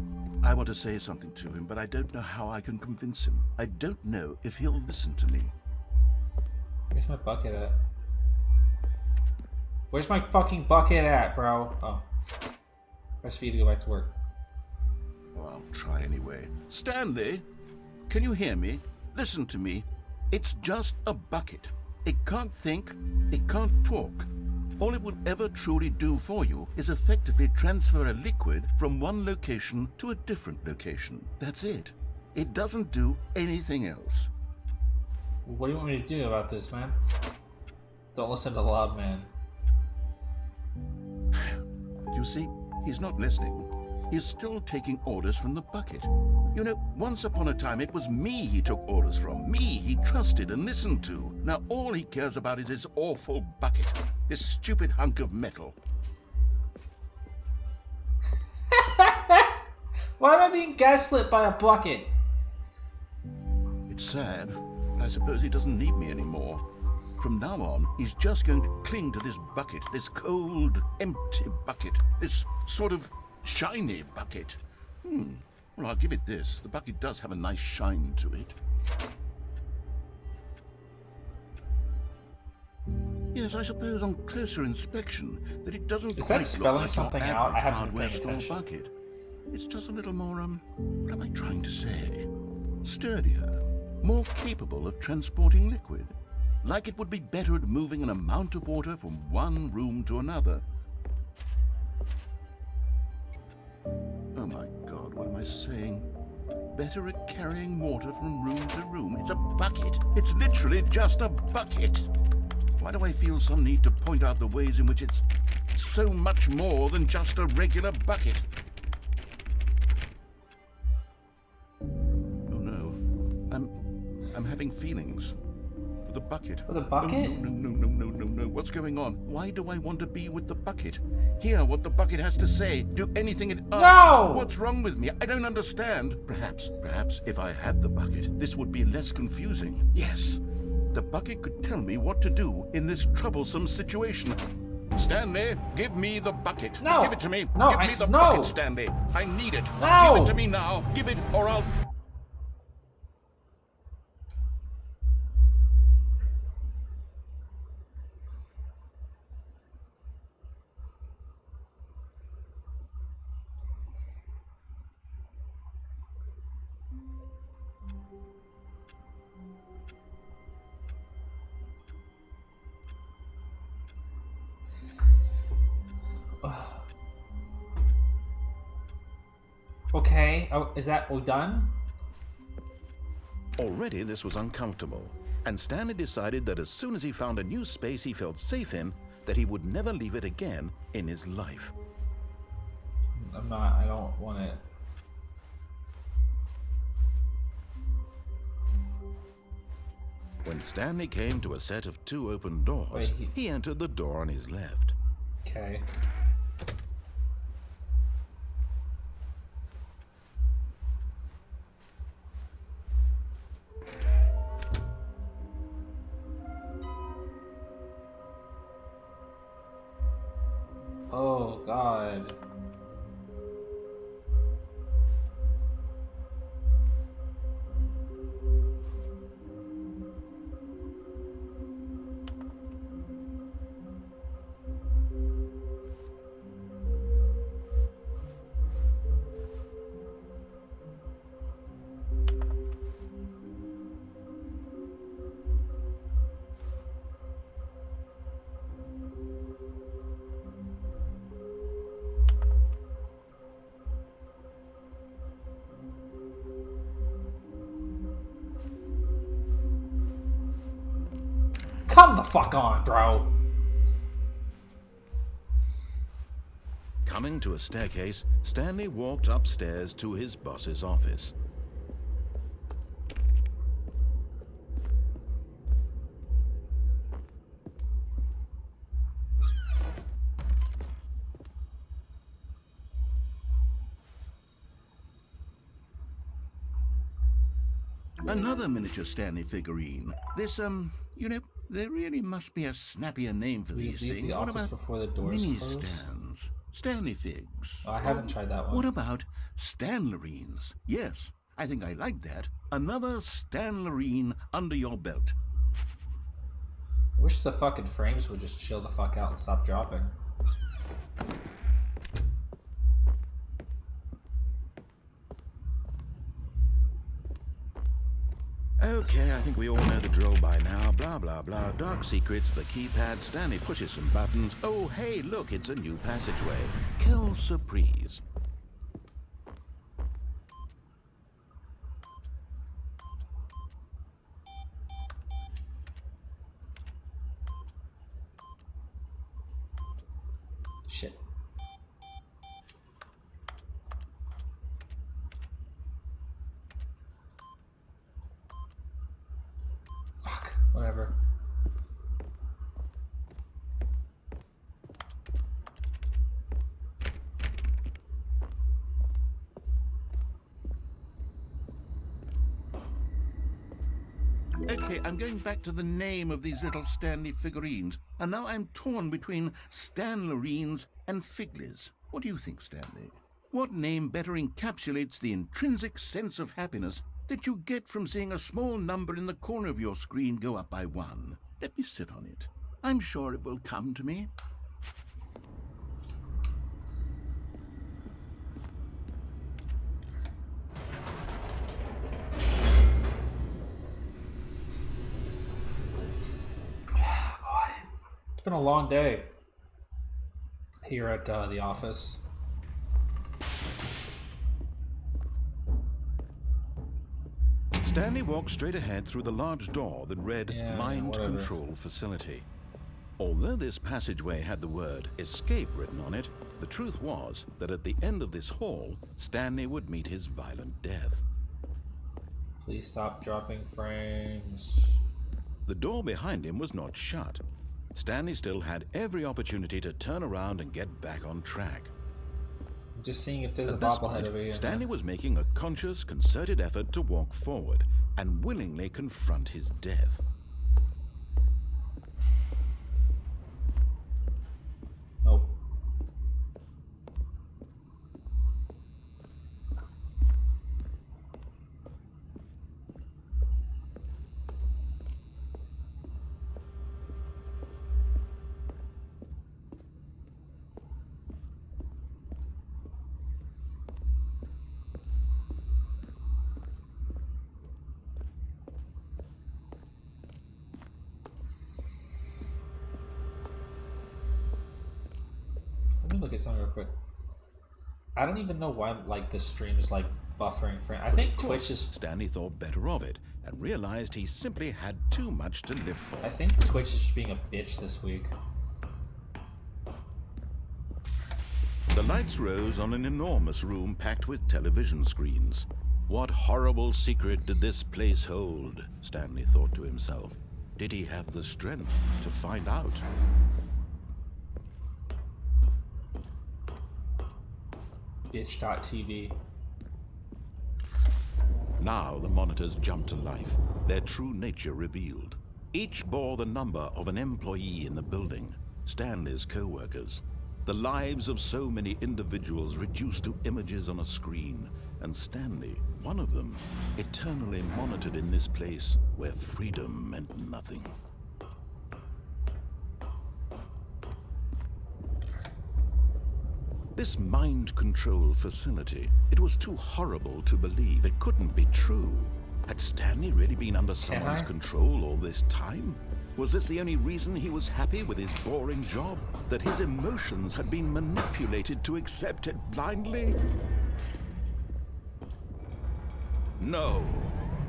Speaker 2: I want to say something to him, but I don't know how I can convince him. I don't know if he'll listen to me.
Speaker 1: Where's my bucket at? Where's my fucking bucket at, bro? Oh. Press V to go back to work.
Speaker 2: Well, I'll try anyway. Stanley, can you hear me? Listen to me. It's just a bucket. It can't think, it can't talk. All it will ever truly do for you is effectively transfer a liquid from one location to a different location. That's it. It doesn't do anything else.
Speaker 1: What do you want me to do about this, man? Don't listen to the loud man.
Speaker 2: You see, he's not listening. He's still taking orders from the bucket. You know, once upon a time it was me he took orders from. Me he trusted and listened to. Now all he cares about is his awful bucket. This stupid hunk of metal.
Speaker 1: Why am I being gaslit by a bucket?
Speaker 2: It's sad. I suppose he doesn't need me anymore. From now on, he's just going to cling to this bucket, this cold, empty bucket, this sort of shiny bucket. Well, I'll give it this. The bucket does have a nice shine to it. Yes, I suppose on closer inspection that it doesn't
Speaker 1: Is
Speaker 2: quite
Speaker 1: that spelling
Speaker 2: look like
Speaker 1: something
Speaker 2: your
Speaker 1: out? I
Speaker 2: average
Speaker 1: haven't been
Speaker 2: hardware
Speaker 1: paying
Speaker 2: store
Speaker 1: attention.
Speaker 2: bucket. It's just a little more, what am I trying to say? Sturdier, more capable of transporting liquid. Like it would be better at moving an amount of water from one room to another. Oh my God, what am I saying? Better at carrying water from room to room. It's a bucket. It's literally just a bucket. Why do I feel some need to point out the ways in which it's so much more than just a regular bucket? Oh no. I'm having feelings. For the bucket.
Speaker 1: For the bucket?
Speaker 2: Oh, no. What's going on? Why do I want to be with the bucket? Hear what the bucket has to say. Do anything it asks.
Speaker 1: No!
Speaker 2: What's wrong with me? I don't understand. Perhaps if I had the bucket, this would be less confusing. Yes. The bucket could tell me what to do in this troublesome situation. Stanley, give me the bucket.
Speaker 1: No.
Speaker 2: Give it to me.
Speaker 1: No,
Speaker 2: Give me the
Speaker 1: no.
Speaker 2: bucket, Stanley. I need it.
Speaker 1: No.
Speaker 2: Give it to me now. Give it or I'll...
Speaker 1: Okay. Oh, is that all done?
Speaker 2: Already this was uncomfortable, and Stanley decided that as soon as he found a new space he felt safe in, that he would never leave it again in his life.
Speaker 1: I don't want it.
Speaker 2: When Stanley came to a set of 2 open doors,
Speaker 1: Wait,
Speaker 2: he entered the door on his left.
Speaker 1: Okay. Oh, God. Come the fuck on, bro.
Speaker 2: Coming to a staircase, Stanley walked upstairs to his boss's office. Another miniature Stanley figurine. This, you know, there really must be a snappier name for these
Speaker 1: Leave
Speaker 2: things.
Speaker 1: the
Speaker 2: What
Speaker 1: office
Speaker 2: about
Speaker 1: before the doors
Speaker 2: mini
Speaker 1: close?
Speaker 2: stands? Stanley figs.
Speaker 1: Oh, I haven't tried that one.
Speaker 2: What about Stanlerines? Yes, I think I like that. Another Stanlerine under your belt.
Speaker 1: I wish the fucking frames would just chill the fuck out and stop dropping.
Speaker 2: Okay, I think we all know the drill by now. Blah, blah, blah. Dark secrets, the keypad. Stanley pushes some buttons. Oh, hey, look, it's a new passageway. Quelle surprise.
Speaker 1: Shit. Fuck. Whatever.
Speaker 2: Okay, I'm going back to the name of these little Stanley figurines, and now I'm torn between Stanlerines and Figlies. What do you think, Stanley? What name better encapsulates the intrinsic sense of happiness that you get from seeing a small number in the corner of your screen go up by 1? Let me sit on it. I'm sure it will come to me.
Speaker 1: It's been a long day here at the office.
Speaker 2: Stanley walked straight ahead through the large door that read Mind
Speaker 1: whatever.
Speaker 2: Control Facility. Although this passageway had the word escape written on it, the truth was that at the end of this hall, Stanley would meet his violent death.
Speaker 1: Please stop dropping frames.
Speaker 2: The door behind him was not shut. Stanley still had every opportunity to turn around and get back on track.
Speaker 1: I'm just seeing if there's a
Speaker 2: At this
Speaker 1: bobblehead
Speaker 2: point,
Speaker 1: over here.
Speaker 2: Stanley was making a conscious, concerted effort to walk forward and willingly confront his death.
Speaker 1: Nope. Let me look at something real quick. I don't even know why like this stream is like buffering frame. I think Twitch is.
Speaker 2: Stanley thought better of it and realized he simply had too much to live for.
Speaker 1: I think Twitch is just being a bitch this week.
Speaker 2: The lights rose on an enormous room packed with television screens. What horrible secret did this place hold? Stanley thought to himself. Did he have the strength to find out?
Speaker 1: Bitch.tv.
Speaker 2: Now the monitors jumped to life, their true nature revealed. Each bore the number of an employee in the building, Stanley's co-workers. The lives of so many individuals reduced to images on a screen, and Stanley, one of them, eternally monitored in this place where freedom meant nothing. This mind control facility, it was too horrible to believe. It couldn't be true. Had Stanley really been under someone's control all this time? Was this the only reason he was happy with his boring job? That his emotions had been manipulated to accept it blindly? No.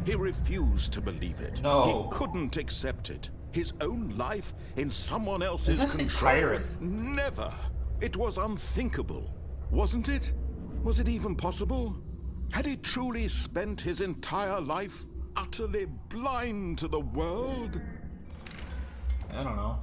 Speaker 2: He refused to believe it.
Speaker 1: No.
Speaker 2: He couldn't accept it. His own life in someone else's
Speaker 1: Is this
Speaker 2: control?
Speaker 1: tyrant?
Speaker 2: Never. It was unthinkable. Wasn't it? Was it even possible? Had he truly spent his entire life utterly blind to the world?
Speaker 1: I don't know.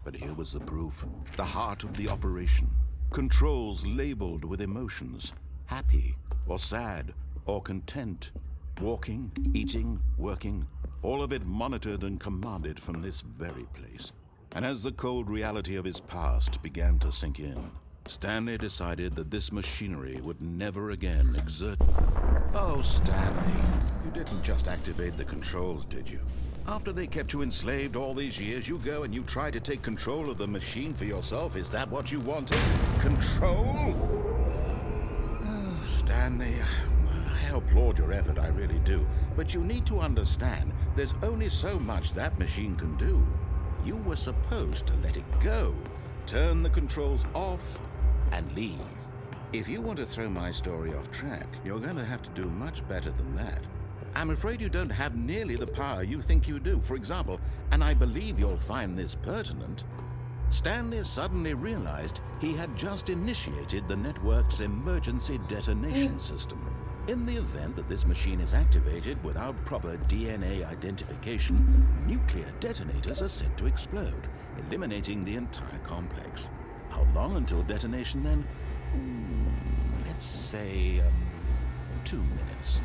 Speaker 2: But here was the proof. The heart of the operation. Controls labeled with emotions. Happy, or sad, or content. Walking, eating, working. All of it monitored and commanded from this very place. And as the cold reality of his past began to sink in, Stanley decided that this machinery would never again exert... Oh, Stanley, you didn't just activate the controls, did you? After they kept you enslaved all these years, you go and you try to take control of the machine for yourself. Is that what you wanted? Control? Oh, Stanley, I applaud your effort, I really do. But you need to understand, there's only so much that machine can do. You were supposed to let it go, turn the controls off, and leave. If you want to throw my story off track, you're going to have to do much better than that. I'm afraid you don't have nearly the power you think you do. For example, and I believe you'll find this pertinent, Stanley suddenly realized he had just initiated the network's emergency detonation system. In the event that this machine is activated without proper DNA identification, nuclear detonators are said to explode, eliminating the entire complex. How long until detonation then? Let's say, 2 minutes.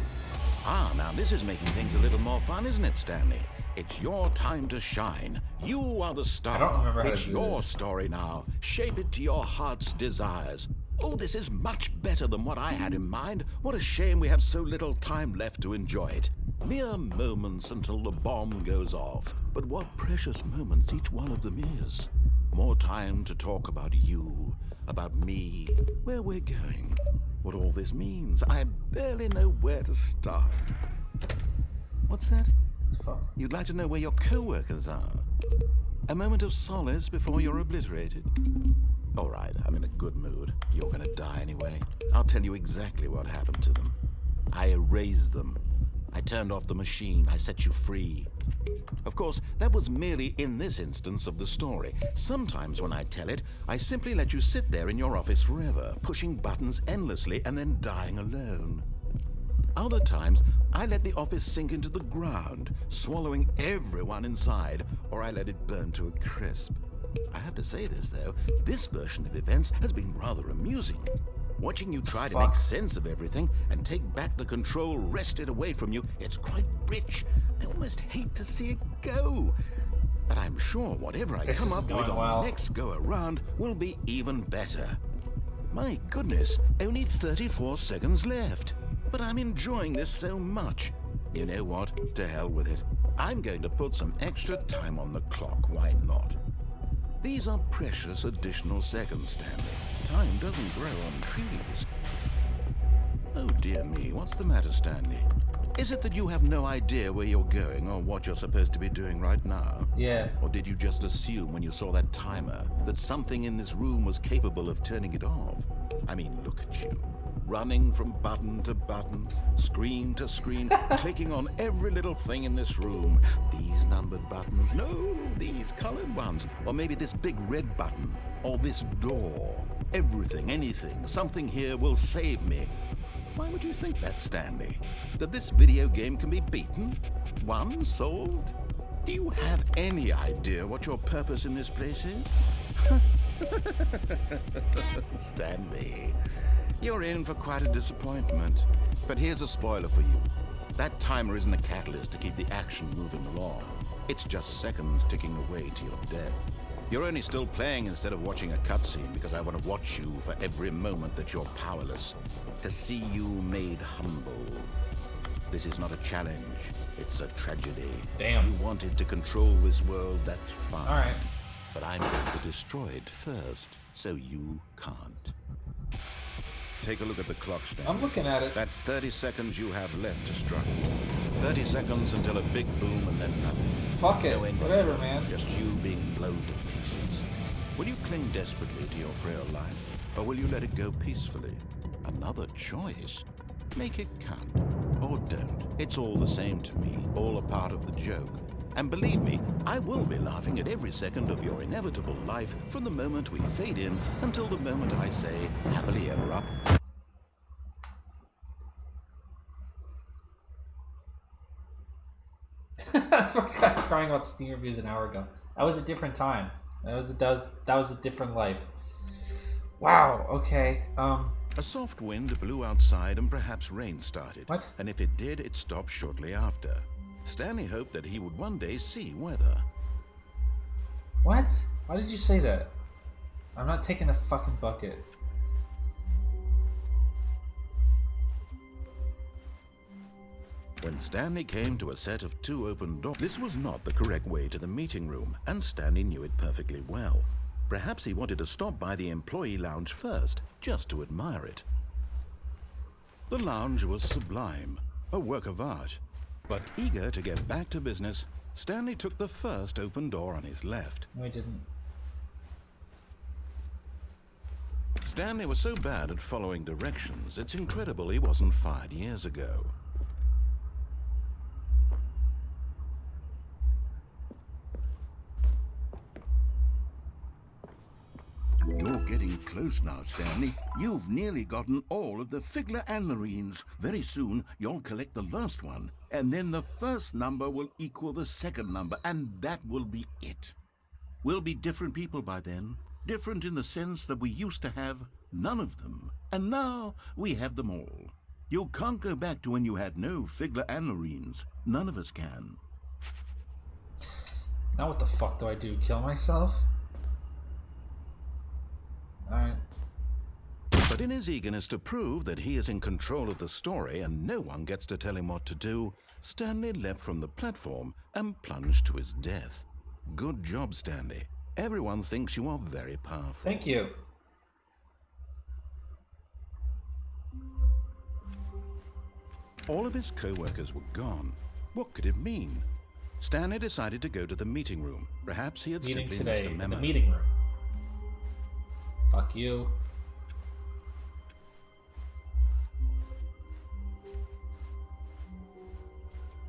Speaker 2: Ah, now this is making things a little more fun, isn't it, Stanley? It's your time to shine. You are the star.
Speaker 1: I don't remember how to
Speaker 2: It's
Speaker 1: do
Speaker 2: your
Speaker 1: this.
Speaker 2: story now. Shape it to your heart's desires. Oh, this is much better than what I had in mind. What a shame we have so little time left to enjoy it. Mere moments until the bomb goes off. But what precious moments each one of them is. More time to talk about you, about me, where we're going, what all this means. I barely know where to start. What's that?
Speaker 1: Fuck.
Speaker 2: You'd like to know where your co-workers are? A moment of solace before you're obliterated? All right, I'm in a good mood. You're gonna die anyway. I'll tell you exactly what happened to them. I erased them. I turned off the machine. I set you free. Of course, that was merely in this instance of the story. Sometimes when I tell it, I simply let you sit there in your office forever, pushing buttons endlessly and then dying alone. Other times, I let the office sink into the ground, swallowing everyone inside, or I let it burn to a crisp. I have to say this, though, this version of events has been rather amusing. Watching you try to make sense of everything and take back the control wrested away from you, it's quite rich. I almost hate to see it go. But I'm sure whatever I come up with on the next go-around will be even better. My goodness, only 34 seconds left. But I'm enjoying this so much. You know what? To hell with it. I'm going to put some extra time on the clock. Why not? These are precious additional seconds, Stanley. Time doesn't grow on trees. Oh dear me, what's the matter, Stanley? Is it that you have no idea where you're going or what you're supposed to be doing right now?
Speaker 1: Yeah.
Speaker 2: Or did you just assume when you saw that timer that something in this room was capable of turning it off? I mean, look at you. Running from button to button, screen to screen, clicking on every little thing in this room. These numbered buttons, no, these colored ones, or maybe this big red button, or this door. Everything, anything, something here will save me. Why would you think that, Stanley? That this video game can be beaten? Won? Solved? Do you have any idea what your purpose in this place is? Stanley, you're in for quite a disappointment. But here's a spoiler for you. That timer isn't a catalyst to keep the action moving along. It's just seconds ticking away to your death. You're only still playing instead of watching a cutscene because I want to watch you for every moment that you're powerless. To see you made humble. This is not a challenge. It's a tragedy.
Speaker 1: Damn.
Speaker 2: You wanted to control this world, that's fine.
Speaker 1: All right.
Speaker 2: But I'm going to destroy it first, so you can't. Take a look at the clock, Stanley.
Speaker 1: I'm looking at it.
Speaker 2: That's 30 seconds you have left to struggle. 30 seconds until a big boom and then nothing.
Speaker 1: Fuck it.
Speaker 2: No end,
Speaker 1: Whatever, man.
Speaker 2: Just you being blown to pieces. Will you cling desperately to your frail life, or will you let it go peacefully? Another choice. Make it count, or don't. It's all the same to me, all a part of the joke. And believe me, I will be laughing at every second of your inevitable life from the moment we fade in until the moment I say, happily ever up.
Speaker 1: I forgot crying about Steam reviews an hour ago. That was a different time. That was a different life. Wow. Okay.
Speaker 2: A soft wind blew outside and perhaps rain started.
Speaker 1: What?
Speaker 2: And if it did, it stopped shortly after. Stanley hoped that he would one day see weather.
Speaker 1: What? Why did you say that? I'm not taking the fucking bucket.
Speaker 2: When Stanley came to a set of 2 open doors, this was not the correct way to the meeting room, and Stanley knew it perfectly well. Perhaps he wanted to stop by the employee lounge first, just to admire it. The lounge was sublime, a work of art. But eager to get back to business, Stanley took the first open door on his left.
Speaker 1: No, I didn't.
Speaker 2: Stanley was so bad at following directions, it's incredible he wasn't fired years ago. You're getting close now, Stanley. You've nearly gotten all of the Figler and Marines. Very soon, you'll collect the last one, and then the first number will equal the second number, and that will be it. We'll be different people by then. Different in the sense that we used to have none of them, and now we have them all. You can't go back to when you had no Figler and Marines. None of us can.
Speaker 1: Now what the fuck do I do? Kill myself? Alright.
Speaker 2: But in his eagerness to prove that he is in control of the story and no one gets to tell him what to do, Stanley leapt from the platform and plunged to his death. Good job, Stanley. Everyone thinks you are very powerful.
Speaker 1: Thank you.
Speaker 2: All of his co-workers were gone. What could it mean? Stanley decided to go to the meeting room. Perhaps he had
Speaker 1: Meeting
Speaker 2: simply
Speaker 1: today
Speaker 2: missed a
Speaker 1: in
Speaker 2: memo.
Speaker 1: the meeting room. Fuck you.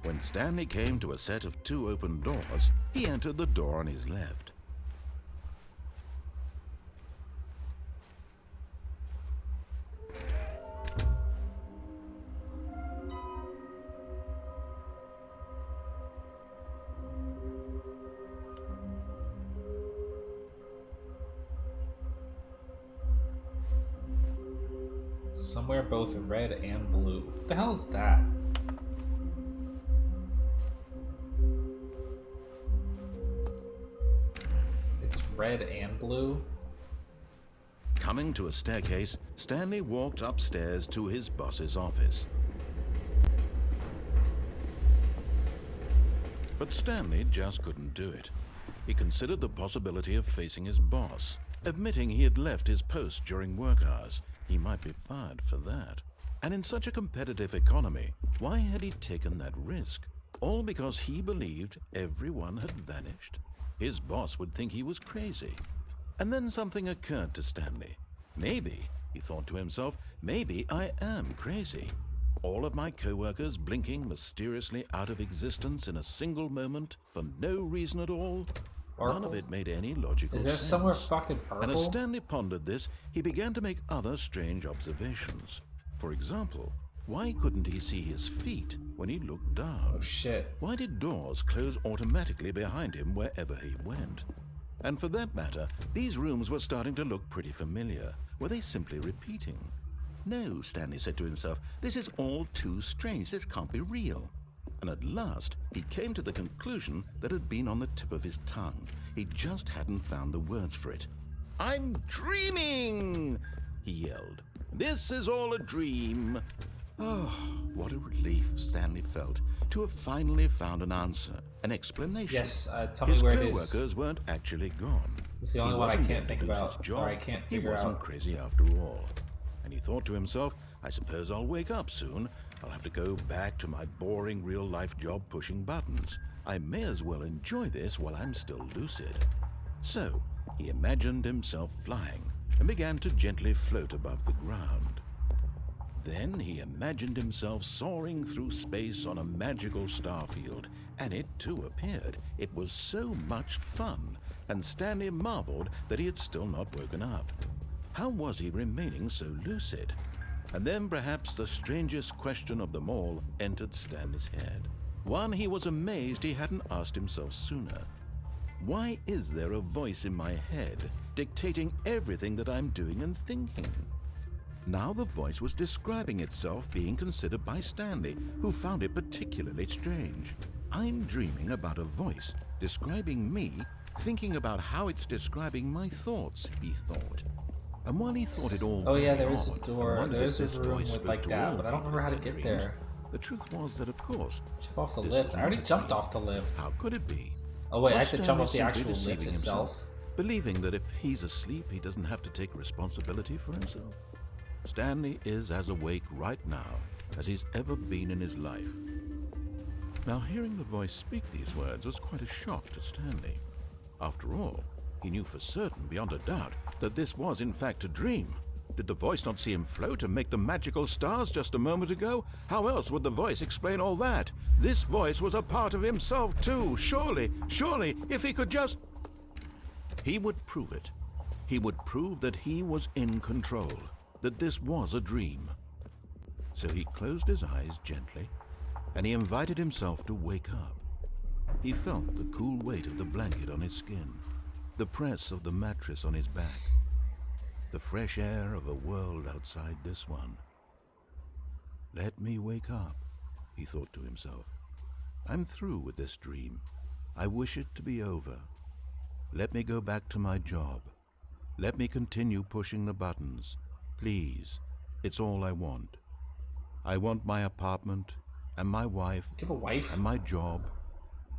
Speaker 2: When Stanley came to a set of 2 open doors, he entered the door on his left.
Speaker 1: Somewhere both red and blue. What the hell is that? It's red and blue?
Speaker 2: Coming to a staircase, Stanley walked upstairs to his boss's office. But Stanley just couldn't do it. He considered the possibility of facing his boss, admitting he had left his post during work hours. He might be fired for that. And in such a competitive economy, why had he taken that risk? All because he believed everyone had vanished? His boss would think he was crazy. And then something occurred to Stanley. Maybe, he thought to himself, maybe I am crazy. All of my co-workers blinking mysteriously out of existence in a single moment for no reason at all? None of it made any logical sense.
Speaker 1: Is there somewhere fucking purple?
Speaker 2: And as Stanley pondered this, he began to make other strange observations. For example, why couldn't he see his feet when he looked down?
Speaker 1: Oh shit.
Speaker 2: Why did doors close automatically behind him wherever he went? And for that matter, these rooms were starting to look pretty familiar. Were they simply repeating? No, Stanley said to himself, this is all too strange. This can't be real. And at last, he came to the conclusion that had been on the tip of his tongue. He just hadn't found the words for it. "I'm dreaming!" he yelled. "This is all a dream." Oh, what a relief Stanley felt to have finally found an answer, an explanation.
Speaker 1: Yes, tell me where it is.
Speaker 2: His co-workers weren't actually gone.
Speaker 1: It's the only one I can't think about, or I can't figure out.
Speaker 2: He wasn't crazy after all. And he thought to himself, I suppose I'll wake up soon. I'll have to go back to my boring real-life job pushing buttons. I may as well enjoy this while I'm still lucid. So, he imagined himself flying and began to gently float above the ground. Then he imagined himself soaring through space on a magical starfield, and it too appeared. It was so much fun, and Stanley marveled that he had still not woken up. How was he remaining so lucid? And then perhaps the strangest question of them all entered Stanley's head. One he was amazed he hadn't asked himself sooner. Why is there a voice in my head dictating everything that I'm doing and thinking? Now the voice was describing itself being considered by Stanley, who found it particularly strange. I'm dreaming about a voice describing me, thinking about how it's describing my thoughts, he thought. And while he thought it all
Speaker 1: yeah,
Speaker 2: very
Speaker 1: there is a
Speaker 2: odd,
Speaker 1: door.
Speaker 2: and wondered
Speaker 1: There's
Speaker 2: if
Speaker 1: a
Speaker 2: this
Speaker 1: room
Speaker 2: voice
Speaker 1: with
Speaker 2: spoke
Speaker 1: like
Speaker 2: to
Speaker 1: that,
Speaker 2: all
Speaker 1: but I don't
Speaker 2: people
Speaker 1: remember how to
Speaker 2: in their
Speaker 1: get
Speaker 2: dreams,
Speaker 1: there.
Speaker 2: the truth was that, of course,
Speaker 1: Jump off the
Speaker 2: this
Speaker 1: lift.
Speaker 2: was
Speaker 1: I already
Speaker 2: not a
Speaker 1: jumped
Speaker 2: dream.
Speaker 1: off the lift.
Speaker 2: How could it be?
Speaker 1: Oh wait, I
Speaker 2: Was
Speaker 1: have to jump off the
Speaker 2: Stanley
Speaker 1: actual
Speaker 2: simply
Speaker 1: lift
Speaker 2: deceiving
Speaker 1: itself.
Speaker 2: himself, believing that if he's asleep, he doesn't have to take responsibility for himself? Stanley is as awake right now as he's ever been in his life. Now, hearing the voice speak these words was quite a shock to Stanley. After all, he knew for certain, beyond a doubt, that this was in fact a dream. Did the voice not see him float and make the magical stars just a moment ago? How else would the voice explain all that? This voice was a part of himself too. Surely, if he could just... He would prove it. He would prove that he was in control, that this was a dream. So he closed his eyes gently, and he invited himself to wake up. He felt the cool weight of the blanket on his skin, the press of the mattress on his back, the fresh air of a world outside this one. Let me wake up, he thought to himself. I'm through with this dream. I wish it to be over. Let me go back to my job. Let me continue pushing the buttons. Please, it's all I want. I want my apartment and my wife
Speaker 1: You have a wife?
Speaker 2: and my job.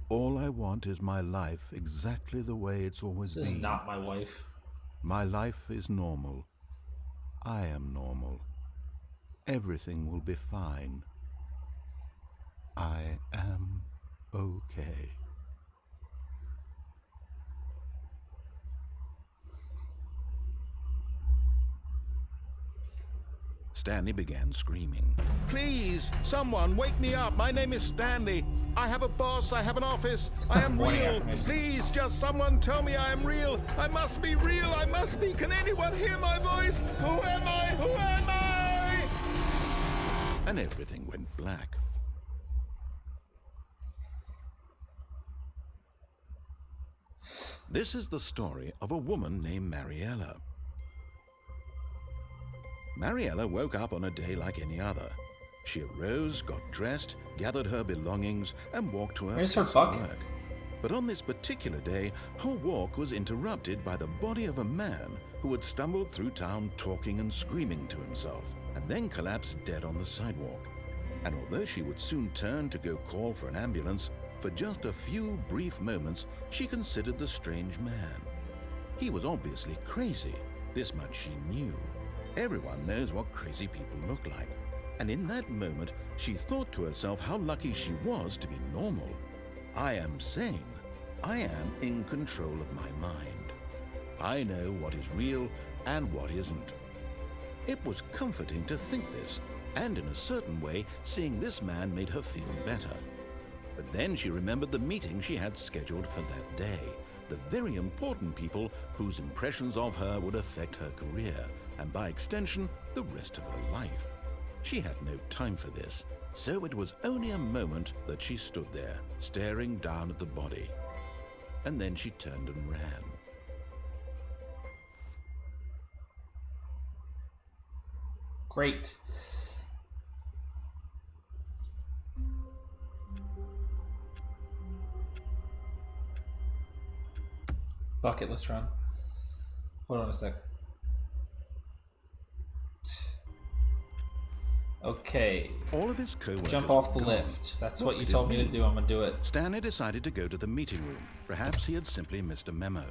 Speaker 2: All I want is my life exactly the way it's always
Speaker 1: This is
Speaker 2: been.
Speaker 1: not my wife.
Speaker 2: My life is normal. I am normal. Everything will be fine. I am okay. Stanley began screaming. Please, someone, wake me up. My name is Stanley. I have a boss. I have an office. I am
Speaker 1: Warning
Speaker 2: real.
Speaker 1: affirmations.
Speaker 2: Please, just someone tell me I am real. I must be real. I must be. Can anyone hear my voice? Who am I? Who am I? And everything went black. This is the story of a woman named Mariella. Mariella woke up on a day like any other. She arose, got dressed, gathered her belongings, and walked to her
Speaker 1: Where's her
Speaker 2: place of
Speaker 1: bucket?
Speaker 2: work. But on this particular day, her walk was interrupted by the body of a man who had stumbled through town talking and screaming to himself, and then collapsed dead on the sidewalk. And although she would soon turn to go call for an ambulance, for just a few brief moments she considered the strange man. He was obviously crazy. This much she knew. Everyone knows what crazy people look like. And in that moment, she thought to herself how lucky she was to be normal. I am sane. I am in control of my mind. I know what is real and what isn't. It was comforting to think this, and in a certain way, seeing this man made her feel better. But then she remembered the meeting she had scheduled for that day, the very important people whose impressions of her would affect her career, and by extension, the rest of her life. She had no time for this, so it was only a moment that she stood there, staring down at the body. And then she turned and ran.
Speaker 1: Great. Bucket, let's run. Hold on a sec. Okay.
Speaker 2: All of his co-workers
Speaker 1: Jump off the
Speaker 2: were gone.
Speaker 1: lift. That's
Speaker 2: What
Speaker 1: what you
Speaker 2: did it
Speaker 1: told me to
Speaker 2: mean?
Speaker 1: do. I'm gonna do it.
Speaker 2: Stanley decided to go to the meeting room. Perhaps he had simply missed a memo.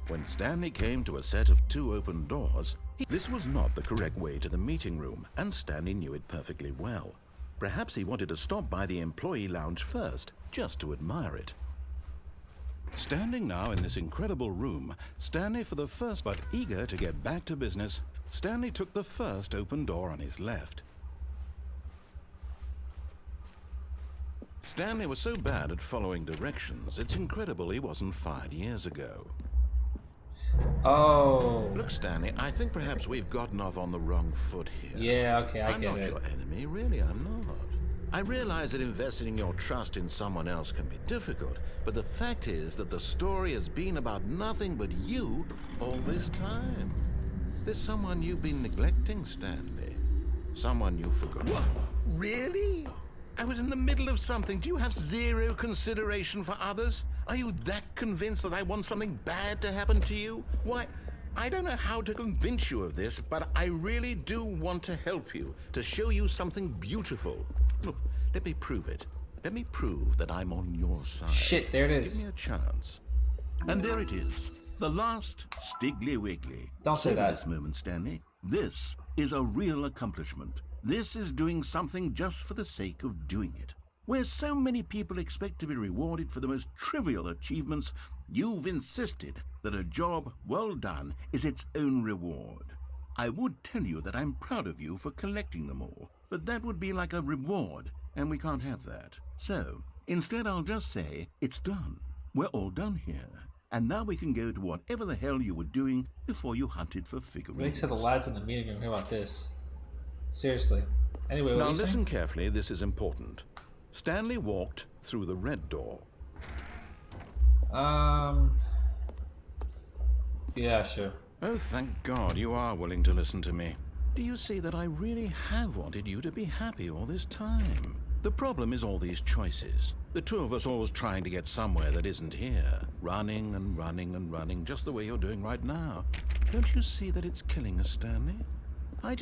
Speaker 2: When Stanley came to a set of 2 open doors, this was not the correct way to the meeting room, and Stanley knew it perfectly well. Perhaps he wanted to stop by the employee lounge first, just to admire it. Standing now in this incredible room, Stanley for the first, but eager to get back to business, Stanley took the first open door on his left. Stanley was so bad at following directions, it's incredible he wasn't fired years ago.
Speaker 1: Oh.
Speaker 2: Look, Stanley, I think perhaps we've gotten off on the wrong foot here.
Speaker 1: Yeah, okay, I
Speaker 2: I'm
Speaker 1: get
Speaker 2: not
Speaker 1: it.
Speaker 2: your enemy, really, I'm not. I realize that investing your trust in someone else can be difficult, but the fact is that the story has been about nothing but you all this time. There's someone you've been neglecting, Stanley. Someone you forgot. What? Really? I was in the middle of something. Do you have zero consideration for others? Are you that convinced that I want something bad to happen to you? Why, I don't know how to convince you of this, but I really do want to help you, to show you something beautiful. Look, let me prove it. Let me prove that I'm on your side.
Speaker 1: Shit, there it
Speaker 2: Give
Speaker 1: is.
Speaker 2: me a chance. And there it is. The last Stiggly Wiggly.
Speaker 1: Don't say
Speaker 2: Savor
Speaker 1: that.
Speaker 2: this moment, Stanley. This is a real accomplishment. This is doing something just for the sake of doing it. Where so many people expect to be rewarded for the most trivial achievements, you've insisted that a job well done is its own reward. I would tell you that I'm proud of you for collecting them all, but that would be like a reward, and we can't have that. So, instead I'll just say, it's done. We're all done here. And now we can go to whatever the hell you were doing before you hunted for figurines.
Speaker 1: Wait till the lads in the meeting room hear about this. Seriously. Anyway, what
Speaker 2: Now
Speaker 1: are you
Speaker 2: listen
Speaker 1: saying?
Speaker 2: carefully, this is important. Stanley walked through the red door.
Speaker 1: Yeah, sure.
Speaker 2: Oh, thank God you are willing to listen to me. Do you see that I really have wanted you to be happy all this time? The problem is all these choices. The two of us always trying to get somewhere that isn't here. Running and running and running, just the way you're doing right now. Don't you see that it's killing us, Stanley? I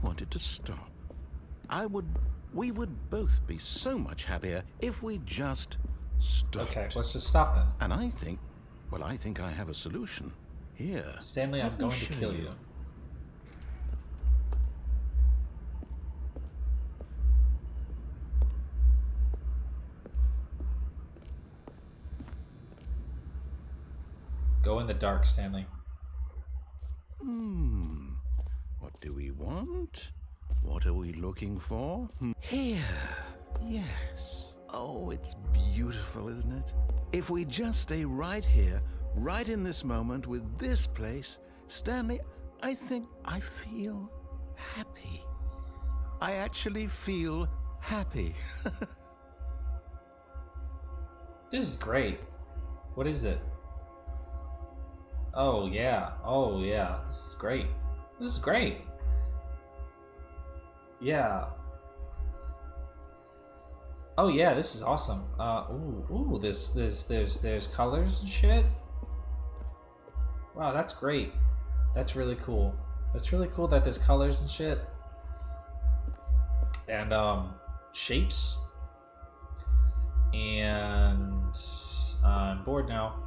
Speaker 2: wanted to stop. We would both be so much happier if we just stopped.
Speaker 1: Okay, let's just stop then.
Speaker 2: And I think I have a solution. Here.
Speaker 1: Stanley,
Speaker 2: let
Speaker 1: I'm
Speaker 2: me
Speaker 1: going to
Speaker 2: show
Speaker 1: kill you. Go in the dark, Stanley.
Speaker 2: What do we want? What are we looking for? Here. Yes. Oh, it's beautiful, isn't it? If we just stay right here, right in this moment with this place, Stanley, I think I feel happy. I actually feel happy.
Speaker 1: This is great. What is it? Oh yeah. Oh yeah. This is great. This is great. Yeah. Oh yeah, this is awesome. Ooh, there's colors and shit. Wow, that's great. That's really cool. That's really cool that there's colors and shit. And shapes. And I'm bored now.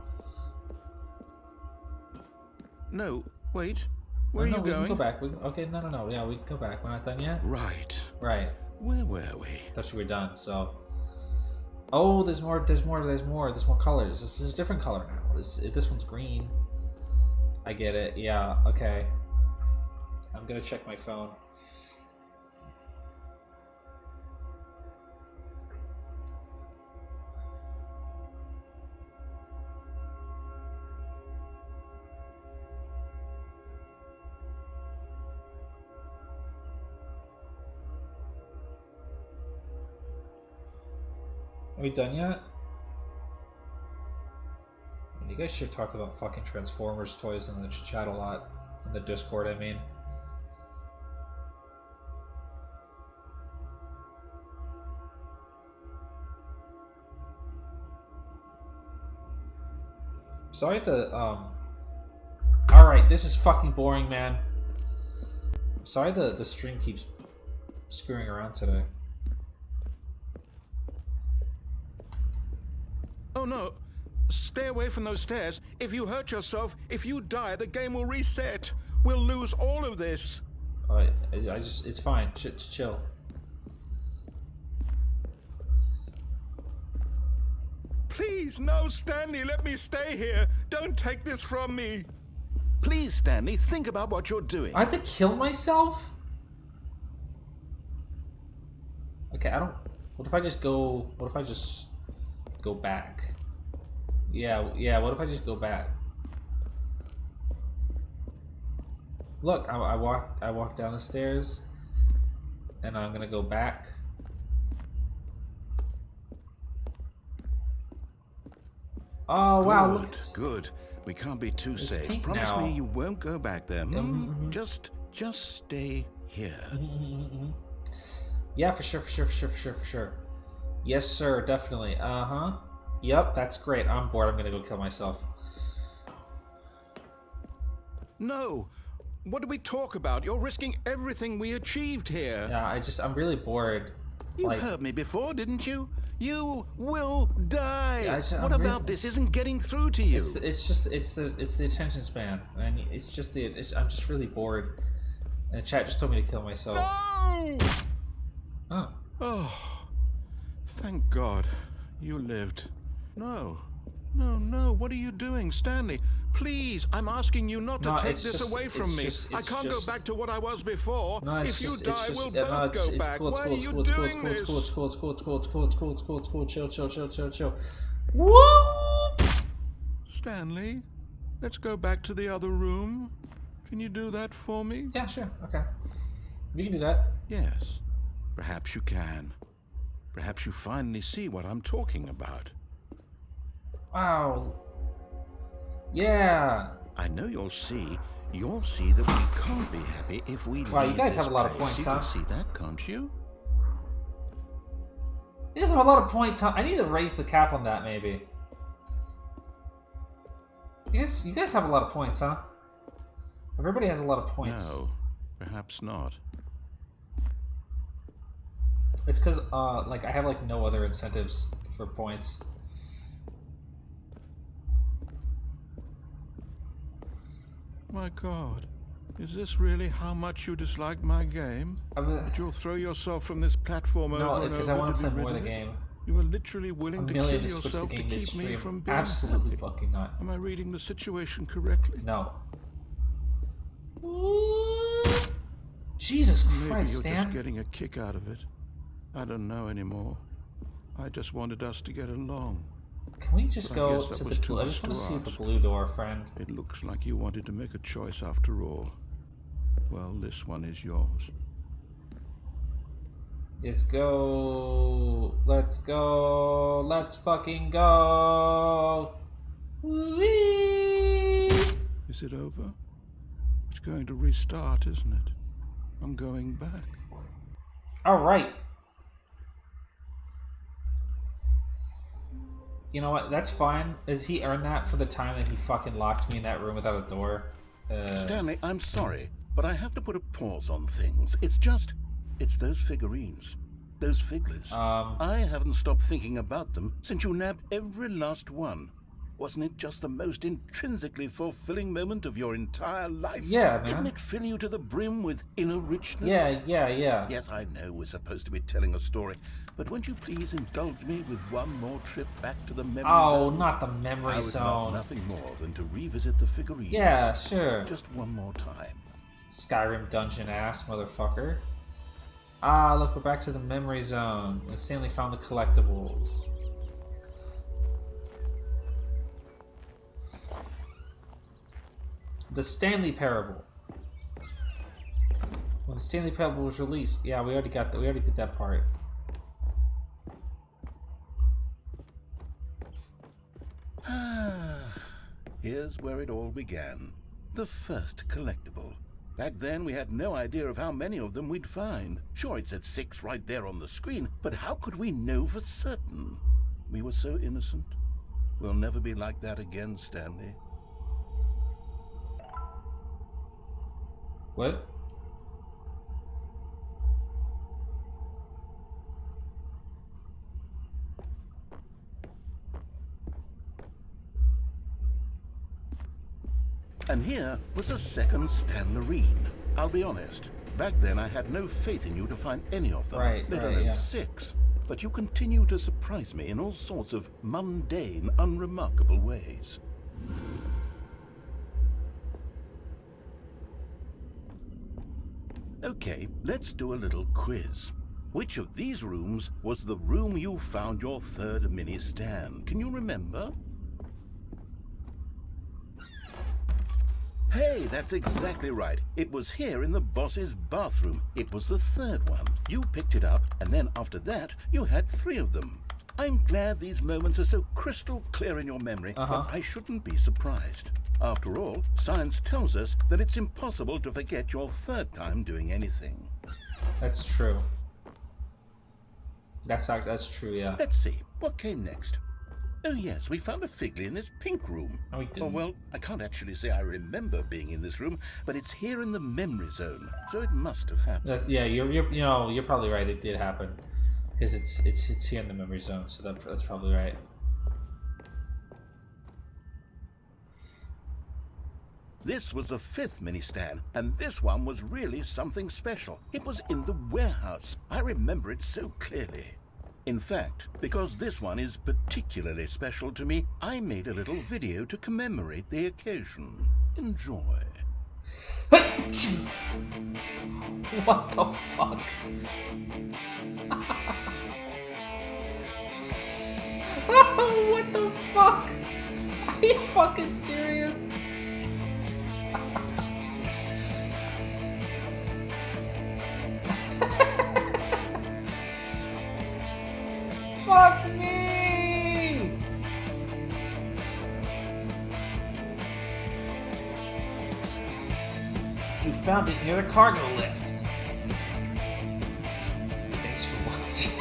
Speaker 2: No, wait. Where are
Speaker 1: no,
Speaker 2: you
Speaker 1: we
Speaker 2: going?
Speaker 1: Can go back. Okay, no. Yeah, we can go back. We're not done yet.
Speaker 2: Right.
Speaker 1: Right.
Speaker 2: Where were we?
Speaker 1: Thought you were done. So. Oh, there's more colors. This is a different color now. This one's green. I get it. Yeah. Okay. I'm gonna check my phone. Are we done yet? You guys should talk about fucking Transformers toys in the chat a lot. In the Discord, I mean. Sorry Alright, this is fucking boring, man. Sorry the stream keeps screwing around today.
Speaker 2: Oh no, stay away from those stairs. If you hurt yourself, if you die, the game will reset. We'll lose all of this.
Speaker 1: Alright, it's fine. Chill.
Speaker 2: Please, no, Stanley, let me stay here. Don't take this from me. Please, Stanley, think about what you're doing.
Speaker 1: I have to kill myself? Okay, what if I just go back? Yeah, what if I just go back? Look, I walk down the stairs and I'm gonna go back. Oh wow, look.
Speaker 2: Good. We can't be too
Speaker 1: It's
Speaker 2: safe.
Speaker 1: pink
Speaker 2: Promise
Speaker 1: now.
Speaker 2: me you won't go back there. Just stay here.
Speaker 1: Yeah, for sure. Yes, sir, definitely. Uh-huh. Yep, that's great. I'm bored. I'm gonna go kill myself.
Speaker 2: No. What do we talk about? You're risking everything we achieved here.
Speaker 1: Yeah, I'm really bored.
Speaker 2: You
Speaker 1: Like,
Speaker 2: heard me before, didn't you? You will die.
Speaker 1: Yeah,
Speaker 2: What
Speaker 1: I'm
Speaker 2: about this isn't getting through to you?
Speaker 1: it's the attention span, and I'm just really bored. And the chat just told me to kill myself.
Speaker 2: No!
Speaker 1: Oh.
Speaker 2: Oh, thank God you lived. No. What are you doing, Stanley? Please, I'm asking you not to
Speaker 1: No,
Speaker 2: take
Speaker 1: it's
Speaker 2: this
Speaker 1: just-
Speaker 2: away from me.
Speaker 1: it's
Speaker 2: I can't
Speaker 1: just-
Speaker 2: go back to what I was before.
Speaker 1: No,
Speaker 2: if you die, we'll
Speaker 1: no,
Speaker 2: both go back.
Speaker 1: cool,
Speaker 2: Why are you
Speaker 1: cool,
Speaker 2: doing
Speaker 1: it's
Speaker 2: this?
Speaker 1: cool, it's cool, chill. Woo!
Speaker 2: Stanley, let's go back to the other room. Can you do that for me?
Speaker 1: Yeah, sure, okay. We can do that.
Speaker 2: Yes, perhaps you can. Perhaps you finally see what I'm talking about.
Speaker 1: Wow. Yeah.
Speaker 2: I know you'll see. You'll see that we can't be happy if we
Speaker 1: Wow, you
Speaker 2: leave
Speaker 1: guys
Speaker 2: this
Speaker 1: have a lot of
Speaker 2: place.
Speaker 1: points,
Speaker 2: You
Speaker 1: huh?
Speaker 2: can see that, can't you?
Speaker 1: You guys have a lot of points, huh? I need to raise the cap on that, maybe. You guys have a lot of points, huh? Everybody has a lot of points.
Speaker 2: No, perhaps not.
Speaker 1: It's because, like, I have, like, no other incentives for points.
Speaker 2: My God, is this really how much you dislike my game? That you'll throw yourself from this platform over
Speaker 1: No,
Speaker 2: and
Speaker 1: because I
Speaker 2: over
Speaker 1: want to
Speaker 2: be
Speaker 1: play more
Speaker 2: rid
Speaker 1: of the
Speaker 2: it?
Speaker 1: game.
Speaker 2: You are literally
Speaker 1: A
Speaker 2: willing to
Speaker 1: million
Speaker 2: kill
Speaker 1: to switch the
Speaker 2: yourself to
Speaker 1: game
Speaker 2: keep me
Speaker 1: midstream.
Speaker 2: from being
Speaker 1: Absolutely
Speaker 2: happy.
Speaker 1: fucking not.
Speaker 2: Am I reading the situation correctly?
Speaker 1: No. Jesus
Speaker 2: Maybe
Speaker 1: Christ,
Speaker 2: you're
Speaker 1: Stan.
Speaker 2: just getting a kick out of it. I don't know anymore. I just wanted us to get along.
Speaker 1: Can we just
Speaker 2: But I
Speaker 1: go
Speaker 2: guess that
Speaker 1: to
Speaker 2: was
Speaker 1: the
Speaker 2: too
Speaker 1: blue? I
Speaker 2: much
Speaker 1: just want to
Speaker 2: to
Speaker 1: see the
Speaker 2: ask.
Speaker 1: blue door, friend.
Speaker 2: It looks like you wanted to make a choice after all. Well, this one is yours.
Speaker 1: Let's go. Let's go. Let's fucking go. Whee!
Speaker 2: Is it over? It's going to restart, isn't it? I'm going back.
Speaker 1: All right. You know what? That's fine. Does he earn that for the time that he fucking locked me in that room without a door?
Speaker 2: Stanley, I'm sorry, but I have to put a pause on things. It's those figurines. Those figglers. I haven't stopped thinking about them since you nabbed every last one. Wasn't it just the most intrinsically fulfilling moment of your entire life?
Speaker 1: Yeah, man.
Speaker 2: Didn't it fill you to the brim with inner richness?
Speaker 1: Yeah.
Speaker 2: Yes, I know we're supposed to be telling a story, but won't you please indulge me with one more trip back to the memory zone?
Speaker 1: Oh, not the memory
Speaker 2: I would love
Speaker 1: zone.
Speaker 2: nothing more than to revisit the figurines.
Speaker 1: Yeah, sure.
Speaker 2: Just one more time.
Speaker 1: Skyrim dungeon ass motherfucker. Ah, look, we're back to the memory zone. And Stanley found the collectibles. The Stanley Parable. When the Stanley Parable was released, yeah, we already got that. We already did that part.
Speaker 2: Here's where it all began. The first collectible. Back then, we had no idea of how many of them we'd find. Sure, it said 6 right there on the screen, but how could we know for certain? We were so innocent. We'll never be like that again, Stanley.
Speaker 1: What?
Speaker 2: And here was a second Stanlerine. I'll be honest, back then I had no faith in you to find any of them, let alone
Speaker 1: yeah.
Speaker 2: 6. But you continue to surprise me in all sorts of mundane, unremarkable ways. Okay, let's do a little quiz. Which of these rooms was the room you found your third mini Stan? Can you remember? Hey, that's exactly right. It was here in the boss's bathroom. It was the third one. You picked it up, and then after that, you had 3 of them. I'm glad these moments are so crystal clear in your memory, but I shouldn't be surprised. After all, science tells us that it's impossible to forget your third time doing anything.
Speaker 1: That's true. That's true, yeah.
Speaker 2: Let's see, what came next? Oh yes, we found a Figley in this pink room.
Speaker 1: No, we didn't.
Speaker 2: Oh, well, I can't actually say I remember being in this room, but it's here in the memory zone, so it must have happened.
Speaker 1: Yeah, you're probably right. It did happen, because it's here in the memory zone. So that's probably right.
Speaker 2: This was the 5th mini Stan, and this one was really something special. It was in the warehouse. I remember it so clearly. In fact, because this one is particularly special to me, I made a little video to commemorate the occasion. Enjoy.
Speaker 1: What the fuck? What the fuck? Are you fucking serious? Fuck me! You found it near the cargo lift. Thanks for watching.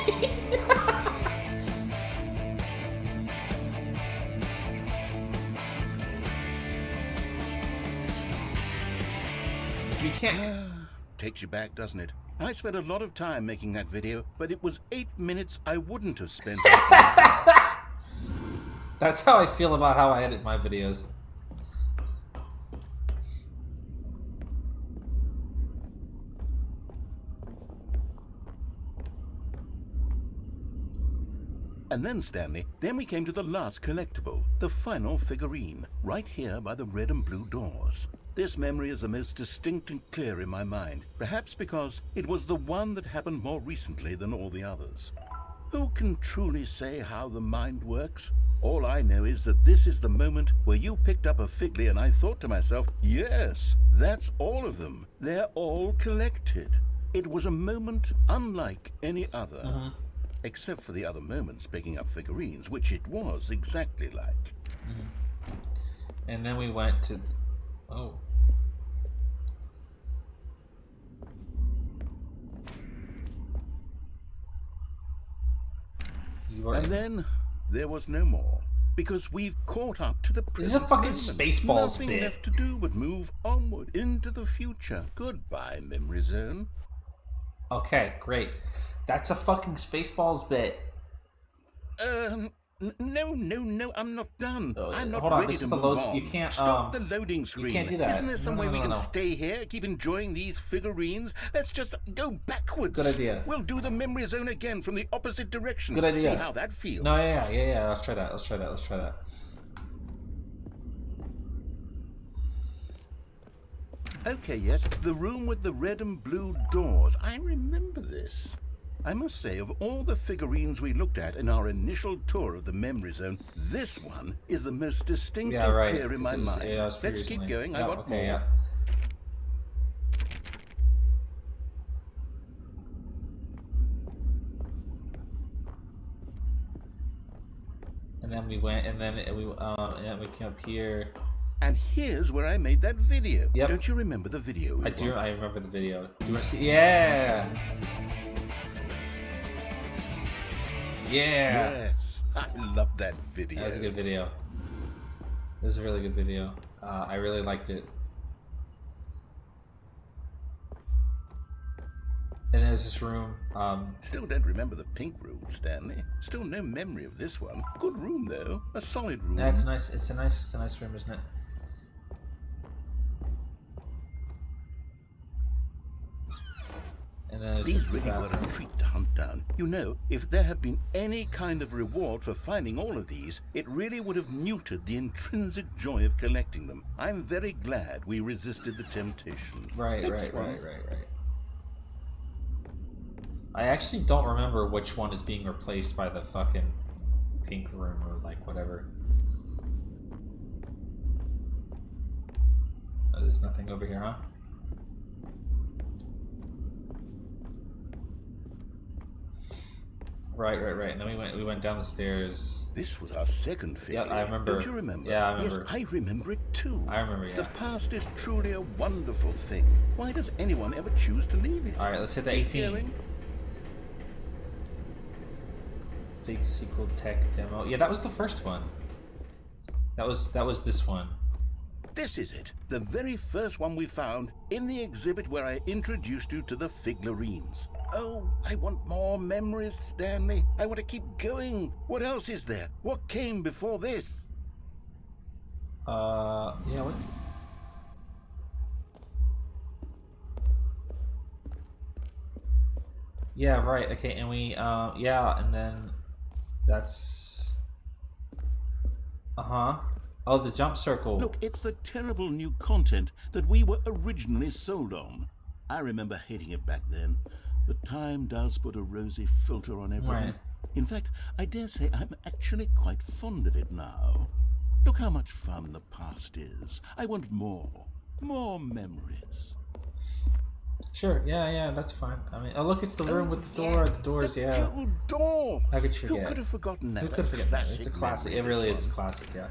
Speaker 1: You can't.
Speaker 2: Takes you back, doesn't it? I spent a lot of time making that video, but it was 8 minutes I wouldn't have spent.
Speaker 1: That's how I feel about how I edit my videos.
Speaker 2: And then, Stanley, then we came to the last collectible, the final figurine, right here by the red and blue doors. This memory is the most distinct and clear in my mind, perhaps because it was the one that happened more recently than all the others. Who can truly say how the mind works? All I know is that this is the moment where you picked up a Figley and I thought to myself, yes, that's all of them. They're all collected. It was a moment unlike any other. Except for the other moments picking up figurines, which it was exactly like.
Speaker 1: And then we went to... Oh.
Speaker 2: And then there was no more. Because we've caught up to the present.
Speaker 1: This is a fucking
Speaker 2: moment.
Speaker 1: Spaceballs
Speaker 2: Nothing
Speaker 1: bit.
Speaker 2: left to do but move onward into the future. Goodbye, memory zone.
Speaker 1: Okay, great. That's a fucking Spaceballs bit.
Speaker 2: No, I'm not done. I'm not
Speaker 1: hold on,
Speaker 2: ready
Speaker 1: this
Speaker 2: to
Speaker 1: is the
Speaker 2: move
Speaker 1: load.
Speaker 2: on.
Speaker 1: You can't.
Speaker 2: Stop the loading screen.
Speaker 1: You can't do that.
Speaker 2: Isn't there some way we can
Speaker 1: No.
Speaker 2: stay here, keep enjoying these figurines? Let's just go backwards.
Speaker 1: Good idea.
Speaker 2: We'll do the memory zone again from the opposite direction.
Speaker 1: Good idea.
Speaker 2: See how that feels.
Speaker 1: No, yeah. Let's try that.
Speaker 2: Okay, yes, the room with the red and blue doors. I remember this. I must say, of all the figurines we looked at in our initial tour of the memory zone, this one is the most distinct
Speaker 1: Yeah,
Speaker 2: and
Speaker 1: right.
Speaker 2: clear in my mind.
Speaker 1: Yeah, it was pretty
Speaker 2: Let's keep
Speaker 1: recently.
Speaker 2: going. I
Speaker 1: Yeah,
Speaker 2: got
Speaker 1: okay,
Speaker 2: more.
Speaker 1: yeah. And then we went, and then we came up here.
Speaker 2: And here's where I made that video.
Speaker 1: Yep.
Speaker 2: Don't you remember the video we
Speaker 1: I do.
Speaker 2: watched?
Speaker 1: I remember the video. Do you want to see? Yeah. Yeah.
Speaker 2: Yes, I love that video.
Speaker 1: That was a good video. It was a really good video. I really liked it. And there's this room.
Speaker 2: Still don't remember the pink room, Stanley. Still no memory of this one. Good room though, a solid room.
Speaker 1: That's nice. It's a nice room, isn't it? And then there's
Speaker 2: These
Speaker 1: the
Speaker 2: really were a
Speaker 1: bathroom.
Speaker 2: treat to hunt down. You know, if there had been any kind of reward for finding all of these, it really would have muted the intrinsic joy of collecting them. I'm very glad we resisted the temptation.
Speaker 1: Right.
Speaker 2: Next one.
Speaker 1: I actually don't remember which one is being replaced by the fucking pink room or like whatever. Oh, there's nothing over here, huh? Right. And then we went down the stairs.
Speaker 2: This was our second figure.
Speaker 1: Yeah, I remember.
Speaker 2: Don't you remember?
Speaker 1: Yeah, I remember.
Speaker 2: Yes, I remember it too.
Speaker 1: I remember, yeah.
Speaker 2: The past is truly a wonderful thing. Why does anyone ever choose to leave it?
Speaker 1: All right, let's hit the
Speaker 2: Keep
Speaker 1: 18.
Speaker 2: going.
Speaker 1: Big sequel tech demo. Yeah, that was the first one. That was this one.
Speaker 2: This is it. The very first one we found in the exhibit where I introduced you to the figurines. Oh, I want more memories, Stanley. I want to keep going. What else is there? What came before this?
Speaker 1: Yeah, what? Yeah, right, okay, and we, yeah, and then that's... Oh, the jump circle.
Speaker 2: Look, it's the terrible new content that we were originally sold on. I remember hating it back then. But time does put a rosy filter on everything.
Speaker 1: Right.
Speaker 2: In fact, I dare say I'm actually quite fond of it now. Look how much fun the past is. I want more. More memories.
Speaker 1: Sure, yeah, that's fine. I mean, oh look, it's the room with the door,
Speaker 2: yes,
Speaker 1: the doors,
Speaker 2: the
Speaker 1: yeah.
Speaker 2: two doors.
Speaker 1: How could you forget?
Speaker 2: Who could have forgotten that?
Speaker 1: Who could forget that? It's a classic. It really is a classic, yeah.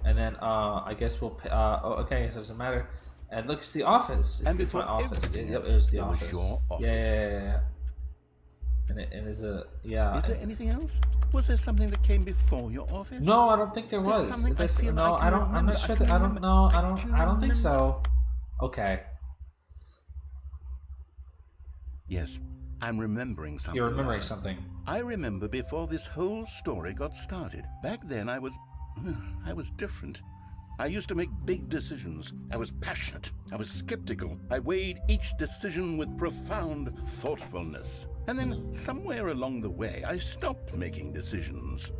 Speaker 1: And then, I guess we'll, oh, okay, so it doesn't matter. And look, it's the office.
Speaker 2: And
Speaker 1: It's my
Speaker 2: before
Speaker 1: office.
Speaker 2: everything
Speaker 1: It
Speaker 2: else,
Speaker 1: was the
Speaker 2: there was
Speaker 1: office.
Speaker 2: your office.
Speaker 1: Yeah. And it is a, yeah.
Speaker 2: Is there anything else? Was there something that came before your office?
Speaker 1: No, I don't think there
Speaker 2: There's
Speaker 1: was.
Speaker 2: something I feel
Speaker 1: No,
Speaker 2: I can
Speaker 1: I'm
Speaker 2: remember.
Speaker 1: not sure
Speaker 2: I
Speaker 1: that,
Speaker 2: can
Speaker 1: I don't
Speaker 2: remember.
Speaker 1: know,
Speaker 2: I
Speaker 1: I don't think
Speaker 2: can
Speaker 1: so. Okay.
Speaker 2: Yes, I'm remembering something.
Speaker 1: You're remembering
Speaker 2: now.
Speaker 1: something.
Speaker 2: I remember before this whole story got started. Back then I was different. I used to make big decisions. I was passionate. I was skeptical. I weighed each decision with profound thoughtfulness. And then, somewhere along the way, I stopped making decisions.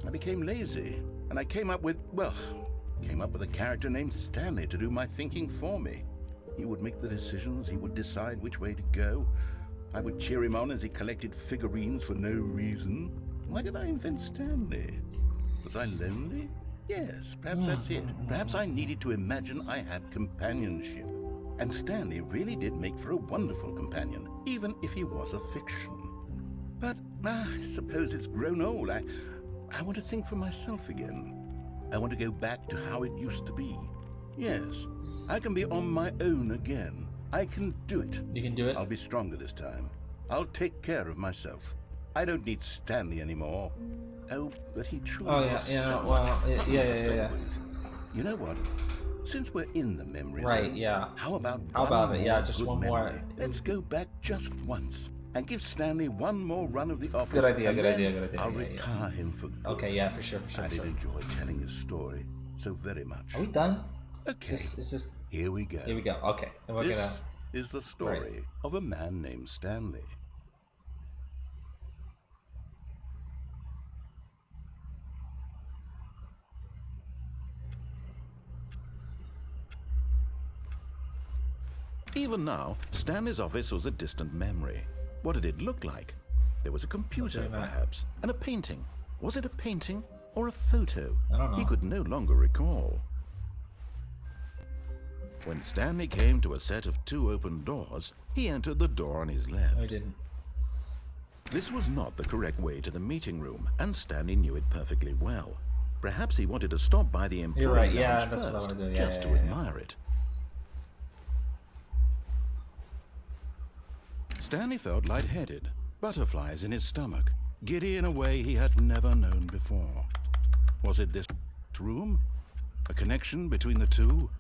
Speaker 2: I became lazy, and I came up with a character named Stanley to do my thinking for me. He would make the decisions, he would decide which way to go. I would cheer him on as he collected figurines for no reason. Why did I invent Stanley? Was I lonely? Yes, perhaps that's it. Perhaps I needed to imagine I had companionship. And Stanley really did make for a wonderful companion, even if he was a fiction. But I suppose it's grown old. I want to think for myself again. I want to go back to how it used to be. Yes, I can be on my own again. I can do it.
Speaker 1: You can do it?
Speaker 2: I'll be stronger this time. I'll take care of myself. I don't need Stanley anymore. Oh, but he truly was so much fun to play with. You know what? Since we're in the memory zone, how about
Speaker 1: just one more.
Speaker 2: Let's go back just once and give Stanley one more run of the office.
Speaker 1: Good idea.
Speaker 2: I'll retire him for good.
Speaker 1: Okay, yeah, for sure.
Speaker 2: I did enjoy telling his story so very much.
Speaker 1: Are we done?
Speaker 2: Okay.
Speaker 1: It's just
Speaker 2: Here we go.
Speaker 1: Okay, and we're
Speaker 2: This is the story of a man named Stanley. Even now, Stanley's office was a distant memory. What did it look like? There was a computer, perhaps, and a painting. Was it a painting or a photo?
Speaker 1: I don't know.
Speaker 2: He could no longer recall. When Stanley came to a set of 2 open doors, he entered the door on his left.
Speaker 1: I didn't.
Speaker 2: This was not the correct way to the meeting room, and Stanley knew it perfectly well. Perhaps he wanted to stop by the employee
Speaker 1: You're right,
Speaker 2: lounge
Speaker 1: that's what I
Speaker 2: first,
Speaker 1: wanna do.
Speaker 2: just to admire it. Stanley felt lightheaded, butterflies in his stomach, giddy in a way he had never known before. Was it this room? A connection between the two?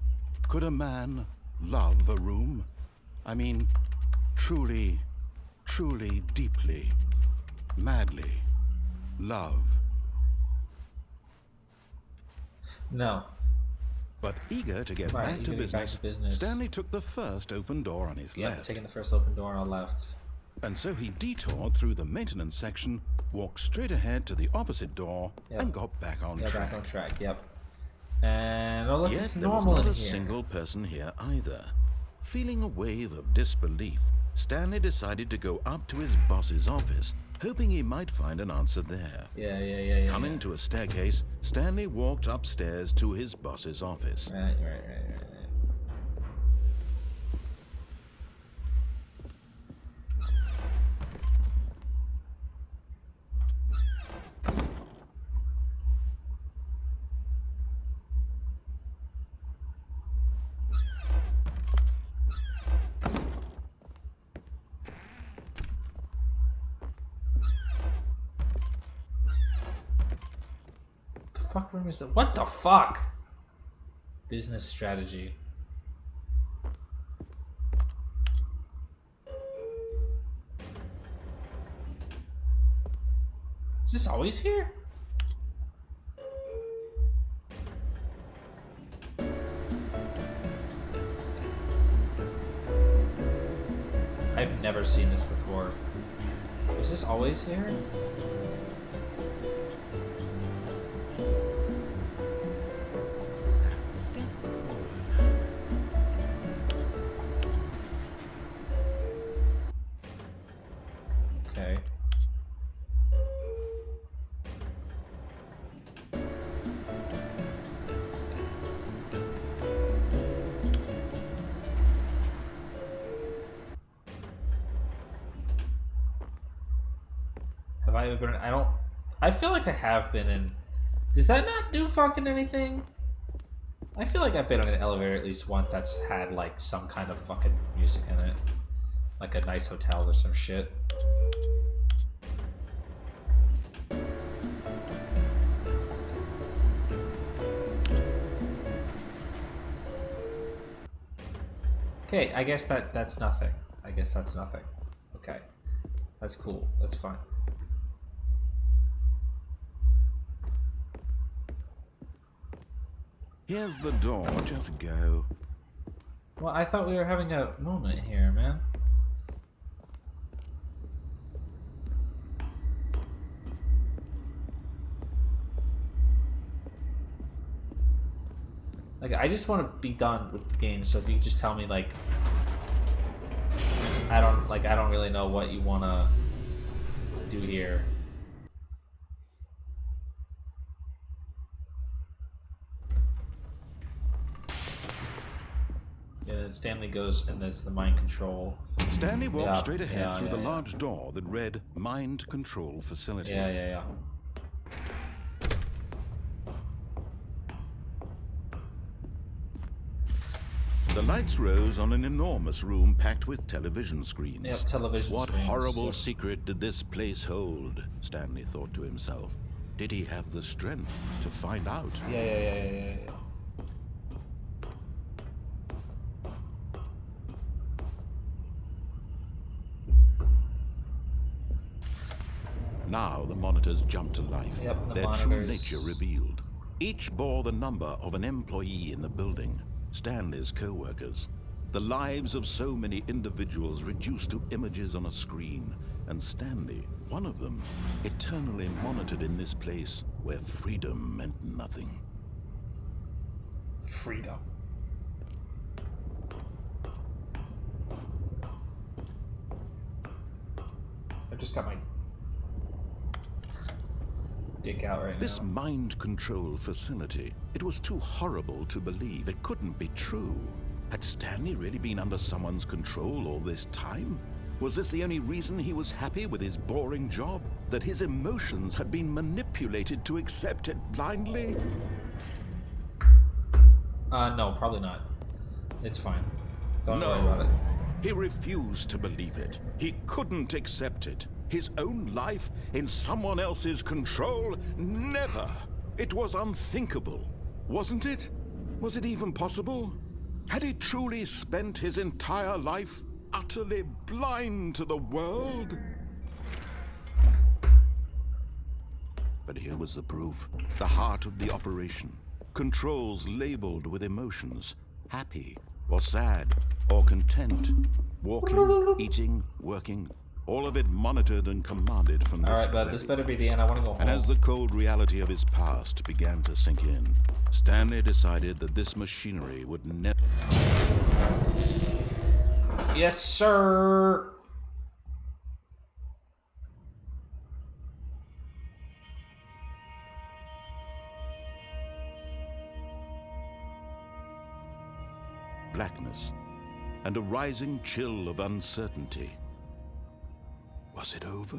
Speaker 2: Could a man love a room? I mean, truly, deeply, madly love.
Speaker 1: No.
Speaker 2: But eager to get back to business, Stanley took the first open door on his left.
Speaker 1: Taking the first open door on our left.
Speaker 2: And so he detoured through the maintenance section, walked straight ahead to the opposite door, and got back on track.
Speaker 1: Back on track, And look,
Speaker 2: Yet
Speaker 1: it's
Speaker 2: there was
Speaker 1: normal
Speaker 2: not
Speaker 1: in
Speaker 2: a
Speaker 1: here.
Speaker 2: single person here either. Feeling a wave of disbelief, Stanley decided to go up to his boss's office, hoping he might find an answer there. Coming to a staircase, Stanley walked upstairs to his boss's office.
Speaker 1: Right. Fuck room is that? What the fuck? Business strategy. Is this always here? I've never seen this before. Is this always here? Okay. Have I ever been? I feel like I have been in. Does that not do fucking anything? I feel like I've been on an elevator at least once that's had like some kind of fucking music in it. Like a nice hotel or some shit. Okay, I guess that's nothing. I guess that's nothing. Okay. That's cool. That's fine.
Speaker 2: Here's the door, just go.
Speaker 1: Well, I thought we were having a moment here, man. Like, I just want to be done with the game, so if you could just tell me, like, I don't really know what you want to do here. Yeah, then Stanley goes, and there's the mind control.
Speaker 2: Stanley walked straight ahead
Speaker 1: yeah,
Speaker 2: through the
Speaker 1: yeah.
Speaker 2: large door that read Mind Control Facility.
Speaker 1: Yeah.
Speaker 2: The lights rose on an enormous room packed with television screens.
Speaker 1: Yep, television
Speaker 2: What
Speaker 1: screens.
Speaker 2: horrible secret did this place hold? Stanley thought to himself. Did he have the strength to find out?
Speaker 1: Yeah.
Speaker 2: Now the monitors jumped to life,
Speaker 1: Yep, the
Speaker 2: their true
Speaker 1: monitors.
Speaker 2: nature revealed. Each bore the number of an employee in the building, Stanley's co-workers. The lives of so many individuals reduced to images on a screen, and Stanley, one of them, eternally monitored in this place where freedom meant nothing.
Speaker 1: Freedom. I just got my dick out right
Speaker 2: This
Speaker 1: now.
Speaker 2: mind control facility, it was too horrible to believe. It couldn't be true. Had Stanley really been under someone's control all this time? Was this the only reason he was happy with his boring job? That his emotions had been manipulated to accept it blindly?
Speaker 1: No, probably not. It's fine. Don't worry
Speaker 2: No.
Speaker 1: about it.
Speaker 2: He refused to believe it. He couldn't accept it. His own life in someone else's control? Never! It was unthinkable. Wasn't it? Was it even possible? Had he truly spent his entire life utterly blind to the world? But here was the proof. The heart of the operation. Controls labeled with emotions. Happy, or sad, or content. Walking, eating, working. All of it monitored and commanded from this
Speaker 1: Alright, but this better be the end. I want to go home.
Speaker 2: And as the cold reality of his past began to sink in, Stanley decided that this machinery would never...
Speaker 1: Yes, sir!
Speaker 2: blackness and a rising chill of uncertainty. Was it over?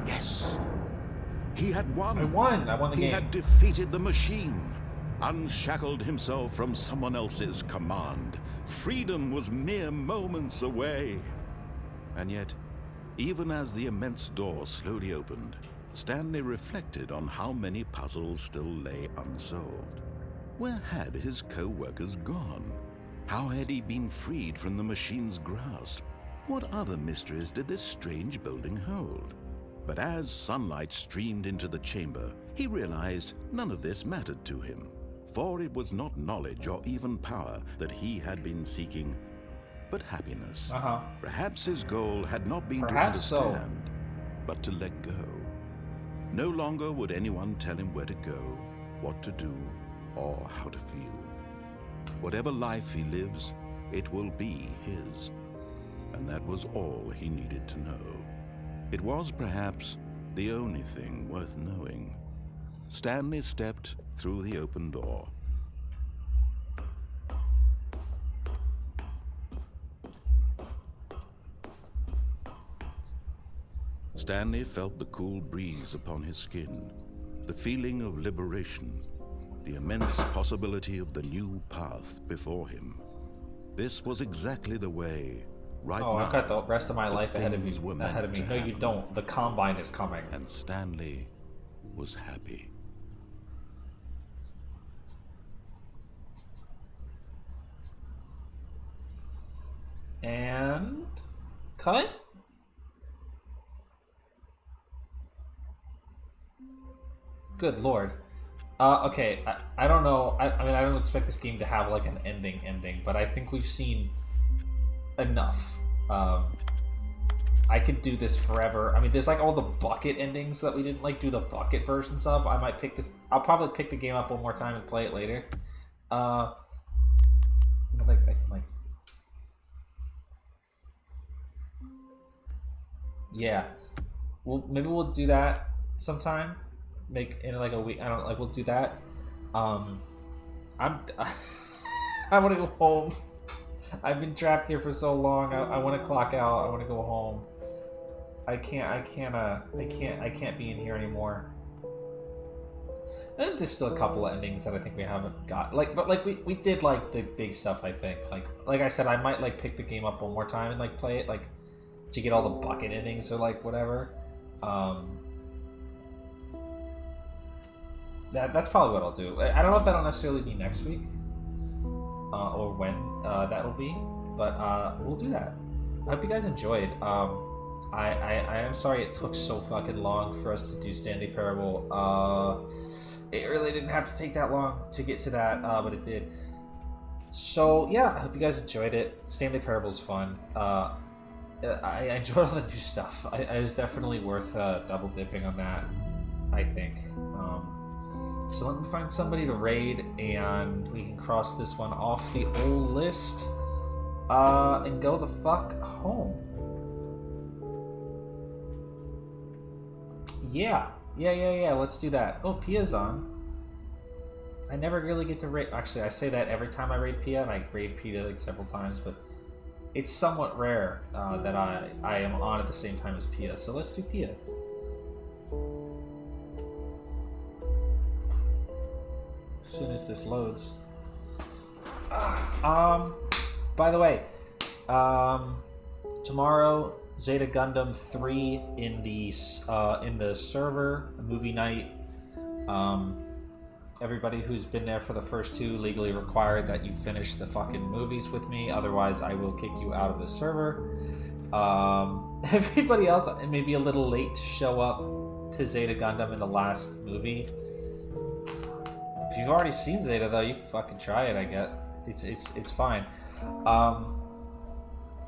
Speaker 2: Yes. He had won.
Speaker 1: I won the
Speaker 2: He
Speaker 1: game.
Speaker 2: had defeated the machine, unshackled himself from someone else's command. Freedom was mere moments away. And yet, even as the immense door slowly opened, Stanley reflected on how many puzzles still lay unsolved. Where had his co-workers gone? How had he been freed from the machine's grasp? What other mysteries did this strange building hold? But as sunlight streamed into the chamber, he realized none of this mattered to him, for it was not knowledge or even power that he had been seeking, but happiness. Perhaps his goal had not been
Speaker 1: Perhaps
Speaker 2: to
Speaker 1: so.
Speaker 2: understand, but to let go. No longer would anyone tell him where to go, what to do, or how to feel. Whatever life he lives, it will be his. And that was all he needed to know. It was perhaps the only thing worth knowing. Stanley stepped through the open door. Stanley felt the cool breeze upon his skin, the feeling of liberation, the immense possibility of the new path before him. This was exactly the way, right now,
Speaker 1: I've got the rest of my life ahead of me.
Speaker 2: things were meant to
Speaker 1: No, you
Speaker 2: happen.
Speaker 1: don't. The Combine is coming.
Speaker 2: And Stanley was happy.
Speaker 1: And... cut? Good lord. Okay, I don't know. I mean, I don't expect this game to have like an ending, but I think we've seen enough. I could do this forever. I mean, there's like all the bucket endings that we didn't like do the bucket versions of. I might pick this. I'll probably pick the game up one more time and play it later. Yeah. Well, maybe we'll do that sometime. Make in like a week. I don't like. We'll do that. I'm. I want to go home. I've been trapped here for so long. I want to clock out. I want to go home. I can't be in here anymore. And there's still a couple of endings that I think we haven't got. But we did like the big stuff. I think like I said, I might like pick the game up one more time and like play it like to get all the bucket endings or like whatever. That's probably what I'll do. I don't know if that'll necessarily be next week or when that'll be, but we'll do that. I hope you guys enjoyed. I am sorry it took so fucking long for us to do Stanley Parable. It really didn't have to take that long to get to that, but it did. So yeah, I hope you guys enjoyed it. Stanley Parable's fun. I enjoyed all the new stuff. It was definitely worth double dipping on that, I think. So let me find somebody to raid, and we can cross this one off the old list and go the fuck home. Yeah, let's do that. Oh, Pia's on. I never really get to raid. Actually, I say that every time I raid Pia, and I raid Pia like several times, but it's somewhat rare that I am on at the same time as Pia. So let's do Pia. As soon as this loads. By the way, tomorrow Zeta Gundam 3 in the server movie night. Everybody who's been there for the first two legally required that you finish the fucking movies with me, otherwise I will kick you out of the server. Everybody else may be a little late to show up to Zeta Gundam in the last movie. If you've already seen Zeta though, you can fucking try it, I guess. It's fine.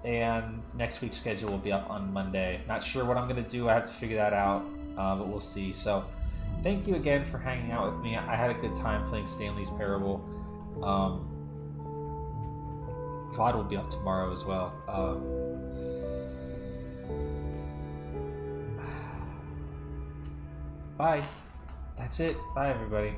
Speaker 1: And next week's schedule will be up on Monday. Not sure what I'm gonna do. I have to figure that out, but we'll see. So, thank you again for hanging out with me. I had a good time playing Stanley's Parable. VOD will be up tomorrow as well. Bye. That's it. Bye, everybody.